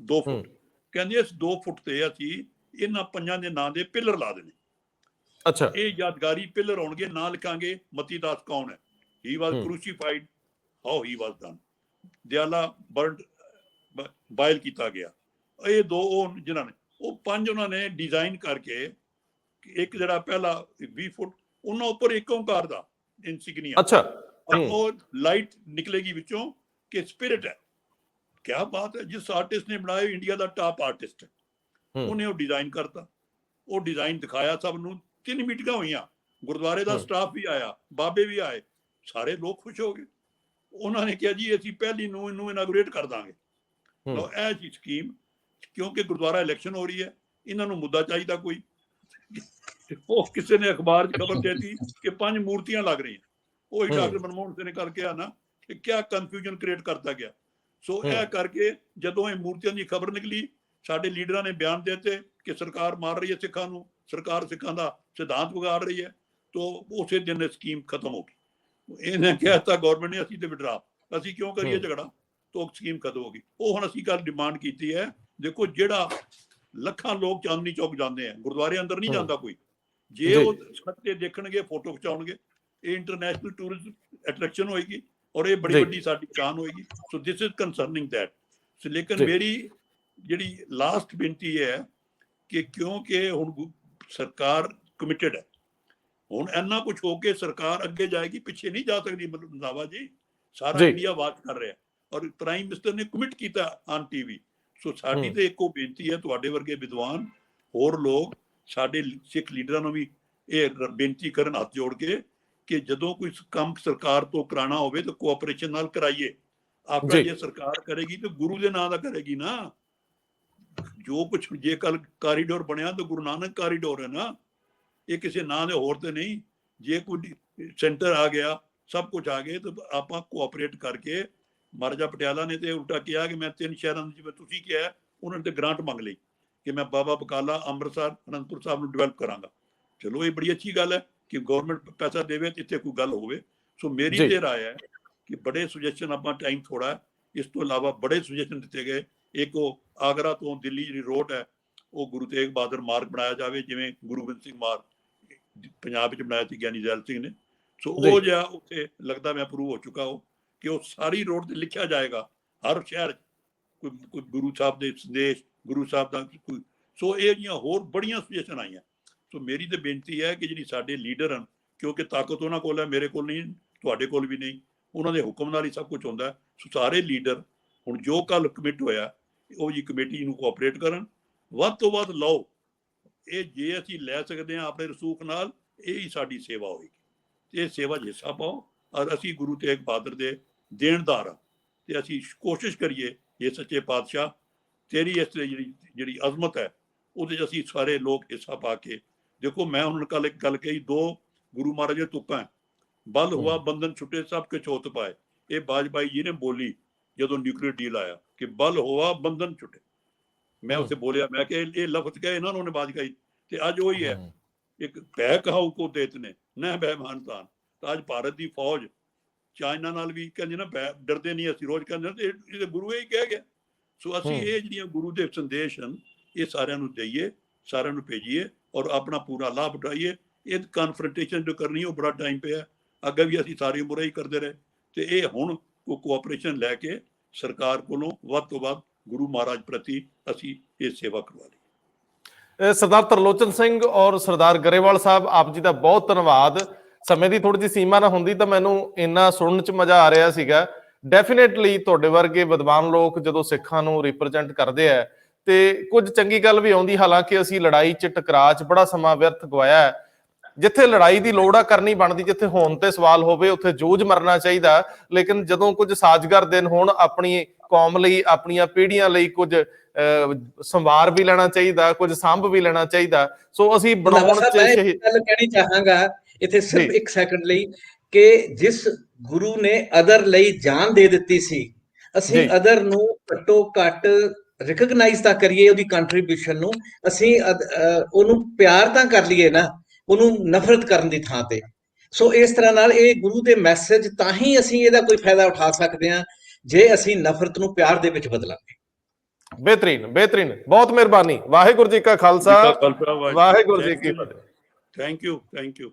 2 ਫੁੱਟ, ਕਹਿੰਦੇ ਇਸ 2 ਫੁੱਟ ਤੇ ਅਸੀਂ ਇਹਨਾਂ 5 ਦੇ ਨਾਂ ਦੇ ਪਿੱਲਰ ਲਾ ਦੇਣੇ। ਅੱਛਾ, ਇਹ ਯਾਦਗਾਰੀ ਪਿੱਲਰ ਹੋਣਗੇ। ਨਾਂ ਲਿਖਾਂਗੇ ਮਤੀ ਦਾਸ ਕੌਣ ਹੈ, he was crucified, how he was done, Dayala burned, boil ਕੀਤਾ ਗਿਆ। ਇਹ 2 ਉਹ ਜਿਨ੍ਹਾਂ ਨੇ ਉਹ 5 ਉਹਨਾਂ ਨੇ ਡਿਜ਼ਾਈਨ ਕਰਕੇ, ਇੱਕ ਜਿਹੜਾ ਪਹਿਲਾ 20 ਫੁੱਟ ਉਹਨਾਂ ਉੱਪਰ ਇੱਕ ਓਂਕਾਰ ਦਾ ਇਨਸਿਗਨੀਆ। ਅੱਛਾ, और लाइट निकलेगी विचों कि स्पिरिट है। क्या बात है, जिस आर्टिस्ट ने बनाया इंडिया का टॉप आर्टिस्ट है, उन्हें वो डिजाइन करता, वो डिजाइन दिखाया सब नूं। 3 मीटिंगां हुई, गुरुद्वारे का स्टाफ भी आया, बाबे भी आए, सारे लोग खुश हो गए। उन्होंने कहा जी ਅਸੀਂ ਪਹਿਲੀ ਨੂੰ ਇਹਨੂੰ ਇਨਾਗੂਰੇਟ ਕਰ ਦਾਂਗੇ। ਲਓ ਇਹ ਜੀ ਸਕੀਮ, ਕਿਉਂਕਿ ਗੁਰਦੁਆਰਾ ਇਲੈਕਸ਼ਨ ਹੋ ਰਹੀ ਹੈ, ਇਹਨਾਂ ਨੂੰ ਮੁੱਦਾ ਚਾਹੀਦਾ ਕੋਈ। ਉਹ ਕਿਸੇ ਨੇ ਅਖਬਾਰ 'ਚ ਖਬਰ ਦੇਤੀ ਕਿ 5 ਮੂਰਤੀਆਂ ਲੱਗ ਰਹੀਆਂ, ਉਹੀ ਡਾਕਟਰ ਮਨਮੋਹਨ ਸਿੰਘ ਨੇ ਕਰਕੇ ਆ ਨਾ ਕਿ ਕਿਆ ਕਨਫਿਊਜ਼ਨ ਕ੍ਰੀਏਟ ਕਰਤਾ ਗਿਆ। ਸੋ ਇਹ ਕਰਕੇ ਜਦੋਂ ਇਹ ਮੂਰਤੀਆਂ ਦੀ ਖਬਰ ਨਿਕਲੀ, ਸਾਡੇ ਲੀਡਰਾਂ ਨੇ ਬਿਆਨ ਦਿੱਤੇ ਕਿ ਸਰਕਾਰ ਮਾਰ ਰਹੀ ਹੈ ਸਿੱਖਾਂ ਨੂੰ, ਸਰਕਾਰ ਸਿੱਖਾਂ ਦਾ ਸਿਧਾਂਤ ਵਿਗਾੜ ਰਹੀ ਹੈ। तो उसे दिन स्कीम खत्म होगी। इन्हें कहता गवर्नमेंट ने ਅਸੀਂ ਤੇ ਵਿਡਰਾ, ਅਸੀਂ ਕਿਉਂ ਕਰੀਏ ਝਗੜਾ, तो स्कीम खत्म होगी। ਉਹ ਹੁਣ ਅਸੀਂ ਕੱਲ ਡਿਮਾਂਡ ਕੀਤੀ ਹੈ। ਦੇਖੋ ਜਿਹੜਾ ਲੱਖਾਂ ਲੋਕ ਚਾਂਦਨੀ ਚੌਕ ਜਾਂਦੇ ਆ, ਗੁਰਦੁਆਰੇ ਅੰਦਰ ਨਹੀਂ ਜਾਂਦਾ ਕੋਈ, ਜੇ ਉਹ ਸੱਤੇ ਦੇਖਣਗੇ, ਫੋਟੋ ਖਿਚਾਉਣਗੇ, ਇਹ ਇੰਟਰਨੈਸ਼ਨਲ ਟੂਰਿਜ਼ਮ ਅਟਰੈਕਸ਼ਨ ਹੋਏਗੀ ਔਰ ਇਹ ਬੜੀ ਵੱਡੀ ਸਾਡੀ ਪਛਾਣ ਹੋਏਗੀ। ਸੋ ਦਿਸ ਇਜ਼ ਕੰਸਰਨਿੰਗ दैट। ਲੇਕਿਨ ਮੇਰੀ ਜਿਹੜੀ ਲਾਸਟ ਬੇਨਤੀ ਹੈ ਕਿ ਕਿਉਂਕਿ ਹੁਣ ਸਰਕਾਰ ਕਮਿਟਡ ਹੈ, ਹੁਣ ਇੰਨਾ ਕੁਝ ਹੋ ਕੇ ਸਰਕਾਰ ਅੱਗੇ ਜਾਏਗੀ, ਪਿੱਛੇ ਨਹੀਂ ਜਾ ਸਕਦੀ। ਰੰਧਾਵਾ ਜੀ, ਸਾਰਾ ਇੰਡੀਆ ਵਾਚ ਕਰ ਰਿਹਾ ਔਰ ਪ੍ਰਾਈਮ ਮਿਨਿਸਟਰ ਨੇ ਕਮਿਟ ਕੀਤਾ ਔਨ ਟੀਵੀ। ਸੋ ਸਾਡੀ ਤੇ ਇੱਕੋ ਬੇਨਤੀ ਹੈ, ਤੁਹਾਡੇ ਵਰਗੇ ਵਿਦਵਾਨ ਹੋਰ ਲੋਕ ਸਾਡੇ ਸਿੱਖ ਲੀਡਰਾਂ ਨੂੰ ਵੀ ਇਹ ਬੇਨਤੀ ਕਰਨ ਹੱਥ ਜੋੜ ਕੇ ਕਿ ਜਦੋਂ ਕੋਈ ਕੰਮ ਸਰਕਾਰ ਤੋਂ ਕਰਾਉਣਾ ਹੋਵੇ ਤਾਂ ਕੋਆਪਰੇਸ਼ਨ ਨਾਲ ਕਰਾਈਏ। ਆਪਣਾ ਜੇ ਸਰਕਾਰ ਕਰੇਗੀ ਤਾਂ ਗੁਰੂ ਦੇ ਨਾਂ ਦਾ ਕਰੇਗੀ ਨਾ। ਜੋ ਕੁਝ ਜੇ ਕੱਲ ਕਾਰੀਡੋਰ ਬਣਿਆ ਤਾਂ ਗੁਰੂ ਨਾਨਕ ਕਾਰੀਡੋਰ ਹੈ ਨਾ, ਇਹ ਕਿਸੇ ਨਾਂ ਦੇ ਹੋਰ ਤੇ ਨਹੀਂ। ਜੇ ਕੋਈ ਸੈਂਟਰ ਆ ਗਿਆ, ਸਭ ਕੁਝ ਆ ਗਏ, ਤਾਂ ਆਪਾਂ ਕੋਆਪਰੇਟ ਕਰਕੇ। ਮਹਾਰਾਜਾ ਪਟਿਆਲਾ ਨੇ ਤੇ ਉਲਟਾ ਕਿਹਾ ਕਿ ਮੈਂ 3 ਸ਼ਹਿਰਾਂ ਦੇ, ਜਿਵੇਂ ਤੁਸੀਂ ਕਿਹਾ, ਉਹਨਾਂ ਨੇ ਤੇ ਗ੍ਰਾਂਟ ਮੰਗ ਲਈ ਕਿ ਮੈਂ ਬਾਬਾ ਬਕਾਲਾ, ਅੰਮ੍ਰਿਤਸਰ, ਅਨੰਦਪੁਰ ਸਾਹਿਬ ਨੂੰ ਡਿਵੈਲਪ ਕਰਾਂਗਾ। ਚਲੋ, ਇਹ ਬੜੀ ਅੱਛੀ ਗੱਲ ਹੈ ਕਿ ਗਵਰਨਮੈਂਟ ਪੈਸਾ ਦੇਵੇ ਤੇ ਇੱਥੇ ਕੋਈ ਗੱਲ ਹੋਵੇ। ਸੋ ਮੇਰੀ ਤੇ ਰਾਏ ਹੈ ਕਿ ਬੜੇ ਸੁਜੈਸ਼ਨ, ਆਪਾਂ ਟਾਈਮ ਥੋੜਾ, ਇਸ ਤੋਂ ਇਲਾਵਾ ਬੜੇ ਸੁਜੈਸ਼ਨ ਦਿੱਤੇ ਗਏ। ਇੱਕ ਉਹ ਆਗਰਾ ਤੋਂ ਦਿੱਲੀ ਜਿਹੜੀ ਰੋਡ ਹੈ, ਉਹ ਗੁਰੂ ਤੇਗ ਬਹਾਦਰ ਮਾਰਗ ਬਣਾਇਆ ਜਾਵੇ, ਜਿਵੇਂ ਗੁਰੂ ਗੋਬਿੰਦ ਸਿੰਘ ਮਾਰਗ ਪੰਜਾਬ ਵਿੱਚ ਬਣਾਇਆ ਸੀ ਗਿਆਨੀ ਜ਼ੈਲ ਸਿੰਘ ਨੇ। ਸੋ ਉਹ ਜਿਹਾ ਉੱਥੇ ਲੱਗਦਾ ਮੈਂ ਅਪਰੂਵ ਹੋ ਚੁੱਕਾ ਉਹ, ਕਿ ਉਹ ਸਾਰੀ ਰੋਡ ਤੇ ਲਿਖਿਆ ਜਾਏਗਾ ਹਰ ਸ਼ਹਿਰ ਕੋਈ ਗੁਰੂ ਸਾਹਿਬ ਦੇ ਸੰਦੇਸ਼, ਗੁਰੂ ਸਾਹਿਬ ਦਾ ਕੋਈ। ਸੋ ਇਹ ਜਿਹੀਆਂ ਹੋਰ ਬੜੀਆਂ ਸੁਜੈਸ਼ਨ ਆਈਆਂ। ਸੋ ਮੇਰੀ ਤੇ ਬੇਨਤੀ ਹੈ ਕਿ ਜਿਹੜੀ ਸਾਡੇ ਲੀਡਰ ਹਨ, ਕਿਉਂਕਿ ਤਾਕਤ ਉਹਨਾਂ ਕੋਲ ਹੈ, ਮੇਰੇ ਕੋਲ ਨਹੀਂ, ਤੁਹਾਡੇ ਕੋਲ ਵੀ ਨਹੀਂ, ਉਹਨਾਂ ਦੇ ਹੁਕਮ ਨਾਲ ਹੀ ਸਭ ਕੁਝ ਹੁੰਦਾ। ਸੋ ਸਾਰੇ ਲੀਡਰ ਹੁਣ ਜੋ ਕੱਲ ਕਮਿਟ ਹੋਇਆ, ਉਹ ਜੀ ਕਮੇਟੀ ਨੂੰ ਕੋਆਪਰੇਟ ਕਰਨ, ਵੱਧ ਤੋਂ ਵੱਧ ਲਾਓ। ਇਹ ਜੇ ਅਸੀਂ ਲੈ ਸਕਦੇ ਹਾਂ ਆਪਣੇ ਰਸੂਖ ਨਾਲ, ਇਹ ਹੀ ਸਾਡੀ ਸੇਵਾ ਹੋਏਗੀ। ਇਹ ਸੇਵਾ 'ਚ ਹਿੱਸਾ ਪਾਓ ਔਰ ਅਸੀਂ ਗੁਰੂ ਤੇਗ ਬਹਾਦਰ ਦੇ ਦੇਣਦਾਰ ਹਾਂ, ਤੇ ਅਸੀਂ ਕੋਸ਼ਿਸ਼ ਕਰੀਏ ਇਹ ਸੱਚੇ ਪਾਤਸ਼ਾਹ ਤੇਰੀ ਇਸ ਜਿਹੜੀ ਅਜ਼ਮਤ ਹੈ, ਉਹਦੇ 'ਚ ਅਸੀਂ ਸਾਰੇ ਲੋਕ ਹਿੱਸਾ ਪਾ ਕੇ। ਦੇਖੋ, ਮੈਂ ਉਹਨਾਂ ਕੱਲ ਇੱਕ ਗੱਲ ਕਹੀ, 2 ਗੁਰੂ ਮਹਾਰਾਜ ਦੀਆਂ ਤੁਕਾਂ, ਬਲ ਹੁਆ ਬੰਧਨ ਛੁੱਟੇ ਸਭ ਕੇ ਛੋਤ ਪਾਏ। ਇਹ ਬਾਜਪਾਈ ਜੀ ਨੇ ਬੋਲੀ ਜਦੋਂ ਨਿਊਕਲੀਅਰ ਡੀਲ ਆਇਆ ਕਿ ਬਲ ਹੁਆ ਬੰਧਨ ਛੁੱਟੇ। ਮੈਂ ਉੱਥੇ ਬੋਲਿਆ, ਮੈਂ ਕਿਹਾ ਇਹ ਲਫ਼ਜ਼ ਕਹੇ ਇਹਨਾਂ ਨੂੰ ਨੇ ਬਾਜ ਗਈ। ਤੇ ਅੱਜ ਉਹੀ ਹੈ, ਇੱਕ ਭੈ ਕਹਾਉ ਕੋ ਦੇਤ ਨੇ ਨਾ ਬੈ ਮਾਨਤਾਨ। ਤਾਂ ਅੱਜ ਭਾਰਤ ਦੀ ਫੌਜ ਚਾਈਨਾ ਨਾਲ ਵੀ ਕਹਿੰਦੇ ਨਾ, ਡਰਦੇ ਨਹੀਂ, ਅਸੀਂ ਰੋਜ਼ ਕਹਿੰਦੇ, ਇਹ ਗੁਰੂ ਹੀ ਕਹਿ ਗਿਆ। ਸੋ ਅਸੀਂ ਇਹ ਜਿਹੜੀਆਂ ਗੁਰੂ ਦੇ ਸੰਦੇਸ਼ ਹਨ, ਇਹ ਸਾਰਿਆਂ ਨੂੰ ਦੇਈਏ, ਸਾਰਿਆਂ ਨੂੰ ਭੇਜੀਏ ਔਰ ਆਪਣਾ ਪੂਰਾ ਲਾਭ ਉਠਾਈਏ। ਇਹ ਕਨਫਰੰਟੇਸ਼ਨ ਜੋ ਕਰਨੀ, ਉਹ ਬੜਾ ਟਾਈਮ ਪਿਆ, ਅੱਗੇ ਵੀ ਅਸੀਂ ਸਾਰੀ ਉਮਰ ਹੀ ਕਰਦੇ ਰਹੇ। ਤੇ ਇਹ ਹੁਣ ਕੋਆਪਰੇਸ਼ਨ ਲੈ ਕੇ ਸਰਕਾਰ ਕੋਲੋਂ ਵੱਧ ਤੋਂ ਵੱਧ ਗੁਰੂ ਮਹਾਰਾਜ ਪ੍ਰਤੀ ਅਸੀਂ ਇਹ ਸੇਵਾ ਕਰਵਾ ਲਈ। ਸਰਦਾਰ ਤਰਲੋਚਨ ਸਿੰਘ ਔਰ ਸਰਦਾਰ ਗਰੇਵਾਲ ਸਾਹਿਬ, ਆਪ ਜੀ ਦਾ ਬਹੁਤ ਧੰਨਵਾਦ। ਸਮੇਂ ਦੀ ਥੋੜੀ ਜਿਹੀ ਸੀਮਾ ਨਾ ਹੁੰਦੀ ਤਾਂ ਮੈਨੂੰ ਇੰਨਾ ਸੁਣਨ 'ਚ ਮਜ਼ਾ ਆ ਰਿਹਾ ਸੀਗਾ। ਡੈਫੀਨੇਟਲੀ ਤੁਹਾਡੇ ਵਰਗੇ ਵਿਦਵਾਨ ਲੋਕ ਜਦੋਂ ਸਿੱਖਾਂ ਨੂੰ ਰਿਪਰੈਜ਼ੈਂਟ ਕਰਦੇ ਆ ਤੇ ਕੁਝ ਚੰਗੀ ਗੱਲ ਵੀ ਆਉਂਦੀ। ਹਾਲਾਂਕਿ ਅਸੀਂ ਲੜਾਈ 'ਚ, ਟਕਰਾਅ 'ਚ ਬੜਾ ਸਮਾਂ ਵਿਅਰਥ ਗਵਾਇਆ। ਜਿੱਥੇ ਲੜਾਈ ਦੀ ਲੋੜ ਆ ਕਰਨੀ ਬਣਦੀ, ਜਿੱਥੇ ਹੋਣ ਤੇ ਸਵਾਲ ਹੋਵੇ ਉੱਥੇ ਜੂਝ ਮਰਨਾ ਚਾਹੀਦਾ। ਲੇਕਿਨ ਜਦੋਂ ਕੁਝ ਸਾਜ਼ਗਾਰ ਦਿਨ ਹੋਣ, ਆਪਣੀ ਕੌਮ ਲਈ, ਆਪਣੀਆਂ ਪੀੜ੍ਹੀਆਂ ਲਈ ਕੁਝ ਸੰਵਾਰ ਵੀ ਲੈਣਾ ਚਾਹੀਦਾ, ਕੁਝ ਸੰਭ ਵੀ ਲੈਣਾ ਚਾਹੀਦਾ। ਸੋ ਅਸੀਂ ਬਣਾਉਣ 'ਚ ਗੱਲ ਕਹਿਣੀ ਚਾਹਾਂਗਾ ਇੱਥੇ ਸਿਰਫ 1 ਸੈਕਿੰਡ ਲਈ, ਕਿ ਜਿਸ ਗੁਰੂ ਨੇ ਅਦਰ ਲਈ ਜਾਨ ਦੇ ਦਿੱਤੀ ਸੀ, ਅਸੀਂ ਅਦਰ ਨੂੰ ਘੱਟੋ ਘੱਟ ਰਿਕਗਨਾਈਜ਼ ਤਾਂ ਕਰੀਏ, ਉਹਦੀ ਕੰਟਰੀਬਿਊਸ਼ਨ ਨੂੰ। ਅਸੀਂ ਉਹਨੂੰ ਪਿਆਰ ਤਾਂ ਕਰ ਲਈਏ ਨਾ, ਉਹਨੂੰ ਨਫ਼ਰਤ ਕਰਨ ਦੀ ਥਾਂ ਤੇ। ਸੋ ਇਸ ਤਰ੍ਹਾਂ ਨਾਲ ਇਹ ਗੁਰੂ ਦੇ ਮੈਸੇਜ ਤਾਂ ਹੀ ਅਸੀਂ ਇਹਦਾ ਕੋਈ ਫਾਇਦਾ ਉਠਾ ਸਕਦੇ ਹਾਂ ਜੇ ਅਸੀਂ ਨਫ਼ਰਤ ਨੂੰ ਪਿਆਰ ਦੇ ਵਿੱਚ ਬਦਲਾਂਗੇ। ਬਿਹਤਰੀਨ, ਬਿਹਤਰੀਨ, ਬਹੁਤ ਮਿਹਰਬਾਨੀ। ਵਾਹਿਗੁਰੂ ਜੀ ਕਾ ਖਾਲਸਾ, ਵਾਹਿਗੁਰੂ ਜੀ ਕੀ ਫਤਿਹ। Thank you, thank you.